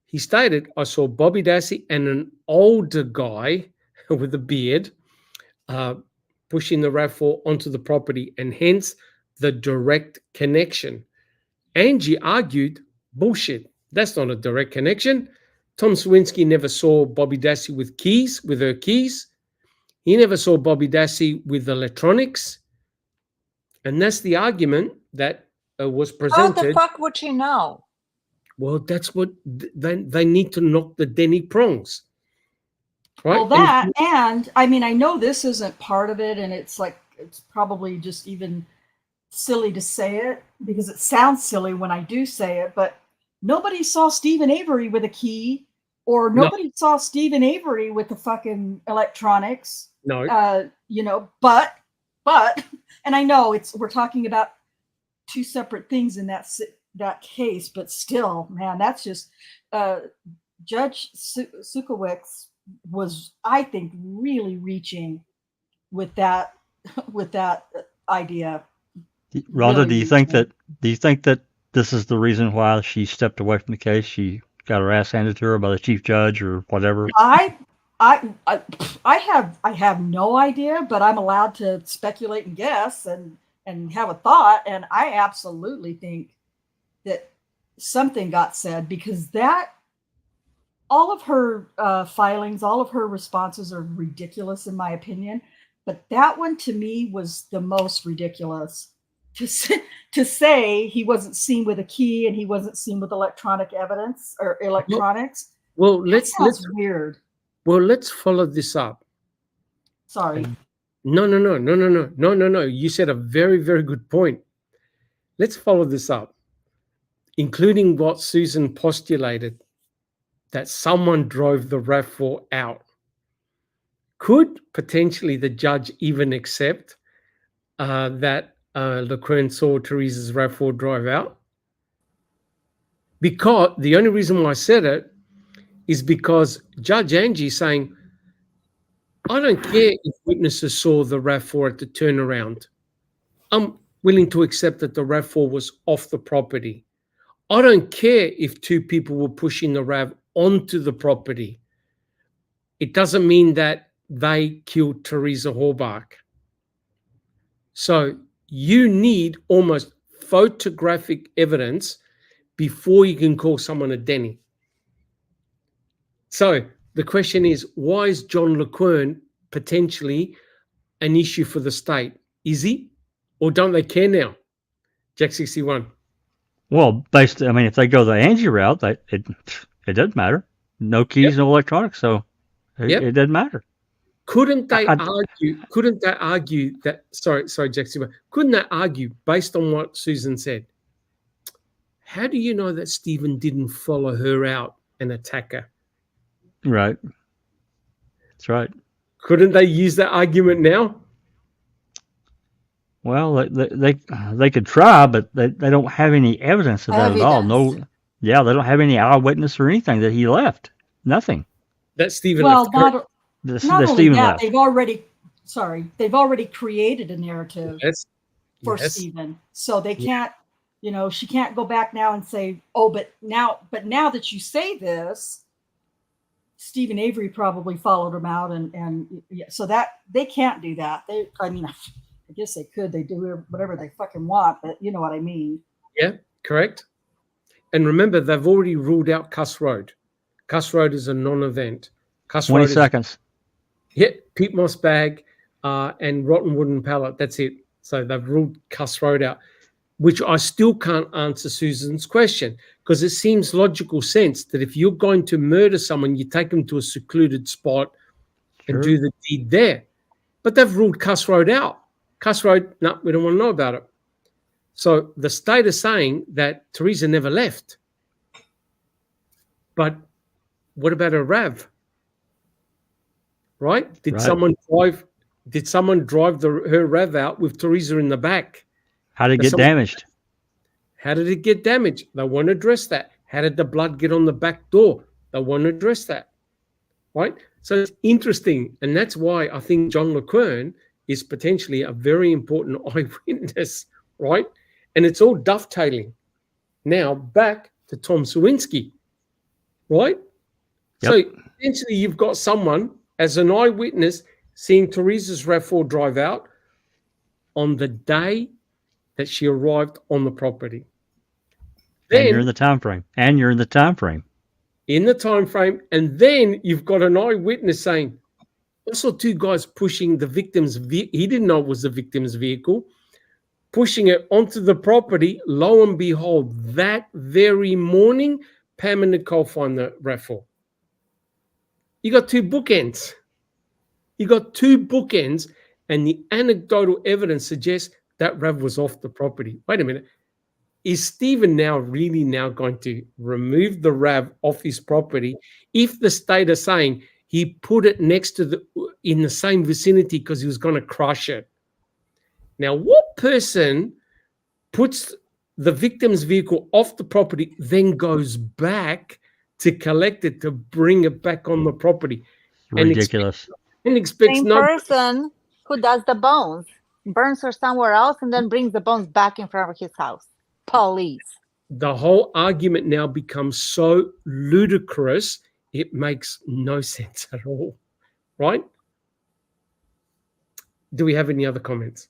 he stated, I saw Bobby Dassey and an older guy with a beard pushing the RAV4 onto the property, and hence the direct connection. Angie argued, bullshit, that's not a direct connection. Tom Sawinski never saw Bobby Dassey with her keys. He never saw Bobby Dassey with electronics. And that's the argument that was presented. How the fuck would she know? Well, that's what they need to knock the Denny prongs. Right? Well, that, and I mean, I know this isn't part of it, and it's like, it's probably just even silly to say it because it sounds silly when I do say it, but nobody saw Stephen Avery with a key, or nobody saw Stephen Avery with the fucking electronics. No. You know, but, and I know we're talking about two separate things in that case, but still, man, that's just, Judge Sukowicz was, I think, really reaching with that idea. Rhonda, Really do you think that this is the reason why she stepped away from the case? She got her ass handed to her by the chief judge or whatever. I have no idea, but I'm allowed to speculate and guess and have a thought, and I absolutely think that something got said, because that all of her filings, all of her responses are ridiculous in my opinion, but that one to me was the most ridiculous. To say he wasn't seen with a key and he wasn't seen with electronic evidence or electronics. Well, let's weird. Well, let's follow this up. Sorry. No. You said a very, very good point. Let's follow this up, including what Susan postulated, that someone drove the RAV4 out. Could potentially the judge even accept that LeQuern saw Teresa's RAV4 drive out? Because the only reason why I said it is because Judge Angie is saying, I don't care if witnesses saw the RAV4 at the turnaround. I'm willing to accept that the RAV4 was off the property. I don't care if two people were pushing the RAV onto the property. It doesn't mean that they killed Teresa Horbach. So you need almost photographic evidence before you can call someone a Denny. So the question is, why is John LeQuern potentially an issue for the state? Is he? Or don't they care now? Jack 61. Well, if they go the Angie route, it doesn't matter. No keys, no electronics, so it doesn't matter. Couldn't they argue that? Sorry, Jack 61. Couldn't they argue based on what Susan said? How do you know that Stephen didn't follow her out and attack her? Right. That's right. Couldn't they use that argument now? Well, they could try, but they don't have any evidence of that at all. No, they don't have any eyewitness or anything that he left. Nothing. That Stephen left. Not only Stephen that, left. they've already created a narrative for Yes. Stephen, so they can't. You know, she can't go back now and say, "Oh, but now that you say this, Stephen Avery probably followed him out," and so that they can't do that. I guess they could. They do whatever they fucking want, but you know what I mean. Yeah, correct. And remember, they've already ruled out Cuss Road. Cuss Road is a non-event. 20 seconds. Peat moss bag and rotten wooden pallet. That's it. So they've ruled Cuss Road out, which I still can't answer Susan's question, because it seems logical sense that if you're going to murder someone, you take them to a secluded spot and do the deed there. But they've ruled Cuss Road out. Cuss Road, no, we don't want to know about it. So the state is saying that Teresa never left. But what about a RAV? Right? Did Right. someone drive her RAV out with Teresa in the back? How did it get damaged? How did it get damaged? They won't address that. How did the blood get on the back door? They won't address that. Right? So it's interesting. And that's why I think John LeQuern is potentially a very important eyewitness, right? And it's all dovetailing. Now back to Tom Sawinski, right? Yep. So essentially you've got someone as an eyewitness seeing Teresa's RAV4 drive out on the day that she arrived on the property. Then, and you're in the time frame. And you're in the time frame. In the time frame. And then you've got an eyewitness saying, I saw two guys pushing the victim's vehicle. He didn't know it was the victim's vehicle. Pushing it onto the property. Lo and behold, that very morning, Pam and Nicole find the RAV4. You got two bookends. And the anecdotal evidence suggests that RAV was off the property. Wait a minute. Is Stephen now really going to remove the RAV off his property if the state is saying he put it next to in the same vicinity because he was going to crush it? Now, what person puts the victim's vehicle off the property, then goes back to collect it to bring it back on the property? Ridiculous. And expects Same person who does the bones, burns her somewhere else, and then brings the bones back in front of his house. Police. The whole argument now becomes so ludicrous, it makes no sense at all, right? Do we have any other comments?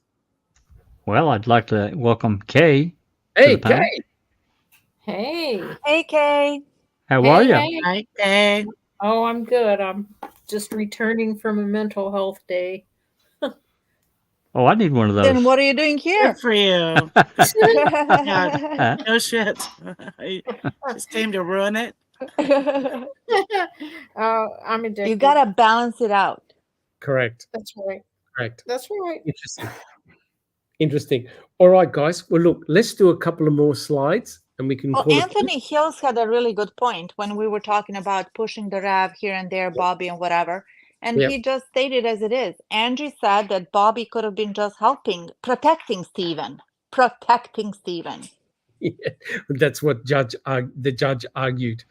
Well, I'd like to welcome Kay. Hey, Kay. Hey. Hey, Kay. How are you? Hey. Hi, Kay. Oh, I'm good. I'm just returning from a mental health day. Oh, I need one of those. Then what are you doing here? Good for you. No shit. I just came to ruin it. I'm addicted. You gotta balance it out. Correct. That's right. Correct. That's right. Interesting. All right, guys. Well, look, let's do a couple of more slides and we can call Anthony Hills had a really good point when we were talking about pushing the RAV here and there, Bobby and whatever. And he just stated as it is. Angie said that Bobby could have been just protecting Stephen. Yeah, that's what the judge argued.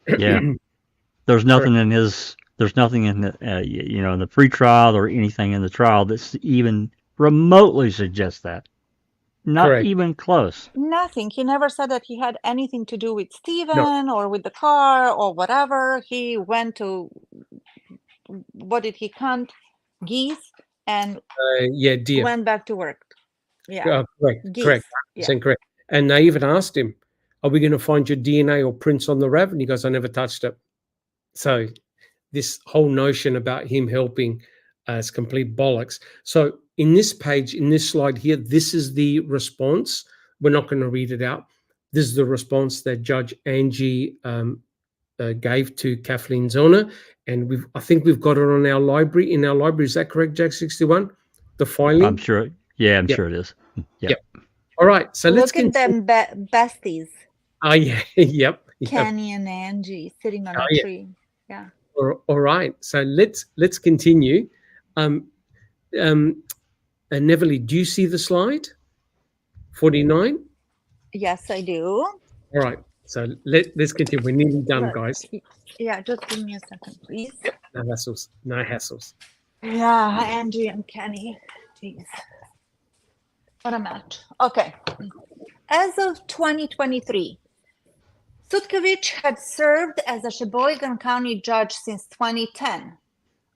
Yeah. There's nothing in the in the pretrial or anything in the trial that's even remotely suggests that. Not even close. Nothing. He never said that he had anything to do with Stephen or with the car or whatever. He went to, what did he hunt? Geese and deer. Went back to work. Yeah. Correct. Correct. And they even asked him, are we going to find your DNA or prints on the RAV? And he goes, I never touched it. So this whole notion about him helping is complete bollocks. So in this page, in this slide here, this is the response. We're not going to read it out. This is the response that Judge Angie gave to Kathleen Zellner. And I think we've got it on our library. In our library, is that correct, Jack 61? The filing? I'm sure. Yeah, I'm sure it is. Yep. All right. So let's look at them besties. Oh, yeah. Yep. Kenny and Angie sitting on a tree. Yeah. All right. So let's continue. Neverly, do you see the slide? 49? Yes, I do. All right. So let's continue. We're nearly done, guys. Yeah, just give me a second, please. No hassles. No hassles. Yeah, Angie and Kenny. Jeez. What a match. Okay. As of 2023, Sutkiewicz had served as a Sheboygan County judge since 2010.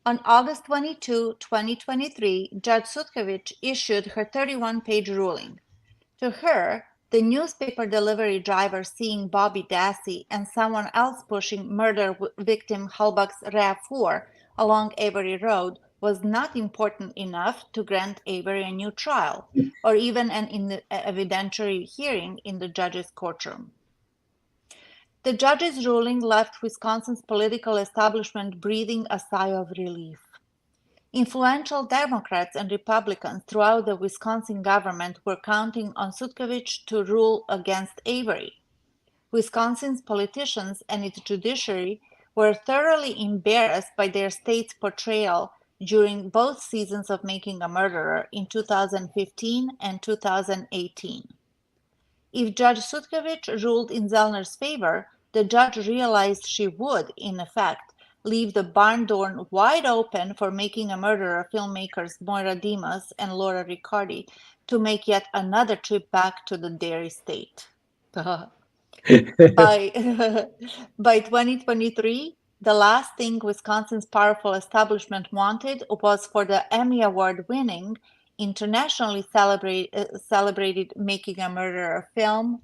On August 22, 2023, Judge Sutkiewicz issued her 31-page ruling. To her, the newspaper delivery driver seeing Bobby Dassey and someone else pushing murder victim Halbach's RAV4 along Avery Road was not important enough to grant Avery a new trial or even an evidentiary hearing in the judge's courtroom. The judge's ruling left Wisconsin's political establishment breathing a sigh of relief. Influential Democrats and Republicans throughout the Wisconsin government were counting on Sutkiewicz to rule against Avery. Wisconsin's politicians and its judiciary were thoroughly embarrassed by their state's portrayal during both seasons of Making a Murderer in 2015 and 2018. If Judge Sutkevich ruled in Zellner's favor, the judge realized she would, in effect, leave the barn door wide open for Making a Murderer filmmakers Moira Dimas and Laura Riccardi to make yet another trip back to the dairy state. By 2023, the last thing Wisconsin's powerful establishment wanted was for the Emmy Award-winning, internationally celebrated Making a Murderer film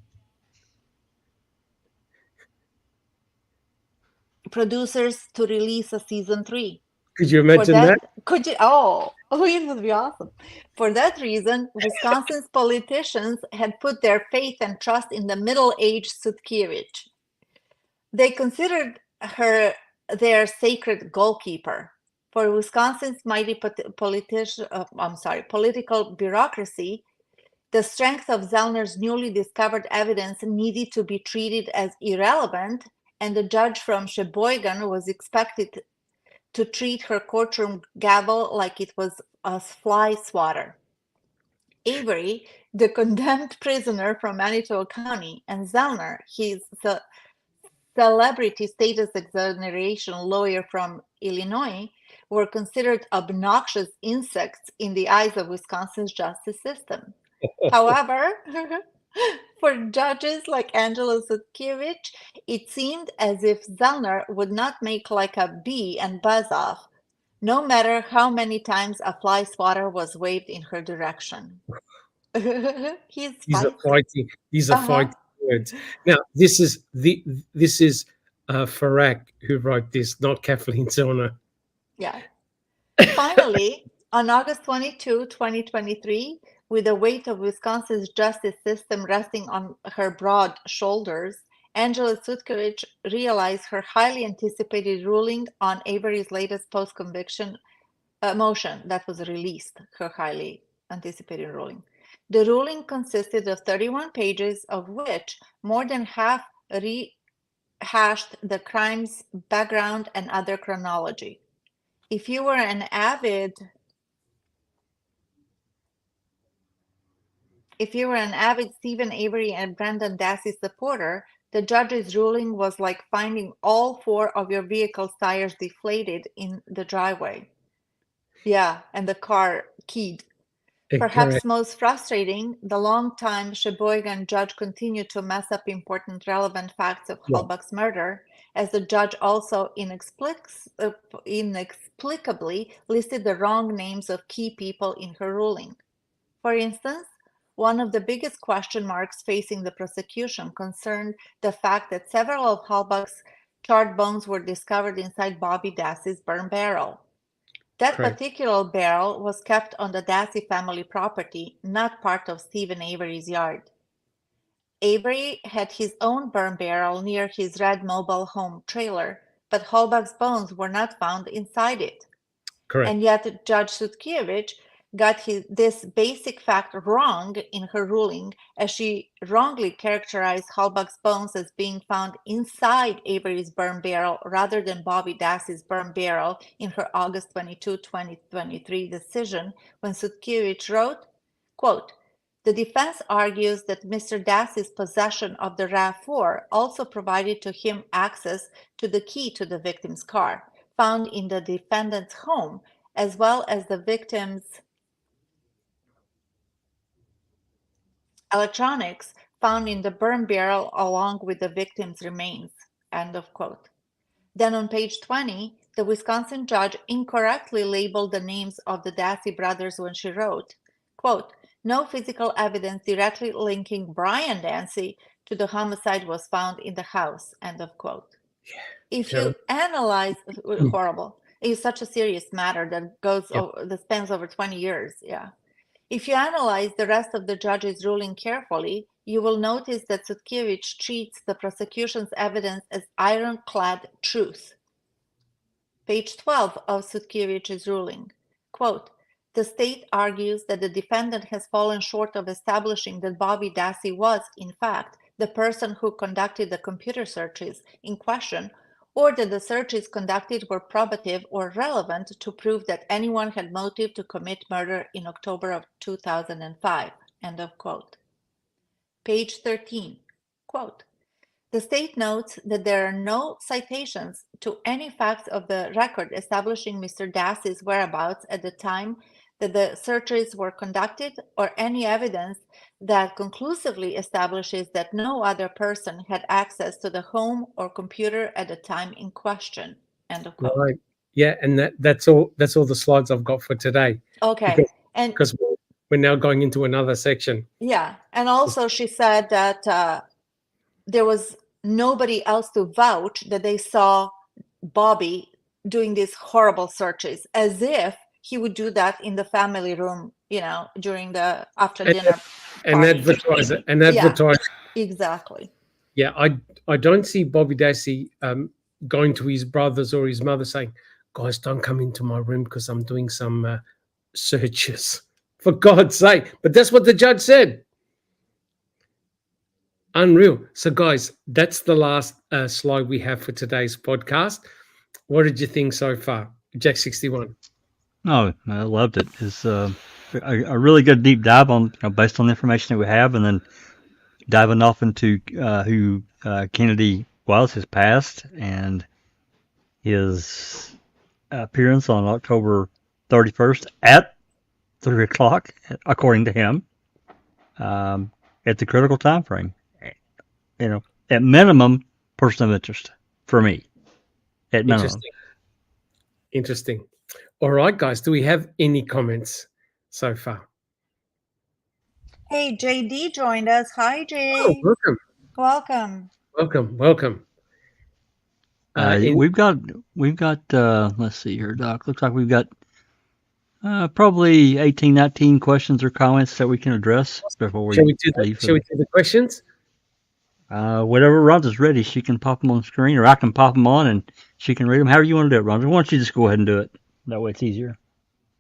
producers to release a season 3. Could you imagine that? Could you? Oh, it would be awesome. For that reason, Wisconsin's politicians had put their faith and trust in the middle-aged Sutkiewicz. They considered her their sacred goalkeeper. For Wisconsin's mighty political bureaucracy, the strength of Zellner's newly discovered evidence needed to be treated as irrelevant, and the judge from Sheboygan was expected to treat her courtroom gavel like it was a fly swatter. Avery, the condemned prisoner from Manitoba County, and Zellner, his celebrity status exoneration lawyer from Illinois, were considered obnoxious insects in the eyes of Wisconsin's justice system. However, for judges like Angela Sutkiewicz, it seemed as if Zellner would not make like a bee and buzz off, no matter how many times a fly swatter was waved in her direction. These are fighting words. Now, this is Ferak who wrote this, not Kathleen Zellner. Yeah. Finally, on August 22, 2023, with the weight of Wisconsin's justice system resting on her broad shoulders, Angela Sutkiewicz realized her highly anticipated ruling on Avery's latest post-conviction motion that was released, her highly anticipated ruling. The ruling consisted of 31 pages, of which more than half rehashed the crime's background and other chronology. If you were an avid Stephen Avery and Brendan Dassey supporter, the judge's ruling was like finding all 4 of your vehicle's tires deflated in the driveway. Yeah, and the car keyed. Perhaps most frustrating, the longtime Sheboygan judge continued to mess up important relevant facts of Halbach's murder, as the judge also inexplicably listed the wrong names of key people in her ruling. For instance, one of the biggest question marks facing the prosecution concerned the fact that several of Halbach's charred bones were discovered inside Bobby Dassey's burn barrel. That particular barrel was kept on the Dassey family property, not part of Stephen Avery's yard. Avery had his own burn barrel near his red mobile home trailer, but Halbach's bones were not found inside it. And yet Judge Sutkiewicz got this basic fact wrong in her ruling, as she wrongly characterized Halbach's bones as being found inside Avery's burn barrel rather than Bobby Dassey's burn barrel in her August 22, 2023 decision, when Sutkiewicz wrote, quote, "The defense argues that Mr. Dassey's possession of the RAV4 also provided to him access to the key to the victim's car, found in the defendant's home, as well as the victim's electronics found in the burn barrel along with the victim's remains," end of quote. Then on page 20, the Wisconsin judge incorrectly labeled the names of the Dassey brothers when she wrote, quote, "No physical evidence directly linking Brian Dassey to the homicide was found in the house," end of quote. If you analyze, horrible, it's such a serious matter that that spans over 20 years, If you analyze the rest of the judge's ruling carefully, you will notice that Sutkiewicz treats the prosecution's evidence as ironclad truth. Page 12 of Sutkiewicz's ruling, quote, "The state argues that the defendant has fallen short of establishing that Bobby Dassey was, in fact, the person who conducted the computer searches in question, or that the searches conducted were probative or relevant to prove that anyone had motive to commit murder in October of 2005, end of quote. Page 13, quote, the state notes that there are no citations to any facts of the record establishing Mr. Dassey's whereabouts at the time that the searches were conducted, or any evidence that conclusively establishes that no other person had access to the home or computer at the time in question. End of quote. Right. Yeah, and that's all the slides I've got for today. Okay. Because we're now going into another section. Yeah. And also she said that there was nobody else to vouch that they saw Bobby doing these horrible searches, as if he would do that in the family room, during the after dinner and advertise it. And advertise. Yeah, exactly. Yeah, I don't see Bobby Dassey going to his brothers or his mother saying, guys, don't come into my room because I'm doing some searches. For God's sake. But that's what the judge said. Unreal. So, guys, that's the last slide we have for today's podcast. What did you think so far, Jack 61? Oh, I loved it. It's a really good deep dive on, based on the information that we have, and then diving off into who Kennedy was, his past, and his appearance on October 31st at 3 o'clock, according to him, at the critical time frame. At minimum, person of interest for me. At minimum. Interesting. All right, guys. Do we have any comments so far? Hey, JD joined us. Hi, Jay. Oh, welcome. Welcome. Welcome. Welcome. We've got. Let's see here, Doc. Looks like we've got probably 18, 19 questions or comments that we can address before we leave. Shall we do the questions? Whatever Rhonda's ready, she can pop them on the screen, or I can pop them on and she can read them. However you want to do it, Rhonda. Why don't you just go ahead and do it? That way it's easier.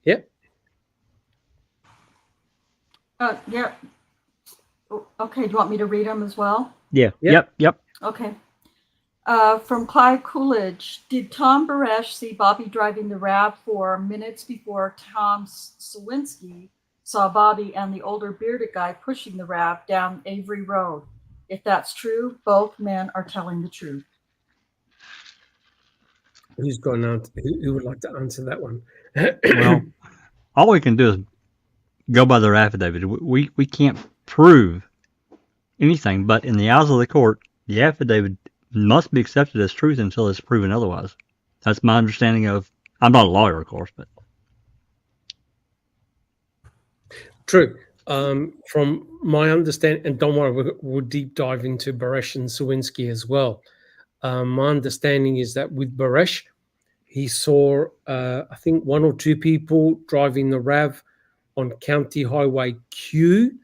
Yep. Yeah. Okay. Do you want me to read them as well? Yeah. Yep. Okay. From Clive Coolidge, did Tom Baresh see Bobby driving the RAV4 minutes before Tom Sawinski saw Bobby and the older bearded guy pushing the RAV down Avery Road? If that's true, both men are telling the truth. Who's going on? Who would like to answer that one? Well, all we can do is go by their affidavit. We can't prove anything, but in the eyes of the court, the affidavit must be accepted as truth until it's proven otherwise. That's my understanding of. I'm not a lawyer, of course, but true. From my understanding, and don't worry, we'll deep dive into Baresh and Sawinski as well. My understanding is that with Baresh, he saw, I think, one or two people driving the RAV on County Highway Q,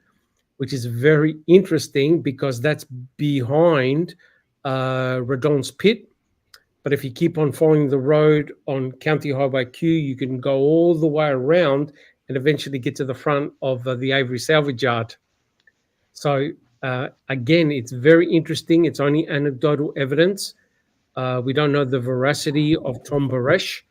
which is very interesting because that's behind Redon's Pit. But if you keep on following the road on County Highway Q, you can go all the way around and eventually get to the front of the Avery salvage yard. So again, it's very interesting. It's only anecdotal evidence. We don't know the veracity of Tom Baresh,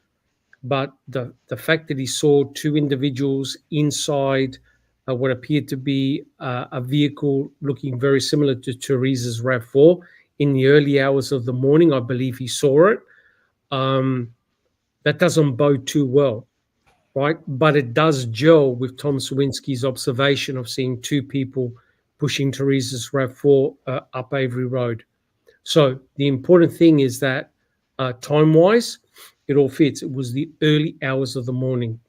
but the fact that he saw two individuals inside what appeared to be a vehicle looking very similar to Teresa's RAV4 in the early hours of the morning, I believe he saw it. That doesn't bode too well. Right, but it does gel with Tom Sawinski's observation of seeing two people pushing Teresa's RAV4 up Avery Road. So the important thing is that time-wise, it all fits. It was the early hours of the morning,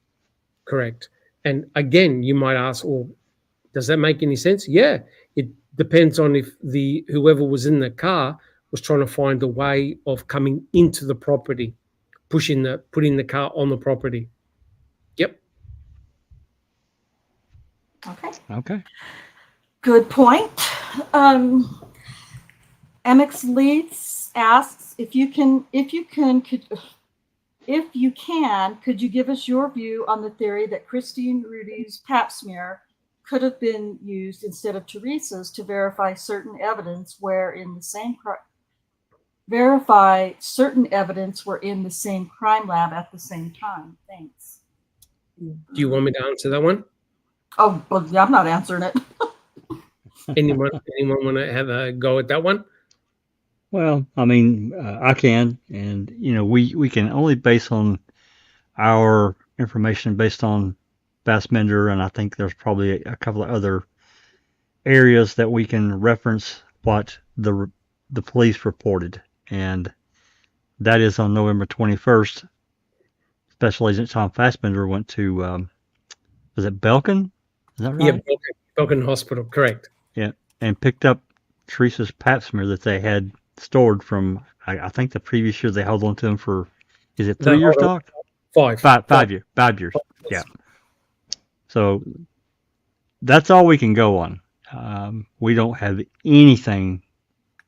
correct? And again, you might ask, well, does that make any sense? Yeah, it depends on if whoever was in the car was trying to find a way of coming into the property, putting the car on the property. Yep. Okay. Good point. MX Leeds asks if you can, could you give us your view on the theory that Christine Rudy's pap smear could have been used instead of Teresa's to verify certain evidence where in the same verify certain evidence were in the same crime lab at the same time? Thanks. Do you want me to answer that one? Oh, well, yeah, I'm not answering it. Anyone want to have a go at that one? Well, I mean, I can, and we can only base on our information based on Bassmender, and I think there's probably a couple of other areas that we can reference what the police reported, and that is on November 21st. Special Agent Tom Fassbender went to was it Belkin? Is that right? Yeah, Belkin Hospital, correct. Yeah, and picked up Teresa's pap smear that they had stored from I think the previous year. They held on to them for, is it 3 years, Doc? 5 years. 5 years. Yeah. So that's all we can go on. We don't have anything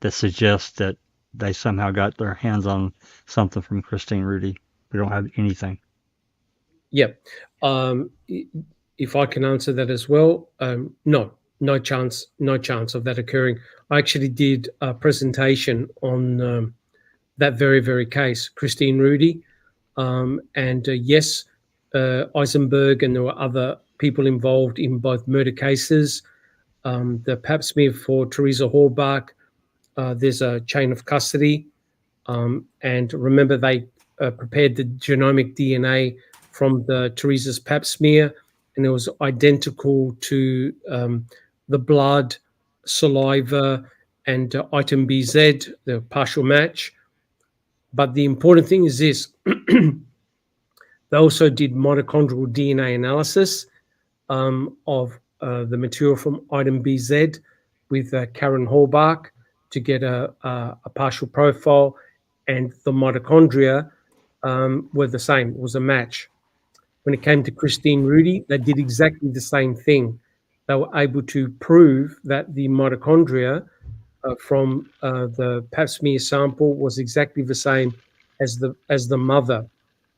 that suggests that they somehow got their hands on something from Christine Rudy. We don't have anything. Yeah. If I can answer that as well, no chance of that occurring. I actually did a presentation on that very case, Christine Rudy, and yes, Eisenberg, and there were other people involved in both murder cases. The pap smear for Teresa Horbach, there's a chain of custody, and remember they prepared the genomic DNA from the Teresa's pap smear, and it was identical to the blood, saliva, and item BZ, the partial match. But the important thing is this. They also did mitochondrial DNA analysis of the material from item BZ with Karen Horbach to get a partial profile, and the mitochondria were the same. It was a match. When it came to Christine Rudy, they did exactly the same thing. They were able to prove that the mitochondria from the pap smear sample was exactly the same as the mother,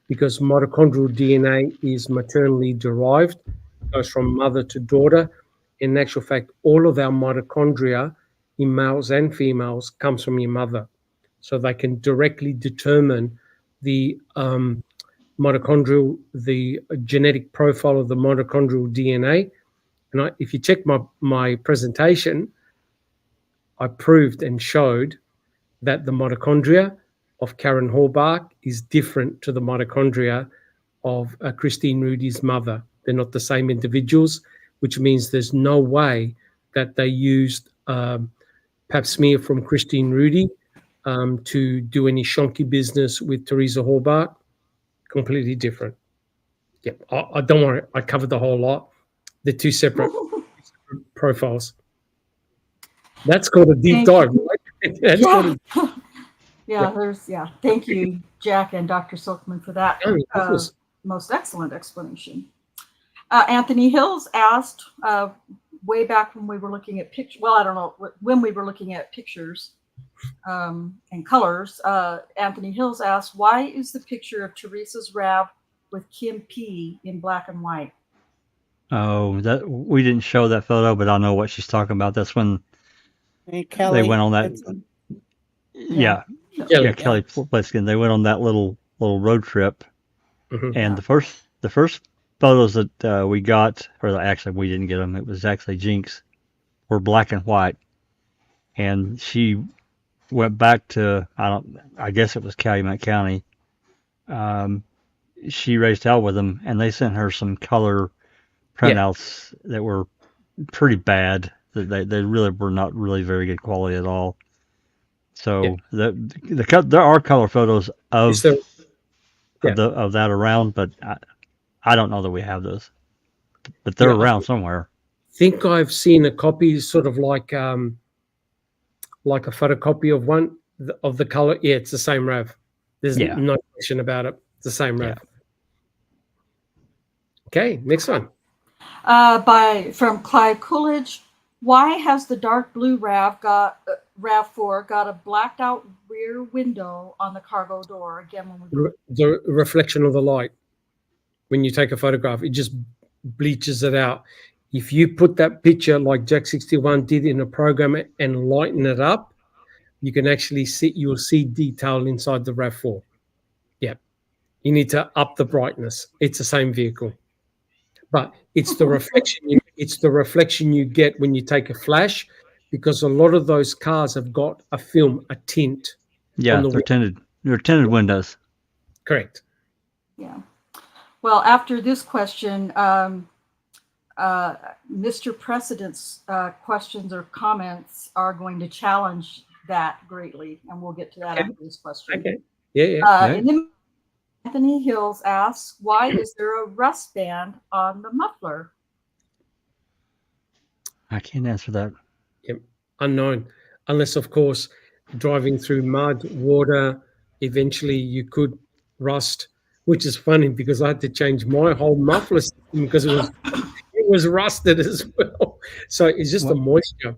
because mitochondrial DNA is maternally derived, goes from mother to daughter. In actual fact, all of our mitochondria in males and females comes from your mother. So they can directly determine the the genetic profile of the mitochondrial DNA. And if you check my presentation, I proved and showed that the mitochondria of Karen Horbach is different to the mitochondria of Christine Rudy's mother. They're not the same individuals, which means there's no way that they used pap smear from Christine Rudy to do any shonky business with Teresa Horbach. Completely different. Yeah, I don't worry. I covered the whole lot. They're two separate profiles. That's called a deep dive. Right? That's called Thank you, Jack and Dr. Silkman, for that most excellent explanation. Anthony Hills asked way back when we were looking at pictures. Well, I don't know when we were looking at pictures and colors. Anthony Hills asked, why is the picture of Teresa's RAV with Kim P in black and white? Oh, that we didn't show that photo, but I know what she's talking about. That's when Kelly, they went on that. Kelly Pliskin. They went on that little road trip, and the first photos that we got, or actually we didn't get them. It was actually Jinx, were black and white, and she went back to I guess it was Calumet County. She raised hell with them, and they sent her some color printouts that were pretty bad. They really were not really very good quality at all. So there are color photos of that around, but I don't know that we have those. But they're around somewhere. I think I've seen a copy, sort of like a photocopy of one of the color. Yeah, it's the same RAV. There's no question about it. It's the same RAV. Okay, next one. From Clive Coolidge, why has the dark blue RAV4 got a blacked out rear window on the cargo door? Again, when the reflection of the light. When you take a photograph, it just bleaches it out. If you put that picture like Jack 61 did in a program and lighten it up, you can actually see, you'll see detail inside the RAV4. Yeah. You need to up the brightness. It's the same vehicle. But it's the reflection you get when you take a flash, because a lot of those cars have got a film, a tint. Yeah, they're tinted. They're tinted windows. Correct. Yeah. Well, after this question, Mr. President's questions or comments are going to challenge that greatly, and we'll get to that after this question. Okay. Yeah. And then Anthony Hills asks, why is there a rust band on the muffler? I can't answer that. Yep. Unknown. Unless, of course, driving through mud, water, eventually you could rust, which is funny because I had to change my whole muffler system because it was rusted as well. So it's just the moisture.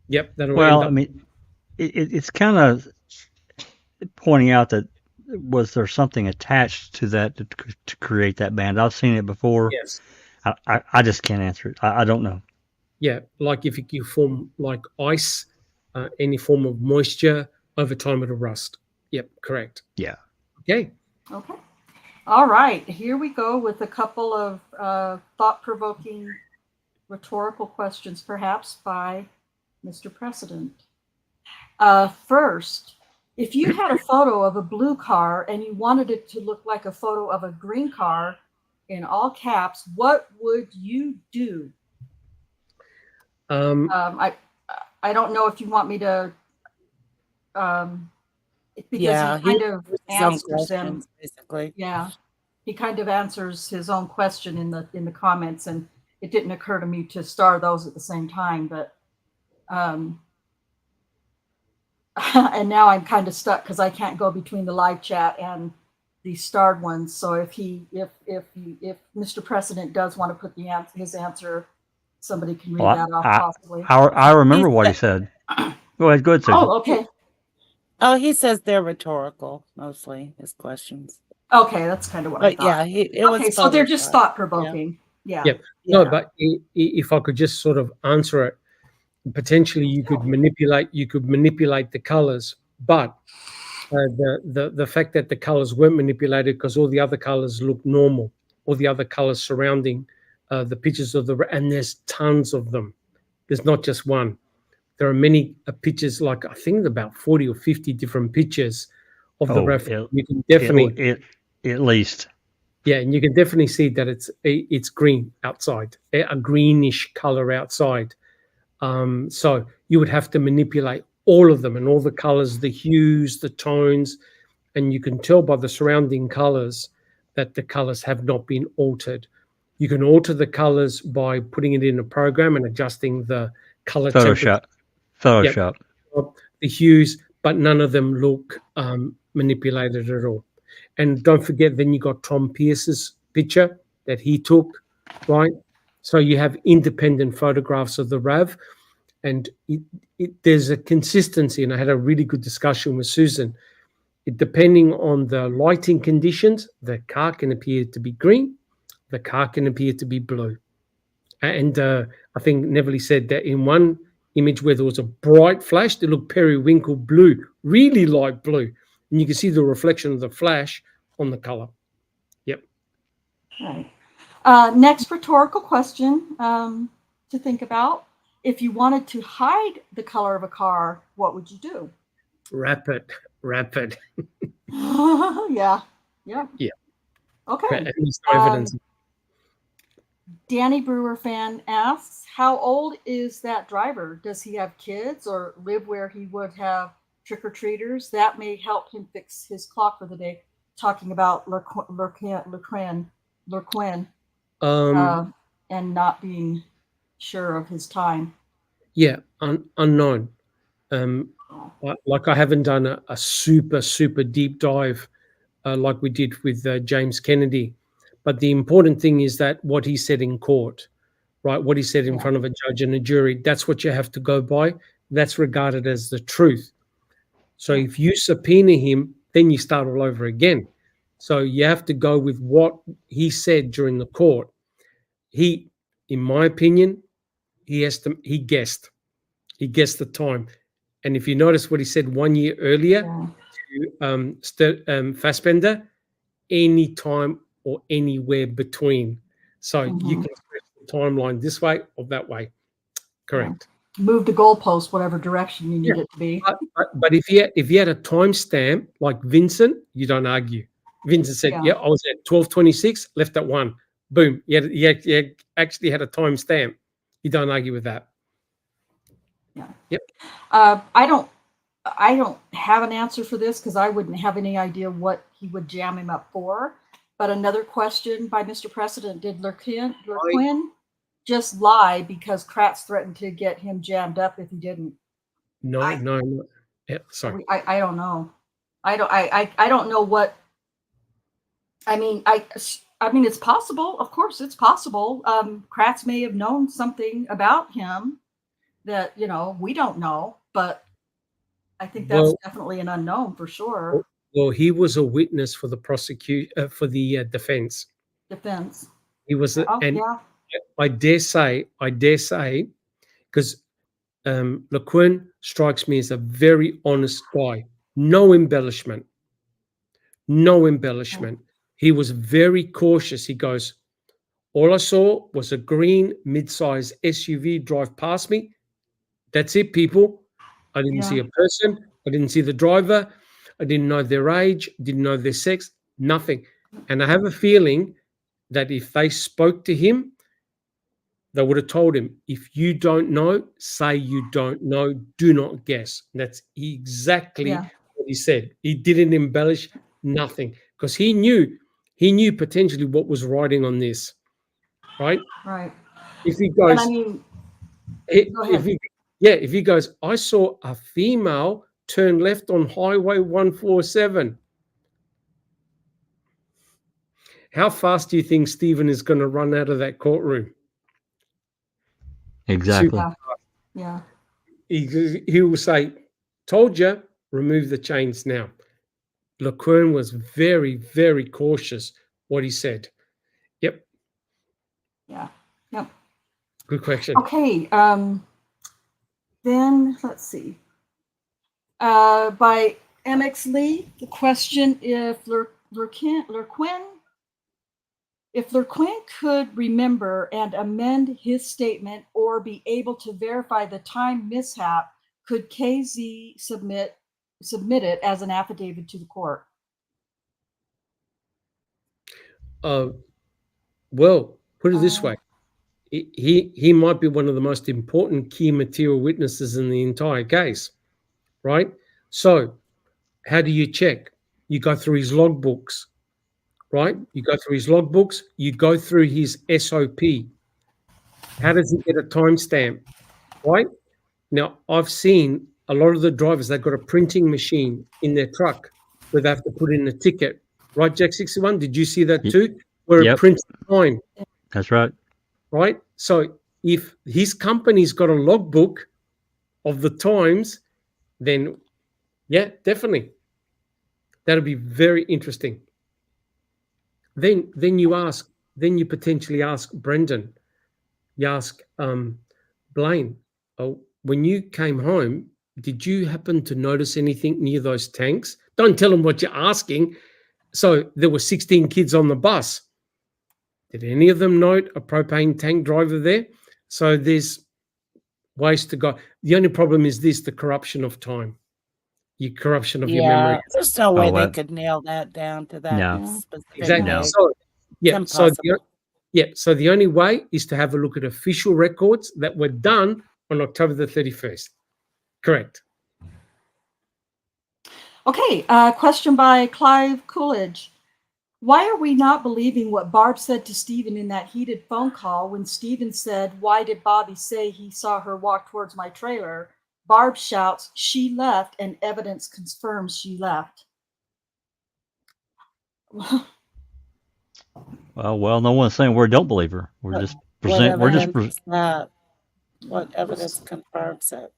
Yep. Well, I mean, it's kind of pointing out that was there something attached to that to create that band? I've seen it before. Yes. I just can't answer it. I don't know. Yeah, like if you form like ice, any form of moisture, over time it'll rust. Yep, correct. Yeah. Okay. Okay. All right. Here we go with a couple of thought-provoking rhetorical questions, perhaps by Mr. President. First, if you had a photo of a blue car and you wanted it to look like a photo of a green car in all caps, what would you do? I don't know if you want me to, because he kind of answers them. Basically. Yeah, he kind of answers his own question in the comments, and it didn't occur to me to star those at the same time, but and now I'm kind of stuck because I can't go between the live chat and the starred ones. So if Mr. President does want to put his answer, somebody can read that off possibly. I remember what he said. Go ahead, Susan. Oh, okay. Oh, he says they're rhetorical, mostly, his questions. Okay, that's kind of what I thought. Yeah, it was. Okay, so they're just thought-provoking. Yeah. No, but if I could just sort of answer it, potentially you could manipulate the colors, but the fact that the colors weren't manipulated because all the other colors look normal, all the other colors surrounding the pictures of and there's tons of them. There's not just one. There are many pictures, like I think about 40 or 50 different pictures of the reference. You can definitely at least. Yeah, and you can definitely see that it's green outside, a greenish color outside. So you would have to manipulate all of them and all the colors, the hues, the tones, and you can tell by the surrounding colors that the colors have not been altered. You can alter the colors by putting it in a program and adjusting the color Photoshop. Yep, the hues, but none of them look manipulated at all. And don't forget, then you got Tom Pierce's picture that he took, right? So you have independent photographs of the RAV, and there's a consistency. And I had a really good discussion with Susan. Depending on the lighting conditions, the car can appear to be green, the car can appear to be blue. And I think Neville said that in one image where there was a bright flash, they looked periwinkle blue, really light blue. And you can see the reflection of the flash on the color. Yep. Right. Next rhetorical question to think about. If you wanted to hide the color of a car, what would you do? Wrap it. Yeah. Okay. At least no evidence. Danny Brewer fan asks, how old is that driver? Does he have kids or live where he would have trick-or-treaters? That may help him fix his clock for the day. Talking about Lurquin, and not being sure of his time. Yeah, unknown. Like I haven't done a super deep dive like we did with James Kennedy. But the important thing is that what he said in court, right? What he said in front of a judge and a jury, that's what you have to go by. That's regarded as the truth. So if you subpoena him, then you start all over again. So you have to go with what he said during the court. He, in my opinion, he guessed. He guessed the time. And if you notice what he said 1 year earlier Yeah. to Fassbender, anytime or anywhere between. So you can stretch the timeline this way or that way. Correct. Move the goalpost whatever direction you need it to be. But if you had a timestamp like Vincent, you don't argue. Vincent said, "Yeah, I was at 12:26, left at 1." Boom. You actually had a timestamp. You don't argue with that. Yeah. Yep. I don't have an answer for this because I wouldn't have any idea what he would jam him up for. But another question by Mr. President: did Lurquin just lie because Kratz threatened to get him jammed up if he didn't? No. Yeah, sorry. I don't know. I don't know what. I mean, it's possible. Of course, it's possible. Kratz may have known something about him that we don't know, but I think that's definitely an unknown for sure. Well, he was a witness for the for the defense. He was, and I dare say, because Lurquin strikes me as a very honest guy. No embellishment. He was very cautious. He goes, all I saw was a green mid-size SUV drive past me. That's it, people. I didn't see a person. I didn't see the driver. I didn't know their age, didn't know their sex, nothing. And I have a feeling that if they spoke to him, they would have told him, if you don't know, say you don't know, do not guess. That's exactly what he said. He didn't embellish, nothing, because he knew potentially what was riding on this, right? Right. If he goes, if he goes, I saw a female turn left on Highway 147. How fast do you think Stephen is going to run out of that courtroom? Exactly. Yeah. He will say, told you, remove the chains now. Lurquin was very, very cautious what he said. Yep. Yeah. Yep. Good question. Okay. Then let's see. By MX Lee, the question: if Lurquin could remember and amend his statement or be able to verify the time mishap, could KZ submit it as an affidavit to the court? Well, put it this way. He might be one of the most important key material witnesses in the entire case, right? So how do you check? You go through his logbooks, right? You go through his logbooks. You go through his SOP. How does he get a timestamp, right? Now, I've seen a lot of the drivers, they've got a printing machine in their truck where they have to put in a ticket, right, Jack 61? Did you see that too? Where it prints time. That's right. Right? So if his company's got a logbook of the times, then yeah, definitely. That'll be very interesting. Then you potentially ask Brendan, you ask Blaine, when you came home, did you happen to notice anything near those tanks? Don't tell them what you're asking. So there were 16 kids on the bus. Did any of them note a propane tank driver there? So there's ways to go. The only problem is this: the corruption of time, your corruption of your memory. There's no way they could nail that down to that specific. Exactly. No. So so the only way is to have a look at official records that were done on October the 31st. Correct. Okay, question by Clive Coolidge. Why are we not believing what Barb said to Stephen in that heated phone call when Stephen said, "Why did Bobby say he saw her walk towards my trailer?" Barb shouts, "She left," and evidence confirms she left. Well, no one's saying we don't believe her. We're just present. What evidence confirms it?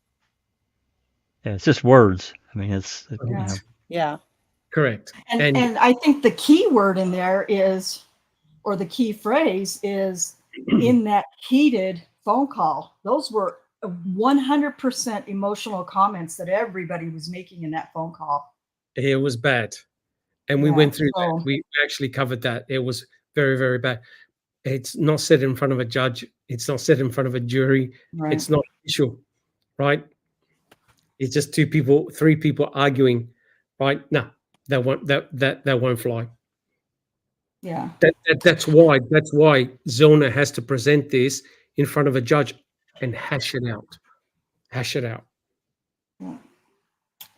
Yeah, it's just words. I mean, it's yeah. Correct. And I think the key word in there is, or the key phrase is, in that heated phone call. Those were 100% emotional comments that everybody was making in that phone call. It was bad. And we Yeah, went through so- that. We actually covered that. It was very, very bad. It's not said in front of a judge. It's not said in front of a jury. Right. It's not official, right? It's just three people arguing, right? No, that won't fly. Yeah. That's why Zona has to present this in front of a judge and hash it out. Yeah.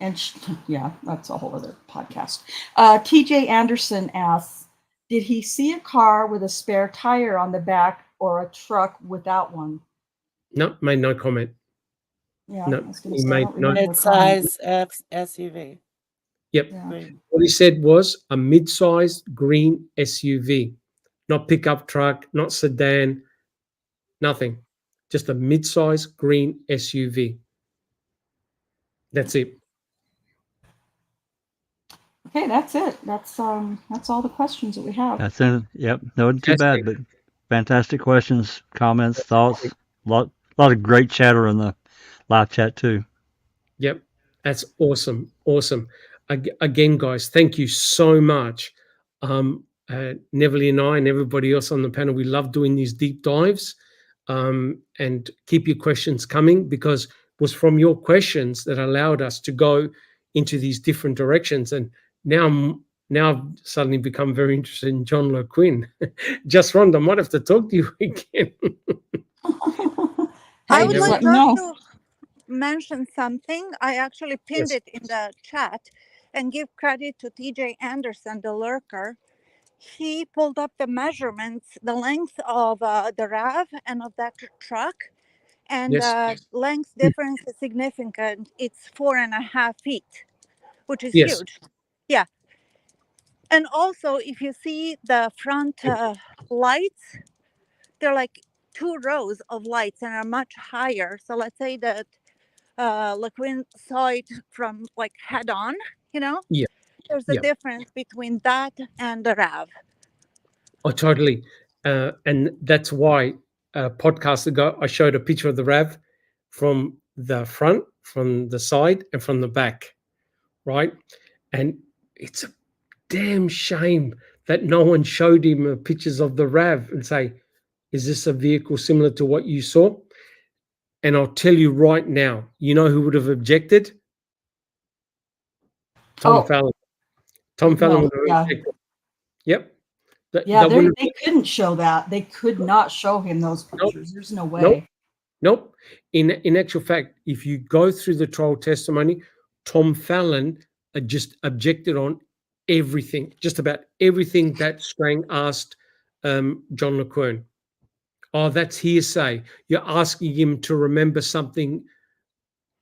And yeah, that's a whole other podcast. TJ Anderson asks, did he see a car with a spare tire on the back or a truck without one? No, made no comment. Yeah, No, I was gonna he say, I made don't no- remember the Mid-size SUV. Yep. comment. Green. What he said was a mid-sized green SUV, not pickup truck, not sedan, nothing. Just a mid-sized green SUV. That's it. Okay, that's it. That's all the questions that we have. That's it. Yep. No, wasn't too bad, but fantastic questions, comments, thoughts. Lot of great chatter in the live chat too. Yep. That's awesome. Awesome. Again, guys, thank you so much. Neverly and I and everybody else on the panel, we love doing these deep dives. And keep your questions coming, because it was from your questions that allowed us to go into these different directions. And now I've suddenly become very interested in John Le Quinn. Just Rhonda, I might have to talk to you again. I Hey, would just like let me know. to mention something. I actually pinned Yes. it in the chat and give credit to TJ Anderson, the lurker. He pulled up the measurements, the length of the RAV and of that truck, and Yes. length difference is significant. It's 4.5 feet, which is Yes. huge. Yeah. And also, if you see the front lights, they're like 2 rows of lights and are much higher. So let's say that Le Quinn saw it from like head on, Yeah. There's a Yeah. difference between that and the RAV. Oh, totally. And that's why a podcast ago, I showed a picture of the RAV from the front, from the side, and from the back, right? And it's a damn shame that no one showed him pictures of the RAV and say, is this a vehicle similar to what you saw? And I'll tell you right now, you know who would have objected? Tom Fallon. Tom Fallon would have objected. Yep. They couldn't show that. They could not show him those pictures. There's no way. Nope. In actual fact, if you go through the trial testimony, Tom Fallon just objected on everything, just about everything that Strang asked John Le Quinn. Oh, that's hearsay. You're asking him to remember something,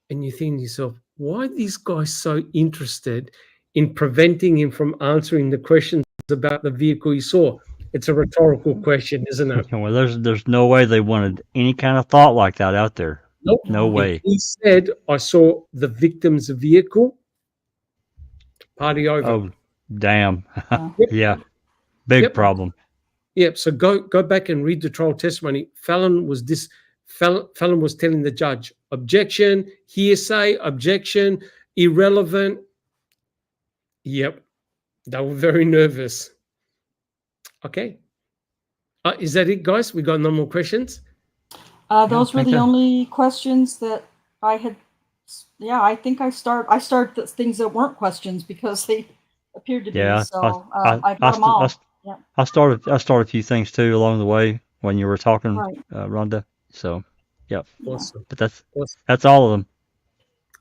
and you think to yourself, why are these guys so interested in preventing him from answering the questions about the vehicle he saw? It's a rhetorical question, isn't it? Well, there's no way they wanted any kind of thought like that out there. Nope. No way. If he said, I saw the victim's vehicle, party over. Oh, damn. Yeah. Yeah. Big Yep. problem. Yep. So go back and read the trial testimony. Fallon was telling the judge, objection, hearsay, objection, irrelevant. Yep. They were very nervous. Okay. Is that it, guys? We got no more questions? Those were the only questions that I had. Yeah, I think I started the things that weren't questions because they appeared to be. Yeah. So I got them all. Yeah. I started a few things too along the way when you were talking, Right. Rhonda. So, yep. Awesome. But that's Awesome. all of them.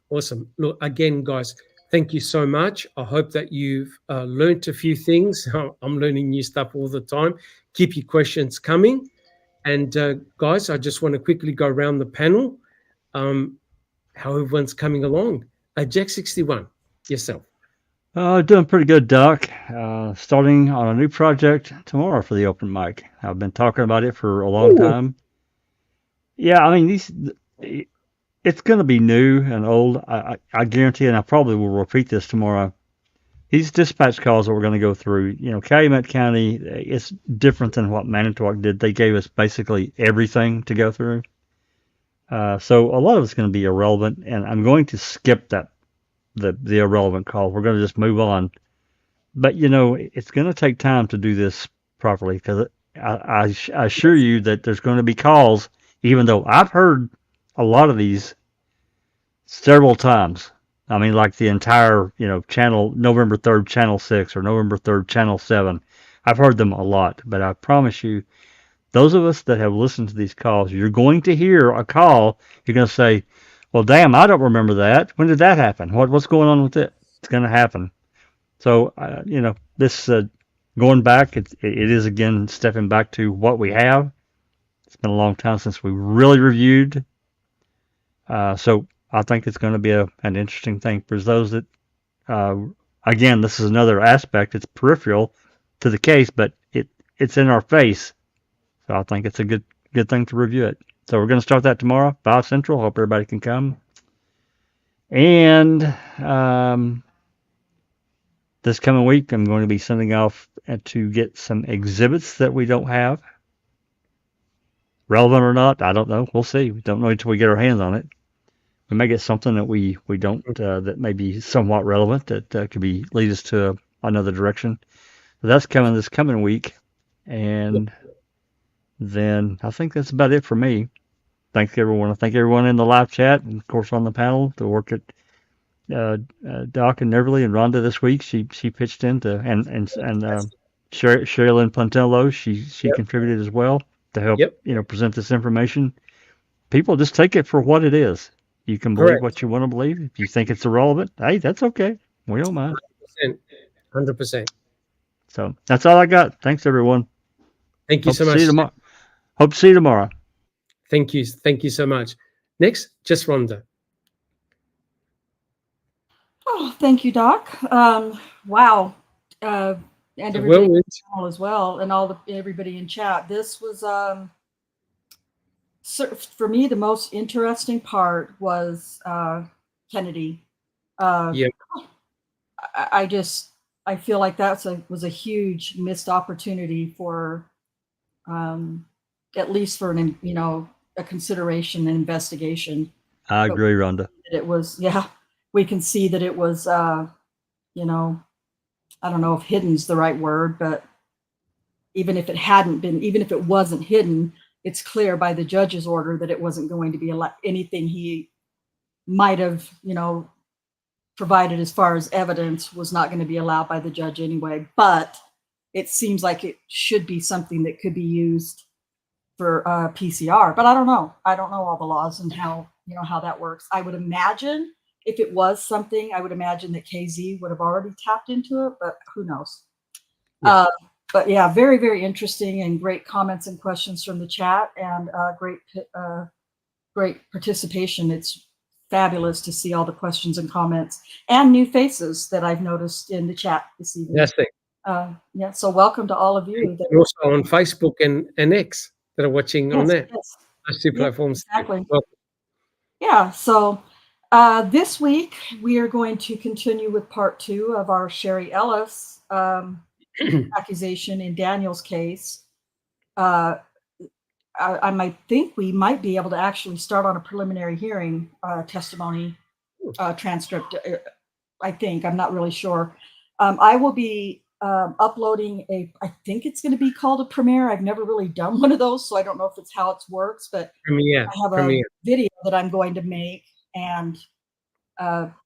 Awesome. Look, again, guys, thank you so much. I hope that you've learned a few things. I'm learning new stuff all the time. Keep your questions coming. And guys, I just want to quickly go around the panel, how everyone's coming along. Jack 61, yourself. Doing pretty good, Doc. Starting on a new project tomorrow for the open mic. I've been talking about it for a long time. Yeah, I mean, it's going to be new and old. I guarantee, and I probably will repeat this tomorrow. These dispatch calls that we're going to go through, Calumet County, it's different than what Manitowoc did. They gave us basically everything to go through. So a lot of it's going to be irrelevant, and I'm going to skip the irrelevant call. We're going to just move on. But it's going to take time to do this properly, because I assure you that there's going to be calls, even though I've heard a lot of these several times. I mean, like the entire, channel, November 3rd, channel 6, or November 3rd, channel 7. I've heard them a lot, but I promise you, those of us that have listened to these calls, you're going to hear a call. You're going to say, well, damn, I don't remember that. When did that happen? What's going on with it? It's going to happen. So, this going back, it is again stepping back to what we have. It's been a long time since we really reviewed. So I think it's going to be an interesting thing for those that, again, this is another aspect. It's peripheral to the case, but it's in our face. So I think it's a good thing to review it. So we're going to start that tomorrow, 5 Central. Hope everybody can come. And this coming week, I'm going to be sending off to get some exhibits that we don't have. Relevant or not, I don't know. We'll see. We don't know until we get our hands on it. We may get something that we don't, that may be somewhat relevant, that could lead us to another direction. So that's coming this coming week. And then I think that's about it for me. Thanks everyone. I thank everyone in the live chat, and of course on the panel to work at Doc and Neverly and Rhonda this week. She pitched in to, and Sherilyn Plantello, she contributed as well to help present this information. People just take it for what it is. You can believe what you want to believe. If you think it's irrelevant, hey, that's okay. We don't mind. 100%. So that's all I got. Thanks everyone. Thank you so much. Hope to see you tomorrow. Thank you so much. Next, just Rhonda. Oh, thank you, Doc. Wow. And everybody in the channel as well, and everybody in chat. This was for me, the most interesting part was Kennedy. I feel like that was a huge missed opportunity for, at least for a consideration and investigation. I agree, Rhonda. It was, we can see that it was, I don't know if hidden's the right word, but even if it wasn't hidden, it's clear by the judge's order that it wasn't going to be anything he might have, provided as far as evidence was not going to be allowed by the judge anyway. But it seems like it should be something that could be used for PCR. But I don't know. I don't know all the laws and how that works. I would imagine if it was something, I would imagine that KZ would have already tapped into it, but who knows? Yeah. But yeah, very, very interesting and great comments and questions from the chat, and great participation. It's fabulous to see all the questions and comments and new faces that I've noticed in the chat this evening. Yes, so welcome to all of you. Also on Facebook and X that are watching on there. Yes. Those two platforms. Exactly. Welcome. Yeah, so this week we are going to continue with part 2 of our Sherry Ellis accusation in Daniel's case. I might think we might be able to actually start on a preliminary hearing testimony transcript. I think, I'm not really sure. I will be uploading I think it's going to be called a premiere. I've never really done one of those, so I don't know if it's how it works, but I have a video that I'm going to make, and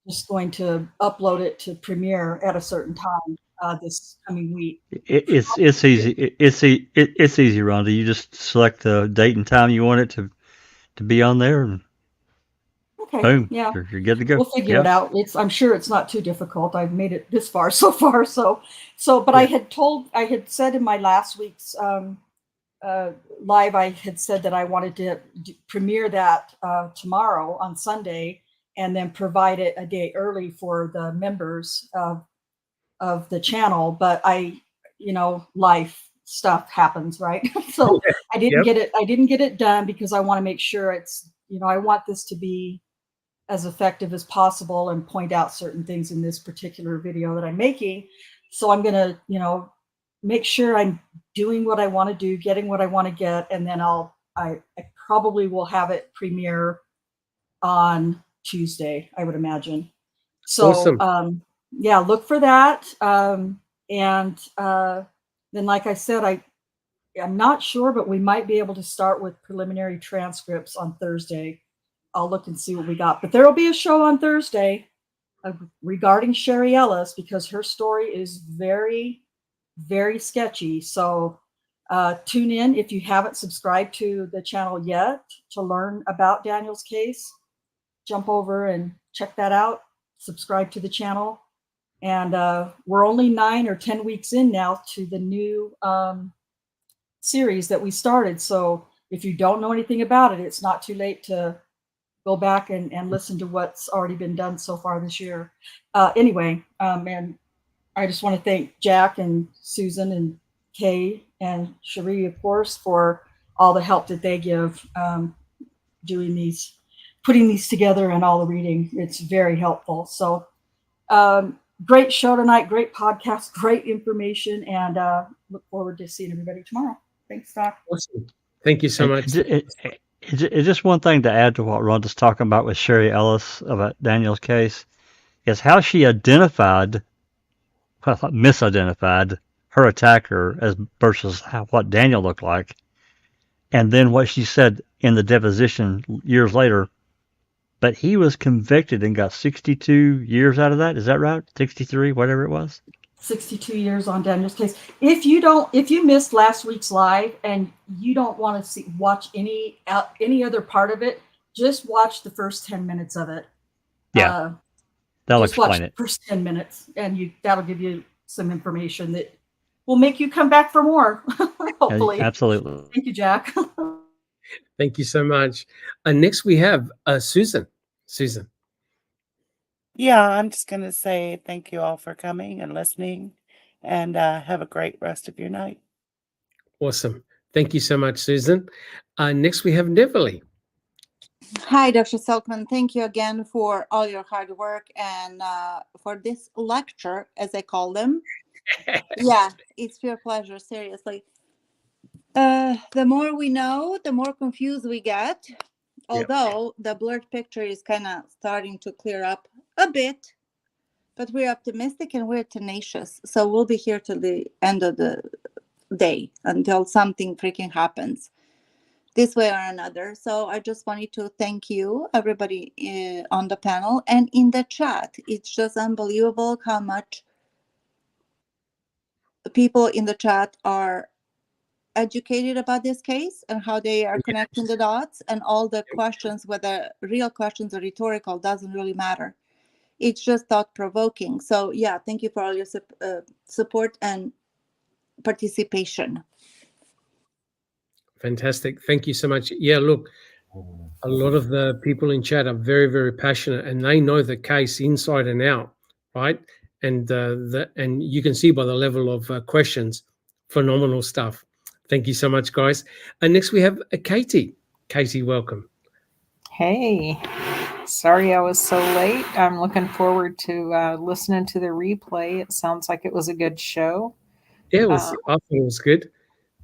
just going to upload it to Premiere at a certain time this coming week. It's easy. It's easy, Rhonda. You just select the date and time you want it to be on there, and boom, you're good to go. We'll figure it out. I'm sure it's not too difficult. I've made it this far so far. But I had said in my last week's live, I had said that I wanted to premiere that tomorrow on Sunday, and then provide it a day early for the members of the channel. But life stuff happens, right? So I didn't get it done because I want to make sure it's, I want this to be as effective as possible and point out certain things in this particular video that I'm making. So I'm going to, make sure I'm doing what I want to do, getting what I want to get. And then I probably will have it premiere on Tuesday, I would imagine. So, Awesome. Yeah, look for that. And then, like I said, I'm not sure, but we might be able to start with preliminary transcripts on Thursday. I'll look and see what we got. But there will be a show on Thursday regarding Sherry Ellis, because her story is very, very sketchy. So tune in if you haven't subscribed to the channel yet to learn about Daniel's case. Jump over and check that out. Subscribe to the channel. And we're only 9 or 10 weeks in now to the new series that we started. So if you don't know anything about it, it's not too late to go back and listen to what's already been done so far this year. Anyway, and I just want to thank Jack and Susan and Kay and Cherie, of course, for all the help that they give doing these, putting these together and all the reading. It's very helpful. So great show tonight, great podcast, great information, and look forward to seeing everybody tomorrow. Thanks, Doc. Awesome. Thank you so much. It's just one thing to add to what Rhonda's talking about with Sherry Ellis about Daniel's case, is how she misidentified her attacker as versus what Daniel looked like. And then what she said in the deposition years later, but he was convicted and got 62 years out of that. Is that right? 63, whatever it was. 62 years on Daniel's case. If you missed last week's live and you don't want to watch any other part of it, just watch the first 10 minutes of it. Yeah, that'll explain it. First 10 minutes, and that'll give you some information that will make you come back for more. Hopefully. Yeah, absolutely. Thank you, Jack. Thank you so much. Next we have Susan. Susan. Yeah, I'm just going to say thank you all for coming and listening, and have a great rest of your night. Awesome. Thank you so much, Susan. Next we have Neverly. Hi, Dr. Silkman. Thank you again for all your hard work and for this lecture, as I call them. Yeah, it's pure pleasure, seriously. The more we know, the more confused we get. Although the blurred picture is kind of starting to clear up a bit, but we're optimistic and we're tenacious. So we'll be here till the end of the day until something freaking happens this way or another. So I just wanted to thank you, everybody on the panel and in the chat. It's just unbelievable how much people in the chat are educated about this case and how they are connecting the dots, and all the questions, whether real questions or rhetorical, doesn't really matter. It's just thought-provoking. So yeah, thank you for all your support and participation. Fantastic. Thank you so much. Yeah, look, a lot of the people in chat are very, very passionate, and they know the case inside and out, right? And and you can see by the level of questions, phenomenal stuff. Thank you so much, guys. And next we have Katie. Katie, welcome. Hey, sorry I was so late. I'm looking forward to listening to the replay. It sounds like it was a good show. Yeah, I thought it was good.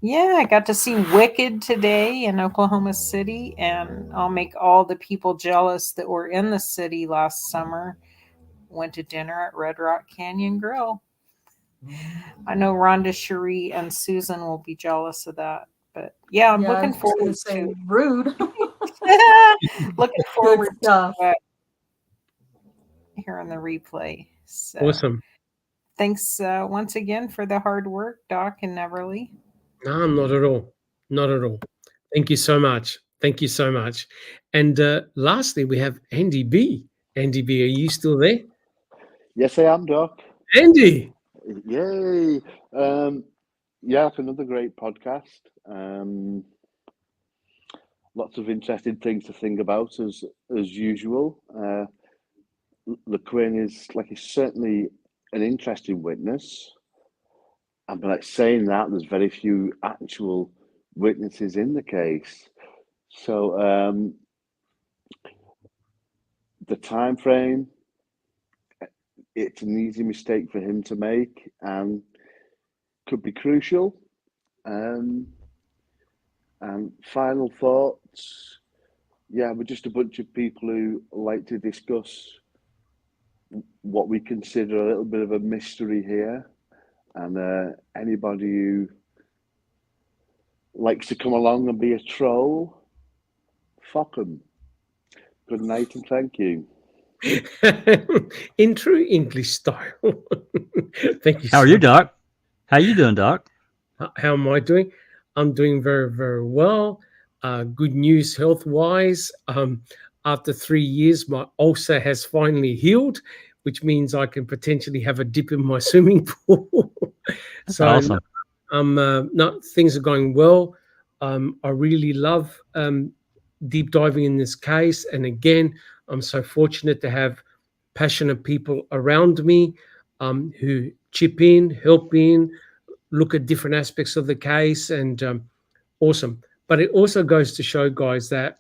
Yeah, I got to see Wicked today in Oklahoma City, and I'll make all the people jealous that were in the city last summer. Went to dinner at Red Rock Canyon Grill. I know Rhonda, Cherie, and Susan will be jealous of that. But yeah, I'm looking forward to rude. looking forward to hearing the replay. So, awesome. Thanks once again for the hard work, Doc and Neverly. No, not at all. Not at all. Thank you so much. Thank you so much. And lastly, we have Andy B. Andy B, are you still there? Yes, I am, Doc. Andy! Yay! Yeah, it's another great podcast. Lots of interesting things to think about as usual. LeQuinn is certainly an interesting witness. And by saying that, there's very few actual witnesses in the case. So the time frame, it's an easy mistake for him to make and could be crucial. And final thoughts. Yeah, we're just a bunch of people who like to discuss what we consider a little bit of a mystery here. And anybody who likes to come along and be a troll, fuck 'em. Good night and thank you. In true English style. Thank you. How are you, Doc? How you doing, Doc? How am I doing? I'm doing very, very well. Good news health-wise. After 3 years, my ulcer has finally healed, which means I can potentially have a dip in my swimming pool. That's So awesome. no, things are going well. I really love deep diving in this case. And again, I'm so fortunate to have passionate people around me who chip in, help in, look at different aspects of the case, and awesome. But it also goes to show, guys, that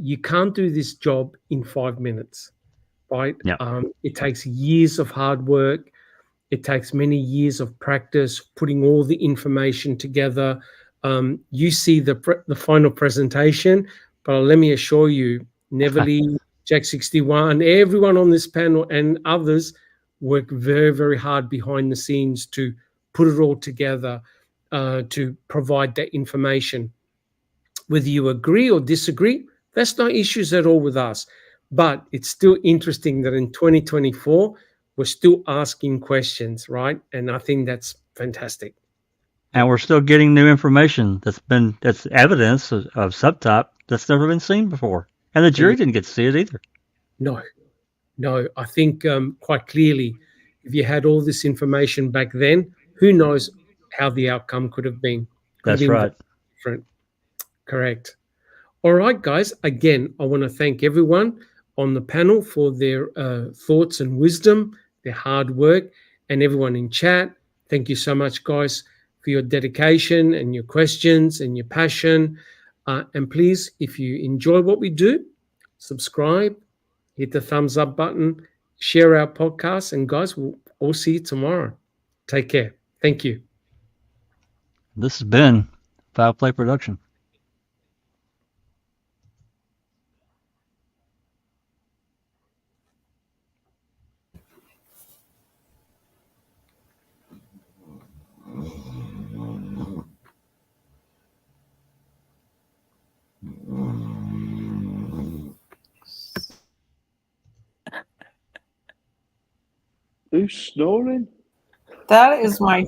you can't do this job in 5 minutes, right? Yeah. It takes years of hard work. It takes many years of practice, putting all the information together. You see the final presentation, but let me assure you, Neverly, Jack 61, everyone on this panel and others work very, very hard behind the scenes to put it all together, to provide that information. Whether you agree or disagree, that's no issues at all with us. But it's still interesting that in 2024, we're still asking questions, right? And I think that's fantastic. And we're still getting new information that's evidence of subtype that's never been seen before. And the jury didn't get to see it either. No, I think quite clearly, if you had all this information back then, who knows how the outcome could have been. That's right. Different. Correct. All right, guys. Again, I want to thank everyone on the panel for their thoughts and wisdom, their hard work, and everyone in chat. Thank you so much, guys, for your dedication and your questions and your passion. And please, if you enjoy what we do, subscribe, hit the thumbs up button, share our podcast, and guys, we'll all see you tomorrow. Take care. Thank you. This has been Foul Play Production. Who's snoring? That is my